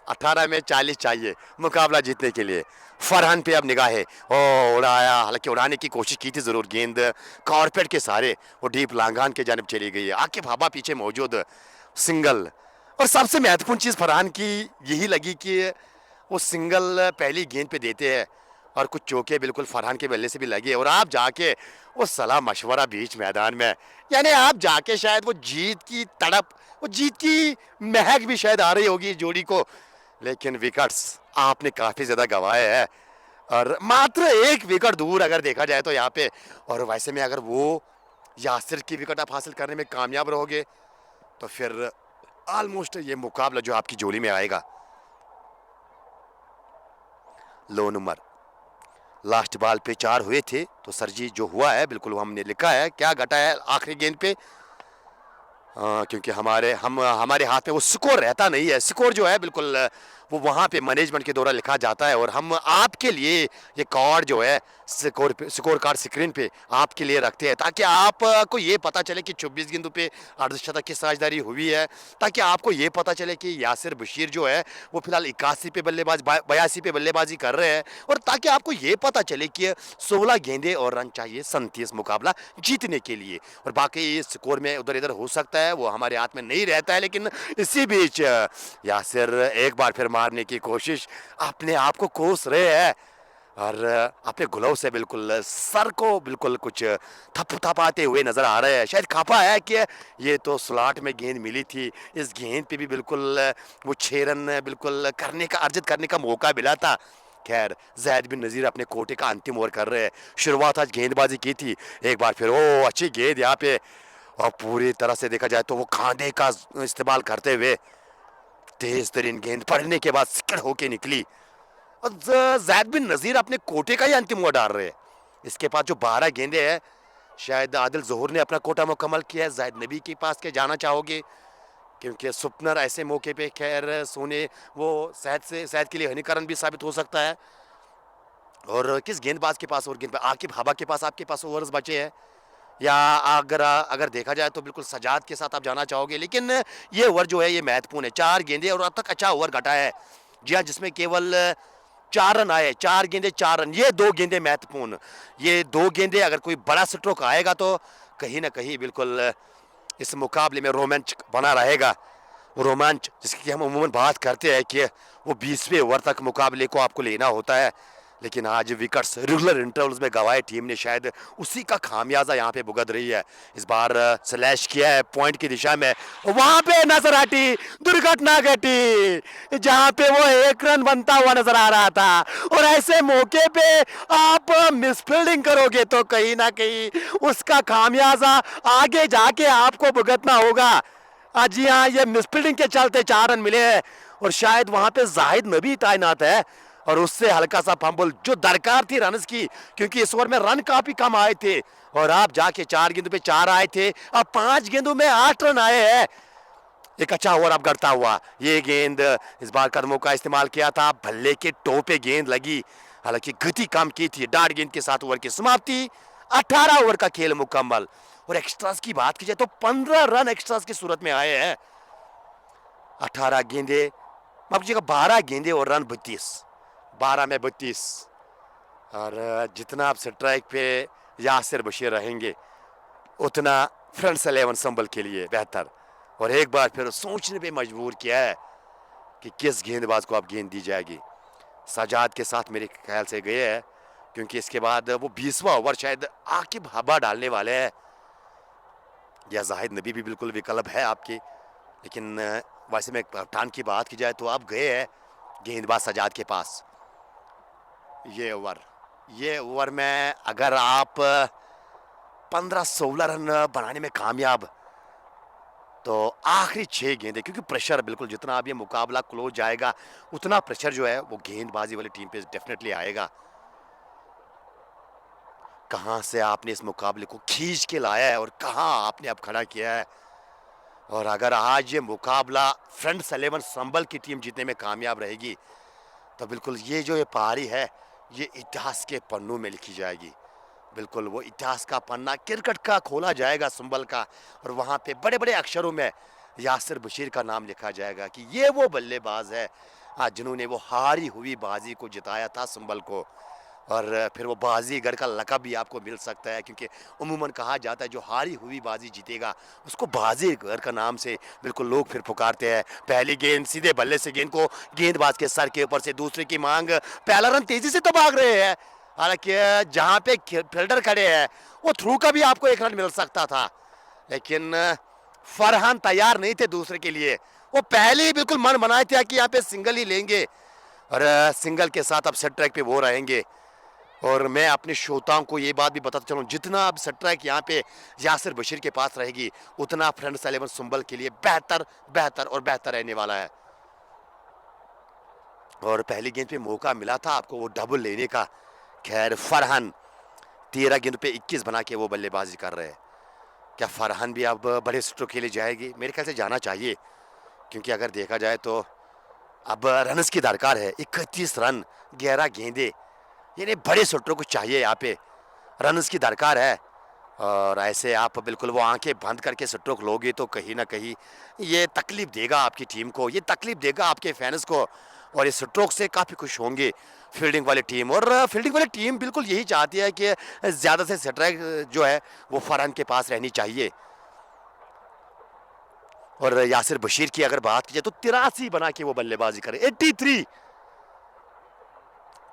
18 में 40 चाहिए मुकाबला जीतने के लिए। फरहान पे अब निगाहें, ओ उड़ाया, हालांकि उड़ाने की कोशिश की थी ज़रूर, गेंद कारपेट के सहारे वो डीप लांगान के जानिब चली गई है। आकिब हाबा पीछे मौजूद, सिंगल। और सबसे महत्वपूर्ण चीज़ फरहान की यही लगी कि वो सिंगल पहली गेंद पे देते हैं और कुछ चौके बिल्कुल फरहान के बल्ले से भी लगे और आप जाके वो सलाह मशवरा बीच मैदान में, यानी आप जाके शायद वो जीत की तड़प, वो जीत की महक भी शायद आ रही होगी इस जोड़ी को, लेकिन विकेट्स आपने काफ़ी ज़्यादा गंवाए हैं और मात्र एक विकेट दूर अगर देखा जाए तो यहाँ पे। और वैसे में अगर वो यासिर की विकेट आप हासिल करने में कामयाब रहोगे तो फिर ऑलमोस्ट ये मुकाबला जो आपकी जोड़ी में आएगा। लो नंबर लास्ट बॉल पे 4 हुए थे तो सर जी जो हुआ है बिल्कुल वो हमने लिखा है, क्या घटा है आखिरी गेंद पे। क्योंकि हमारे हाथ में वो स्कोर रहता नहीं है। स्कोर जो है बिल्कुल वो वहाँ पे मैनेजमेंट के द्वारा लिखा जाता है और हम आपके लिए ये कार्ड जो है स्कोर कार्ड स्क्रीन पे आपके लिए रखते हैं ताकि आपको ये पता चले कि 24 गेंदों पे अर्धशतक की साझेदारी हुई है, ताकि आपको ये पता चले कि यासिर बशीर जो है वो फिलहाल 81 पे बल्लेबाज 82 पे बल्लेबाजी कर रहे हैं और ताकि आपको ये पता चले कि 16 गेंदें और रन चाहिए 37 मुकाबला जीतने के लिए। और बाकी स्कोर में उधर इधर हो सकता है, वो हमारे हाथ में नहीं रहता है, लेकिन इसी बीच यासिर एक बार फिर मारने की कोशिश, अपने आप को कोस रहे हैं और अपने ग्लव से बिल्कुल सर को बिल्कुल कुछ थपथपाते हुए नजर आ रहे हैं। शायद खपा है कि ये तो स्लॉट में गेंद मिली थी, इस गेंद पे भी बिल्कुल वो 6 रन बिल्कुल करने का, अर्जित करने का मौका मिला था। खैर जैद बिन नज़ीर अपने कोटे का अंतिम ओवर कर रहे हैं। शुरुआत आज गेंदबाजी की थी, एक बार फिर ओ अच्छी गेंद यहाँ पे और पूरी तरह से देखा जाए तो वो खांधे का इस्तेमाल करते हुए तेज तरीन गेंद पड़ने के बाद सिकड़ होके निकली और जैद बिन नज़ीर अपने कोटे का ही अंतिम ओवर डाल रहे हैं। इसके पास जो 12 गेंदे हैं, शायद आदिल ज़ोहर ने अपना कोटा मुकम्मल किया है। जैद नबी के पास के जाना चाहोगे, क्योंकि सुपनर ऐसे मौके पे खैर सोने वो शहद के लिए हानिकारक भी साबित हो सकता है। और किस गेंदबाज के पास और गेंद आकिब हबा के पास आपके पास ओवर्स बचे हैं, या अगर अगर देखा जाए तो बिल्कुल सजाद के साथ आप जाना चाहोगे। लेकिन ये ओवर जो है ये महत्वपूर्ण है, 4 गेंदे और अब तक अच्छा ओवर घटा है। जी हाँ, जिसमें केवल 4 रन आए, 4 गेंदे 4 रन, ये 2 गेंदे महत्वपूर्ण। ये 2 गेंदे अगर कोई बड़ा स्ट्रोक आएगा तो कहीं ना कहीं बिल्कुल इस मुकाबले में रोमांच बना रहेगा। रोमांच जिसकी हम अमूमन बात करते हैं कि वो 20वें ओवर तक मुकाबले को आपको लेना होता है, लेकिन आज विकेट्स रेगुलर इंटरवल्स में गंवाए टीम ने, शायद उसी का खामियाजा यहाँ पे भुगत रही है। इस बार स्लैश किया है पॉइंट की दिशा में, वहां पे नजर हटी, दुर्घटना घटी जहां पे वो 1 रन बनता हुआ नजर आ रहा था। और ऐसे मौके पे आप मिसफील्डिंग करोगे तो कहीं ना कहीं उसका खामियाजा आगे जाके आपको भुगतना होगा। जी हाँ, ये मिसफील्डिंग के चलते 4 रन मिले हैं और शायद वहां पे जाहिद नबी तैनात है और उससे हल्का सा फंबल जो दरकार थी रन की, क्योंकि इस ओवर में रन काफी कम आए थे और आप जाके 4 गेंदों पे 4 आए थे, अब 5 गेंदों में 8 रन आए हैं। एक अच्छा ओवर अब करता हुआ, ये गेंद इस बार कदमों का इस्तेमाल किया था, भल्ले के टो पे गेंद लगी, हालांकि गति कम की थी। डार्ट गेंद के साथ ओवर की समाप्ति, 18 ओवर का खेल मुकम्मल। और एक्स्ट्रास की बात की जाए तो 15 रन एक्स्ट्रास की सूरत में आए हैं। 18 गेंदे, माफ कीजिएगा 12 गेंदे और रन 32, 12 में 32। और जितना आप स्ट्राइक पे यासिर बशीर रहेंगे उतना फ्रंट्स 11 संभल के लिए बेहतर। और एक बार फिर सोचने पे मजबूर किया है कि किस गेंदबाज को अब गेंद दी जाएगी। सजाद के साथ मेरे ख्याल से गए हैं, क्योंकि इसके बाद वो 20वां ओवर शायद आकिब हबा डालने वाले हैं, या जाहिद नबी भी बिल्कुल विकल्प है आपके। लेकिन वैसे में कप्तान की बात की जाए तो आप गए हैं गेंदबाज सजाद के पास। ये ओवर में अगर आप 15-16 रन बनाने में कामयाब, तो आखिरी 6 गेंदें, क्योंकि प्रेशर बिल्कुल जितना अब ये मुकाबला क्लोज जाएगा उतना प्रेशर जो है वो गेंदबाजी वाली टीम पे डेफिनेटली आएगा। कहाँ से आपने इस मुकाबले को खींच के लाया है और कहाँ आपने अब खड़ा किया है। और अगर आज ये मुकाबला फ्रेंड्स 11 संभल की टीम जीतने में कामयाब रहेगी तो बिल्कुल ये जो ये पारी है ये इतिहास के पन्नों में लिखी जाएगी। बिल्कुल वो इतिहास का पन्ना क्रिकेट का खोला जाएगा संभल का, और वहाँ पे बड़े बड़े अक्षरों में यासिर बशीर का नाम लिखा जाएगा कि ये वो बल्लेबाज है आज जिन्होंने वो हारी हुई बाजी को जिताया था संभल को। और फिर वो बाजीगर का लक़ब भी आपको मिल सकता है, क्योंकि उमूमन कहा जाता है जो हारी हुई बाजी जीतेगा उसको बाजीगर का नाम से बिल्कुल लोग फिर पुकारते हैं। पहली गेंद सीधे बल्ले से गेंद को गेंदबाज के सर के ऊपर से दूसरे की मांग, पहला रन तेजी से तो भाग रहे हैं, हालांकि जहाँ पे फील्डर खड़े हैं वो थ्रू का भी आपको एक रन मिल सकता था, लेकिन फरहान तैयार नहीं थे दूसरे के लिए। वो पहले ही बिल्कुल मन बनाए थे कि यहाँ पे सिंगल ही लेंगे और सिंगल के साथ अब सेट ट्रैक पे वो रहेंगे। और मैं अपने श्रोताओं को ये बात भी बताता चलूँ, जितना अब सेट ट्रैक यहाँ पे यासिर बशीर के पास रहेगी उतना फ्रेंड्स 11 संभल के लिए बेहतर बेहतर और बेहतर रहने वाला है। और पहली गेंद पे मौका मिला था आपको वो डबल लेने का। खैर फरहान 13 गेंद पे 21 बना के वो बल्लेबाजी कर रहे हैं। क्या फरहान भी अब बड़े स्ट्रोक के लिए जाएगी? मेरे ख्याल से जाना चाहिए, क्योंकि अगर देखा जाए तो अब रन्स की दरकार है। 31 रन 11 गेंदे, यानी बड़े शॉटरों को चाहिए यहाँ पे, रन्स की दरकार है। और ऐसे आप बिल्कुल वो आंखें बंद करके स्ट्रोक लोगे तो कहीं ना कहीं ये तकलीफ देगा आपकी टीम को, ये तकलीफ देगा आपके फैंस को, और इस स्ट्रोक से काफ़ी खुश होंगे फील्डिंग वाली टीम। और फील्डिंग वाली टीम बिल्कुल यही चाहती है कि ज़्यादा से स्ट्राइक जो है वो फरहान के पास रहनी चाहिए। और यासिर बशीर की अगर बात की जाए तो 83 बना के वो बल्लेबाजी करे, 83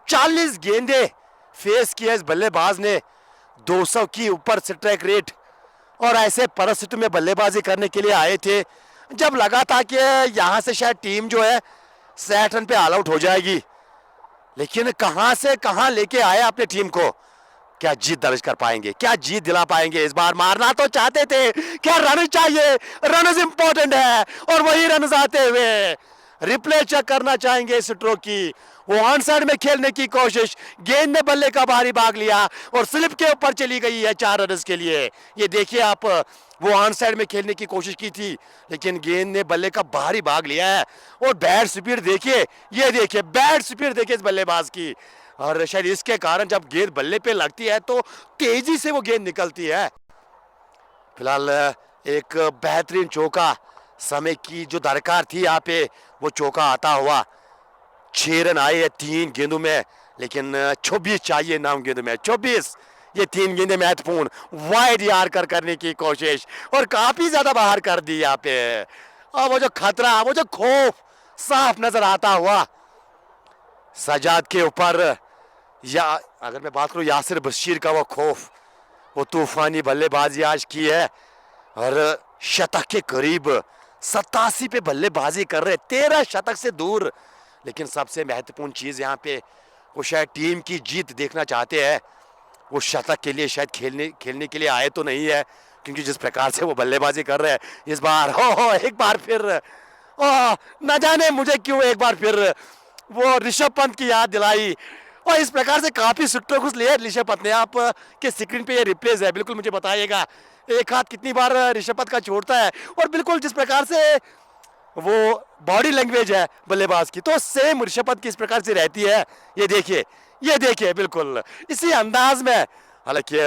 40 गेंदे फेस किया इस बल्लेबाज ने, 200 की ऊपर स्ट्राइक रेट। और ऐसे परिस्थिति में बल्लेबाजी करने के लिए आए थे जब लगा था कि यहां से शायद टीम जो है 60 रन पे ऑल आउट हो जाएगी, लेकिन कहां से कहां लेके आए अपने टीम को। क्या जीत दर्ज कर पाएंगे, क्या जीत दिला पाएंगे इस बार? मारना तो चाहते थे, क्या रन चाहिए, रन इंपॉर्टेंट है, और वही रन आते हुए रिप्ले चेक करना चाहेंगे इस स्ट्रोक की। वो ऑन साइड में खेलने की कोशिश, गेंद ने बल्ले का भारी भाग लिया और स्लिप के ऊपर चली गई है 4 रन के लिए। ये देखिए आप, वो ऑन साइड में खेलने की कोशिश की थी लेकिन गेंद ने बल्ले का भारी भाग लिया है। और बैट स्पीड देखिए, ये देखिए बैट स्पीड देखिए इस बल्लेबाज की, और शायद इसके कारण जब गेंद बल्ले पे लगती है तो तेजी से वो गेंद निकलती है। फिलहाल एक बेहतरीन चौका, समय की जो दरकार थी यहाँ पे वो चौका आता हुआ। 6 रन आए हैं 3 गेंदों में, लेकिन 24 चाहिए 9 गेंदों में, 24। ये 3 गेंदें महत्वपूर्ण, वाइड यार करने की कोशिश और काफी ज्यादा बाहर कर दी यहाँ पे। और वो जो खतरा, वो जो खौफ साफ नजर आता हुआ सजाद के ऊपर, या अगर मैं बात करूं यासिर बशीर का वो खौफ, वो तूफानी बल्लेबाजी आज की है और शतक के करीब 87 पे बल्लेबाजी कर रहे, 13 शतक से दूर। लेकिन सबसे महत्वपूर्ण चीज यहाँ पे वो शायद टीम की जीत देखना चाहते हैं, वो शतक के लिए शायद खेलने के लिए आए तो नहीं है, क्योंकि जिस प्रकार से वो बल्लेबाजी कर रहे हैं इस बार, हो एक बार फिर न जाने मुझे क्यों एक बार फिर वो ऋषभ पंत की याद दिलाई। और इस प्रकार से काफी स्ट्रोक घुस लिए ऋषभ पंत ने। आप के स्क्रीन पे ये रिप्लेस है, बिल्कुल मुझे बताइएगा एक हाथ कितनी बार ऋषभ पंत का छोड़ता है, और बिल्कुल जिस प्रकार से वो बॉडी लैंग्वेज है बल्लेबाज की तो सेम ऋषभ पंत की इस प्रकार से रहती है। ये देखिए बिल्कुल इसी अंदाज में। हालांकि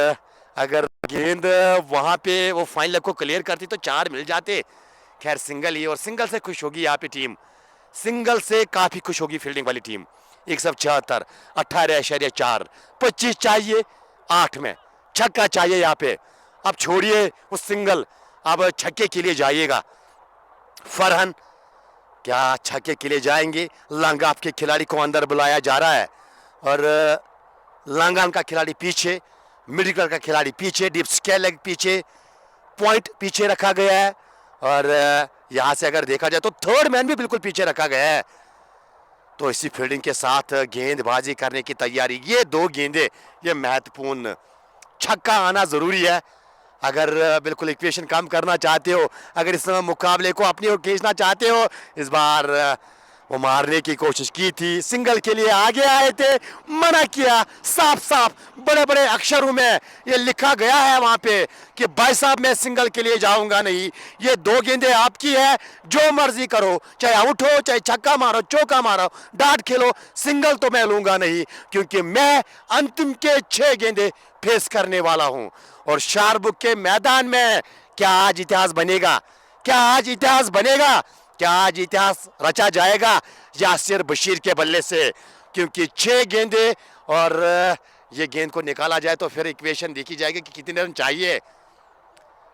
अगर गेंद वहां पे वो फाइन लेग को क्लियर करती तो 4 मिल जाते। खैर सिंगल ही, और सिंगल से खुश होगी यहाँ पे टीम, सिंगल से काफी खुश होगी फील्डिंग वाली टीम। 176, 18.4, 25 चाहिए 8 में, छक्का चाहिए यहाँ पे। अब छोड़िए वो सिंगल, अब छक्के के लिए जाइएगा फरहान। क्या छक्के के लिए जाएंगे? लंगाप के खिलाड़ी को अंदर बुलाया जा रहा है और लंगान का खिलाड़ी पीछे, मिडिल का खिलाड़ी पीछे, डीप स्केल लेग पीछे, पॉइंट पीछे रखा गया है। और यहां से अगर देखा जाए तो थर्ड मैन भी बिल्कुल पीछे रखा गया है। तो इसी फील्डिंग के साथ गेंदबाजी करने की तैयारी। ये 2 गेंदे, ये महत्वपूर्ण, छक्का आना जरूरी है अगर बिल्कुल इक्वेशन कम करना चाहते हो, अगर इस मुकाबले को अपनी ओर खींचना चाहते हो। इस बार वो मारने की कोशिश की थी, सिंगल के लिए आगे आए थे, मना किया। साफ साफ बड़े बड़े अक्षरों में ये लिखा गया है वहां पे कि भाई साहब मैं सिंगल के लिए जाऊंगा नहीं, ये 2 गेंदें आपकी है, जो मर्जी करो, चाहे आउट हो, चाहे छक्का मारो, चौका मारो, डाट खेलो, सिंगल तो मैं लूंगा नहीं, क्योंकि मैं अंतिम के 6 गेंदे फेस करने वाला हूं। और शारबुक के मैदान में क्या आज इतिहास बनेगा? क्या आज इतिहास बनेगा? क्या आज इतिहास रचा जाएगा यासिर बशीर के बल्ले से? क्योंकि 6 गेंदे और ये गेंद को निकाला जाए तो फिर इक्वेशन देखी जाएगी कि कितने रन चाहिए।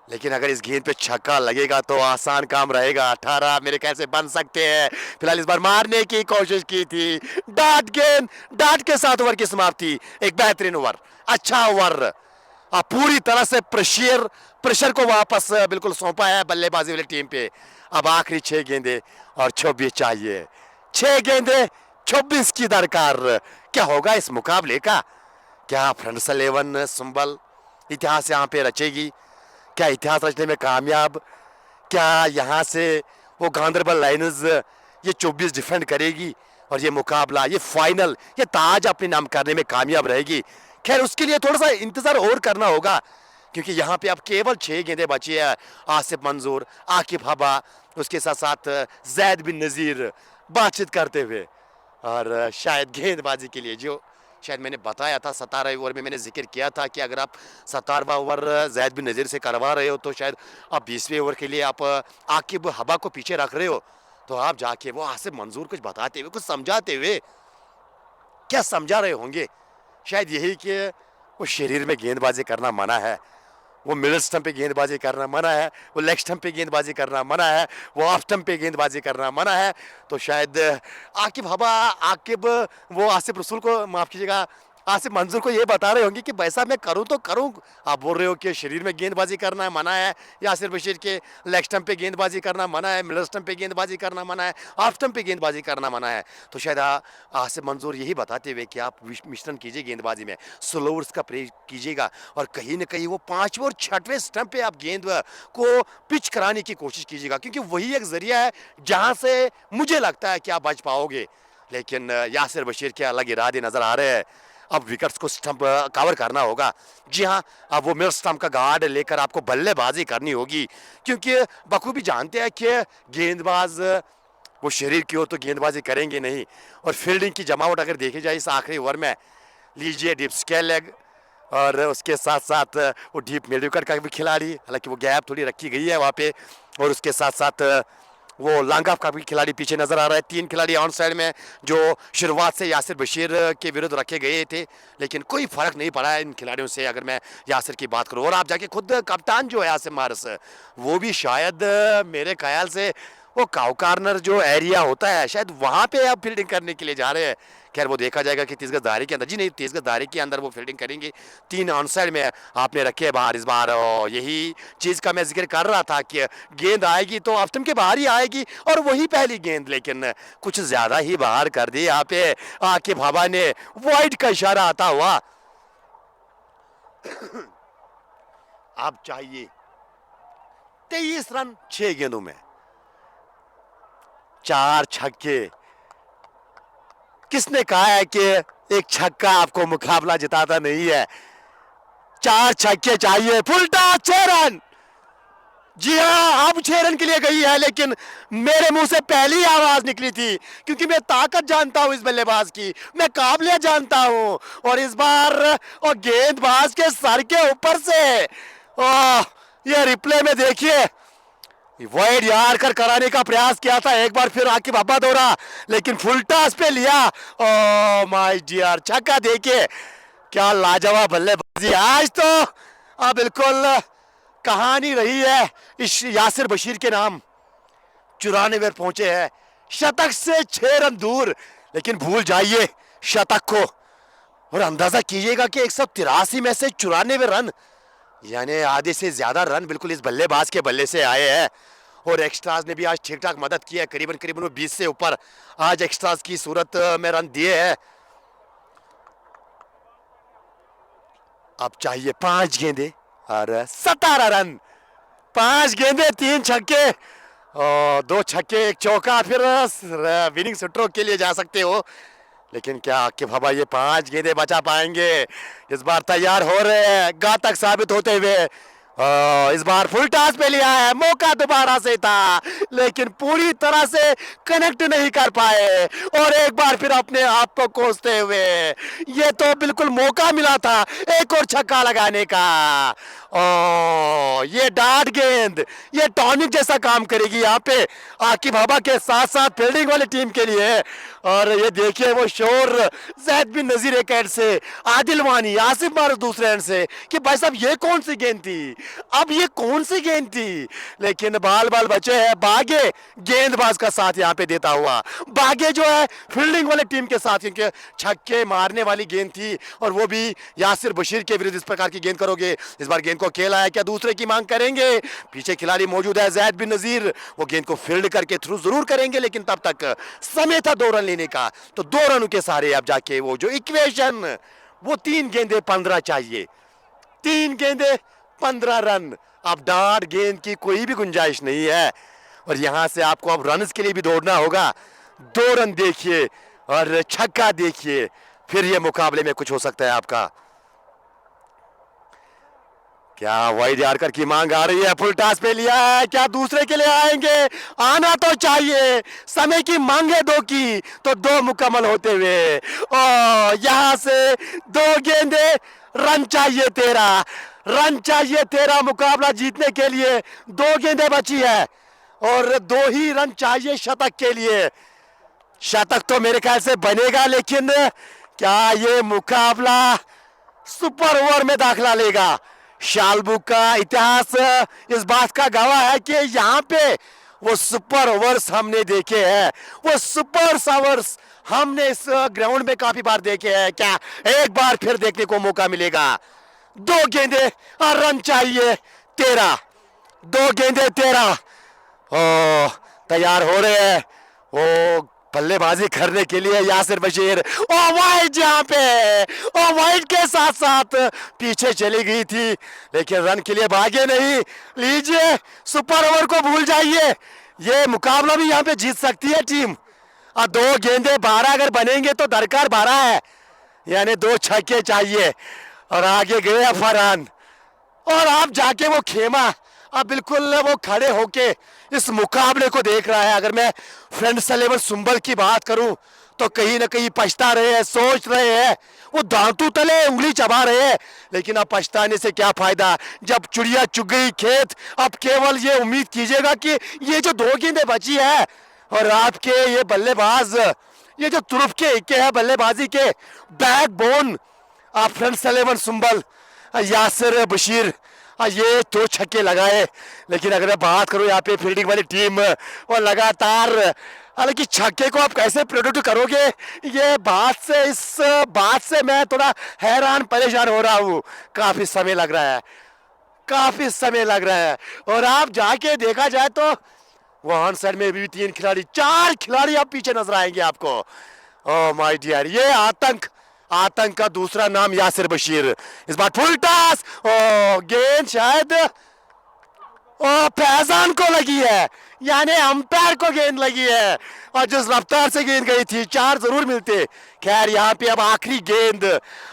लेकिन अगर इस गेंद पे छक्का लगेगा तो आसान काम रहेगा, 18 मेरे कैसे बन सकते हैं। फिलहाल इस बार मारने की कोशिश की थी, डाट गेंद, डाट के साथ ओवर की समाप्ति। एक बेहतरीन ओवर, अच्छा ओवर, पूरी तरह से प्रेशर को वापस बिल्कुल सौंपा है बल्लेबाजी वाली टीम पे। अब आखिरी 6 गेंदे और 24 चाहिए, 6 गेंदे 24 की दरकार। क्या होगा इस मुकाबले का? क्या फ्रेंड्स 11 संभल इतिहास यहाँ पे रचेगी? क्या इतिहास रचने में कामयाब? क्या यहाँ से वो गांधरबल लाइनर्स ये 24 डिफेंड करेगी और ये मुकाबला, ये फाइनल, ये ताज अपने नाम करने में कामयाब रहेगी? खैर उसके लिए थोड़ा सा इंतजार और करना होगा, क्योंकि यहाँ पे अब केवल 6 गेंदें बची है। आसिफ मंजूर, आकिब हबा, उसके साथ साथ जैद बिन नज़ीर बातचीत करते हुए। और शायद गेंदबाजी के लिए जो शायद मैंने बताया था 17वें ओवर में मैंने जिक्र किया था कि अगर आप 17वां ओवर जैद बिन नज़ीर से करवा रहे हो तो शायद आप 20वें ओवर के लिए आप आकिब हबा को पीछे रख रहे हो, तो आप जाके वो आसिफ मंजूर कुछ बताते हुए, कुछ समझाते हुए, क्या समझा रहे होंगे? शायद यही कि वो शरीर में गेंदबाजी करना मना है, वो मिडिल स्टंप पे गेंदबाजी करना मना है, वो लेग स्टंप पे गेंदबाजी करना मना है, वो ऑफ स्टंप पे गेंदबाजी करना मना है। तो शायद आकिब वो आसिफ रसूल को, माफ़ कीजिएगा, आसिफ मंजूर को ये बता रहे होंगे कि वैसा मैं करूं तो करूं। आप बोल रहे हो कि शरीर में गेंदबाजी करना मना है, यासिर बशीर के लेग स्टंप पे गेंदबाजी करना मना है, मिडल स्टंप पे गेंदबाजी करना मना है, ऑफ स्टंप पे गेंदबाजी करना मना है। तो शायद आसिफ मंजूर यही बताते हुए कि आप मिश्रण कीजिए गेंदबाजी में, स्लोवर्स का प्रयोग कीजिएगा और कहीं ना कहीं वो 5वें और 6वें स्टंप पे आप गेंद को पिच कराने की कोशिश कीजिएगा, क्योंकि वही एक जरिया है जहां से मुझे लगता है कि आप बच पाओगे। लेकिन यासिर बशीर के अलग इरादे नजर आ रहे हैं। अब विकेट्स को स्टंप कवर करना होगा। जी हाँ, अब वो मिड स्टंप का गार्ड लेकर आपको बल्लेबाजी करनी होगी, क्योंकि बखूबी जानते हैं कि गेंदबाज वो शरीर की हो तो गेंदबाजी करेंगे नहीं। और फील्डिंग की जमावट अगर देखी जाए इस आखिरी ओवर में, लीजिए डीप स्क्वायर लेग और उसके साथ साथ वो डीप मिड विकेट का भी खिलाड़ी, हालांकि वो गैप थोड़ी रखी गई है वहाँ पे, और उसके साथ साथ वो लॉन्ग ऑफ का भी खिलाड़ी पीछे नजर आ रहा है। 3 खिलाड़ी ऑन साइड में जो शुरुआत से यासिर बशीर के विरुद्ध रखे गए थे, लेकिन कोई फर्क नहीं पड़ा है इन खिलाड़ियों से अगर मैं यासिर की बात करूँ। और आप जाके खुद कप्तान जो है आसिम मारस, वो भी शायद मेरे ख्याल से वो काउ कार्नर जो एरिया होता है शायद वहाँ पे आप फील्डिंग करने के लिए जा रहे हैं। खैर वो देखा जाएगा कि 30 गज दायरे के अंदर, जी नहीं 30 गज दायरे के अंदर वो फील्डिंग करेंगे। 3 ऑन साइड में आपने रखे हैं बाहर इस बार, और यही चीज़ का मैं जिक्र कर रहा था कि गेंद आएगी तो ऑफ स्टंप के बाहर ही आएगी और वही पहली गेंद, लेकिन कुछ ज़्यादा ही बाहर कर दी यहाँ पे आकिब हबा ने, वाइड का इशारा आता हुआ। अब चाहिए 23 रन 6 गेंदों में, 4 छक्के। किसने कहा है कि एक छक्का आपको मुकाबला जिताता नहीं है? 4 छक्के चाहिए, फुल टॉस 6 रन। जी हाँ, अब 6 रन के लिए गई है, लेकिन मेरे मुंह से पहली आवाज निकली थी, क्योंकि मैं ताकत जानता हूं इस बल्लेबाज की, मैं काबिलियत जानता हूं। और इस बार और गेंदबाज के सर के ऊपर से ये रिप्ले में देखिए, वाइड यार कर कराने का प्रयास किया था एक बार, फिर आकिब हबा दौड़ा, लेकिन फुल टॉस पे लिया। ओ माय डियर, छक्का देखिए, क्या लाजवाब बल्लेबाजी आज तो बिल्कुल कहानी रही है इस यासिर बशीर के नाम। 94 पहुंचे हैं, शतक से 6 रन दूर, लेकिन भूल जाइए शतक को और अंदाजा कीजिएगा कि 183 में से 94 रन, यानी आधे से ज्यादा रन बिल्कुल इस बल्लेबाज के बल्ले से आए हैं। और एक्स्ट्राज ने भी आज ठीक ठाक मदद की है, करीबन करीबन 20 से ऊपर आज एक्स्ट्राज की सूरत में रन दिए हैं। अब चाहिए 5 गेंदे और 17 रन, 5 गेंदे 3 छक्के दो छक्के एक चौका, फिर विनिंग स्ट्रोक के लिए जा सकते हो। लेकिन क्या आकिब हबा ये 5 गेंदें बचा पाएंगे? इस बार तैयार हो रहे हैं घातक साबित होते हुए। इस बार फुल टॉस पे लिया है, मौका दोबारा से था लेकिन पूरी तरह से कनेक्ट नहीं कर पाए और एक बार फिर अपने आप को कोसते हुए। ये तो बिल्कुल मौका मिला था एक और छक्का लगाने का। ये डार्ट गेंद ये टॉनिक जैसा काम करेगी यहाँ पे आकिब हबा के साथ साथ फील्डिंग वाली टीम के लिए। और ये देखिए वो शोर जैद बिन नजीर एक एंड से, आदिल वानी आसिफ मारूफ दूसरे एंड से कि भाई साहब ये कौन सी गेंद थी, अब ये कौन सी गेंद थी। लेकिन बाल बाल बचे हैं बागे गेंदबाज का साथ यहाँ पे देता हुआ, बागे जो है फील्डिंग वाले टीम के साथ, क्योंकि छक्के मारने वाली गेंद थी और वो भी यासिर बशीर के विरुद्ध इस प्रकार की गेंद करोगे। इस बार गेंद को खेला है, क्या दूसरे की मांग करेंगे? पीछे खिलाड़ी मौजूद है जैद बिन नजीर, वो गेंद को फील्ड करके थ्रू जरूर करेंगे लेकिन तब तक समय था 2 रन लेने का। तो 2 रनों के सारे अब जाके वो जो इक्वेशन, वो 3 गेंदे 15 चाहिए, 3 गेंदे 15 रन। अब डार्ट गेंद की कोई भी गुंजाइश नहीं है और यहां से आपको अब रन के लिए भी दौड़ना होगा। 2 रन देखिए और छक्का देखिए, फिर ये मुकाबले में कुछ हो सकता है आपका। क्या वाइड यार्कर की मांग आ रही है, फुल टॉस पे लिया है, क्या दूसरे के लिए आएंगे? आना तो चाहिए, समय की मांग है 2 की तो 2 मुकम्मल होते हुए और यहां से 2 गेंदे, रन चाहिए 13, रन चाहिए 13 मुकाबला जीतने के लिए। 2 गेंदें बची है और 2 ही रन चाहिए शतक के लिए। शतक तो मेरे ख्याल से बनेगा लेकिन क्या ये मुकाबला सुपर ओवर में दाखिला लेगा? शालबुक का इतिहास इस बात का गवाह है कि यहाँ पे वो सुपर ओवर्स हमने देखे हैं, वो सुपर ओवर्स हमने इस ग्राउंड में काफी बार देखे हैं। क्या एक बार फिर देखने को मौका मिलेगा? 2 गेंदे और रन चाहिए 13, 2 गेंदे 13। ओ तैयार हो रहे हैं ओ बल्लेबाजी करने के लिए यासिर बशीर। ओ वाइड जहां पे, ओ वाइड के साथ साथ पीछे चली गई थी लेकिन रन के लिए भागे नहीं। लीजिए सुपर ओवर को भूल जाइए, ये मुकाबला भी यहां पे जीत सकती है टीम। और 2 गेंदे 12 अगर बनेंगे तो दरकार 12 है, यानी 2 छक्के चाहिए और आगे गए फरहान। और आप जाके वो खेमा अब बिल्कुल वो खड़े होके इस मुकाबले को देख रहा है। अगर मैं फ्रेंड्स 11 सुंबल की बात करूं तो कहीं ना कहीं पछता रहे हैं, सोच रहे हैं, वो दांतों तले उंगली चबा रहे हैं। लेकिन अब पछताने से क्या फायदा जब चिड़िया चुग गई खेत। अब केवल ये उम्मीद कीजिएगा कि ये जो 2 गेंदें बची है और आपके ये बल्लेबाज, ये जो तुरुफ के इक्के है बल्लेबाजी के बैकबोन, आप फ्रेंड्स 11 सुंबल यासिर बशीर ये 2 छक्के लगाए। लेकिन अगर मैं बात करूं यहाँ पे फील्डिंग वाली टीम और लगातार, हालांकि छक्के को आप कैसे प्रोड्यूस करोगे, ये बात से, इस बात से मैं थोड़ा हैरान परेशान हो रहा हूँ। काफी समय लग रहा है, काफी समय लग रहा है। और आप जाके देखा जाए तो वहां साइड में भी 3 खिलाड़ी, 4 खिलाड़ी आप पीछे नजर आएंगे आपको। ओ माय डियर, ये आतंक, आतंक का दूसरा नाम यासिर बशीर। इस बार फुल टॉस, ओ गेंद शायद ओ फैजान को लगी है, यानी अंपायर को गेंद लगी है और जिस रफ्तार से गेंद गई थी 4 जरूर मिलते। खैर यहाँ पे अब आखिरी गेंद,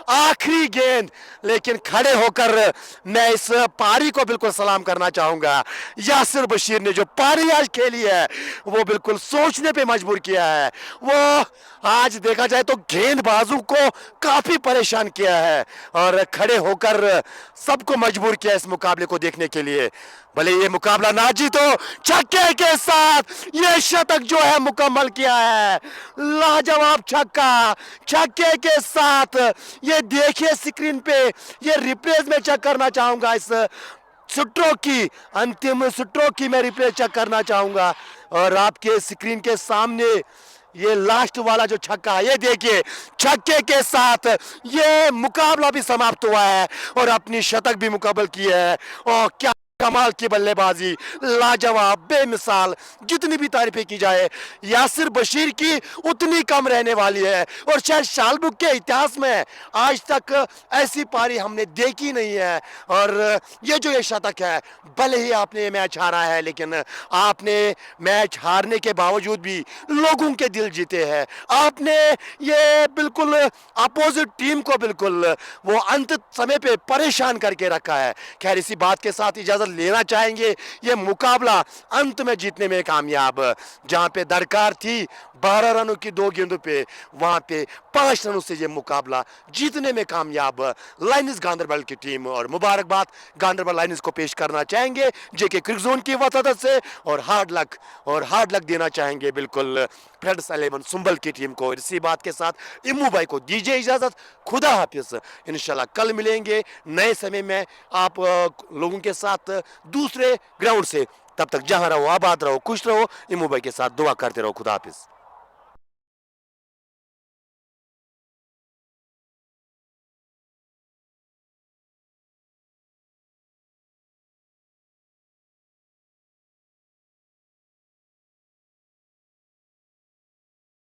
आखिरी गेंद। लेकिन खड़े होकर मैं इस पारी को बिल्कुल सलाम करना चाहूंगा। यासिर बशीर ने जो पारी आज खेली है वो बिल्कुल सोचने पे मजबूर किया है। वो आज देखा जाए तो गेंदबाजों को काफी परेशान किया है और खड़े होकर सबको मजबूर किया इस मुकाबले को देखने के लिए। भले ये मुकाबला ना जीतो, छक्के के साथ ये शतक जो है मुकम्मल किया है, लाजवाब छक्का, छक्के के साथ। ये देखिए स्क्रीन पे, ये रिप्लेस में चेक करना चाहूंगा, इस स्ट्रोक की, अंतिम स्ट्रोक की मैं रिप्लेस चेक करना चाहूंगा। और आपके स्क्रीन के सामने ये लास्ट वाला जो छक्का, ये देखिए छक्के के साथ ये मुकाबला भी समाप्त हुआ है और अपनी शतक भी मुकम्मल की है। और क्या कमाल की बल्लेबाजी, लाजवाब, बेमिसाल, जितनी भी तारीफें की जाए यासिर बशीर की उतनी कम रहने वाली है। और शायद शालबुक के इतिहास में आज तक ऐसी पारी हमने देखी नहीं है। और ये जो ये शतक है, भले ही आपने ये मैच हारा है, लेकिन आपने मैच हारने के बावजूद भी लोगों के दिल जीते हैं। आपने ये बिल्कुल अपोजिट टीम को बिल्कुल वो अंत समय पे परेशान करके रखा है। खैर, इसी बात के साथ इजाजत लेना चाहेंगे। ये मुकाबला अंत में जीतने में कामयाब, जहां पे दरकार थी 12 रनों की 2 गेंदों पे, वहां पे 5 रनों से ये मुकाबला जीतने में कामयाब लाइन्स गांधरबल की टीम। और मुबारकबाद गांधरबल लाइन्स को पेश करना चाहेंगे जेके क्रिकेट जोन की वफादत से, और हार्ड लक देना चाहेंगे बिल्कुल फ्रेंड्स 11 सुंबल की टीम को। इसी बात के साथ इम्मू भाई को दीजिए इजाजत। खुदा हाफिज। इंशाल्लाह कल मिलेंगे नए समय में आप लोगों के साथ दूसरे ग्राउंड से। तब तक जहां रहो, आबाद रहो, खुश रहो। इम्मू भाई के साथ दुआ करते रहो। खुदा हाफिज।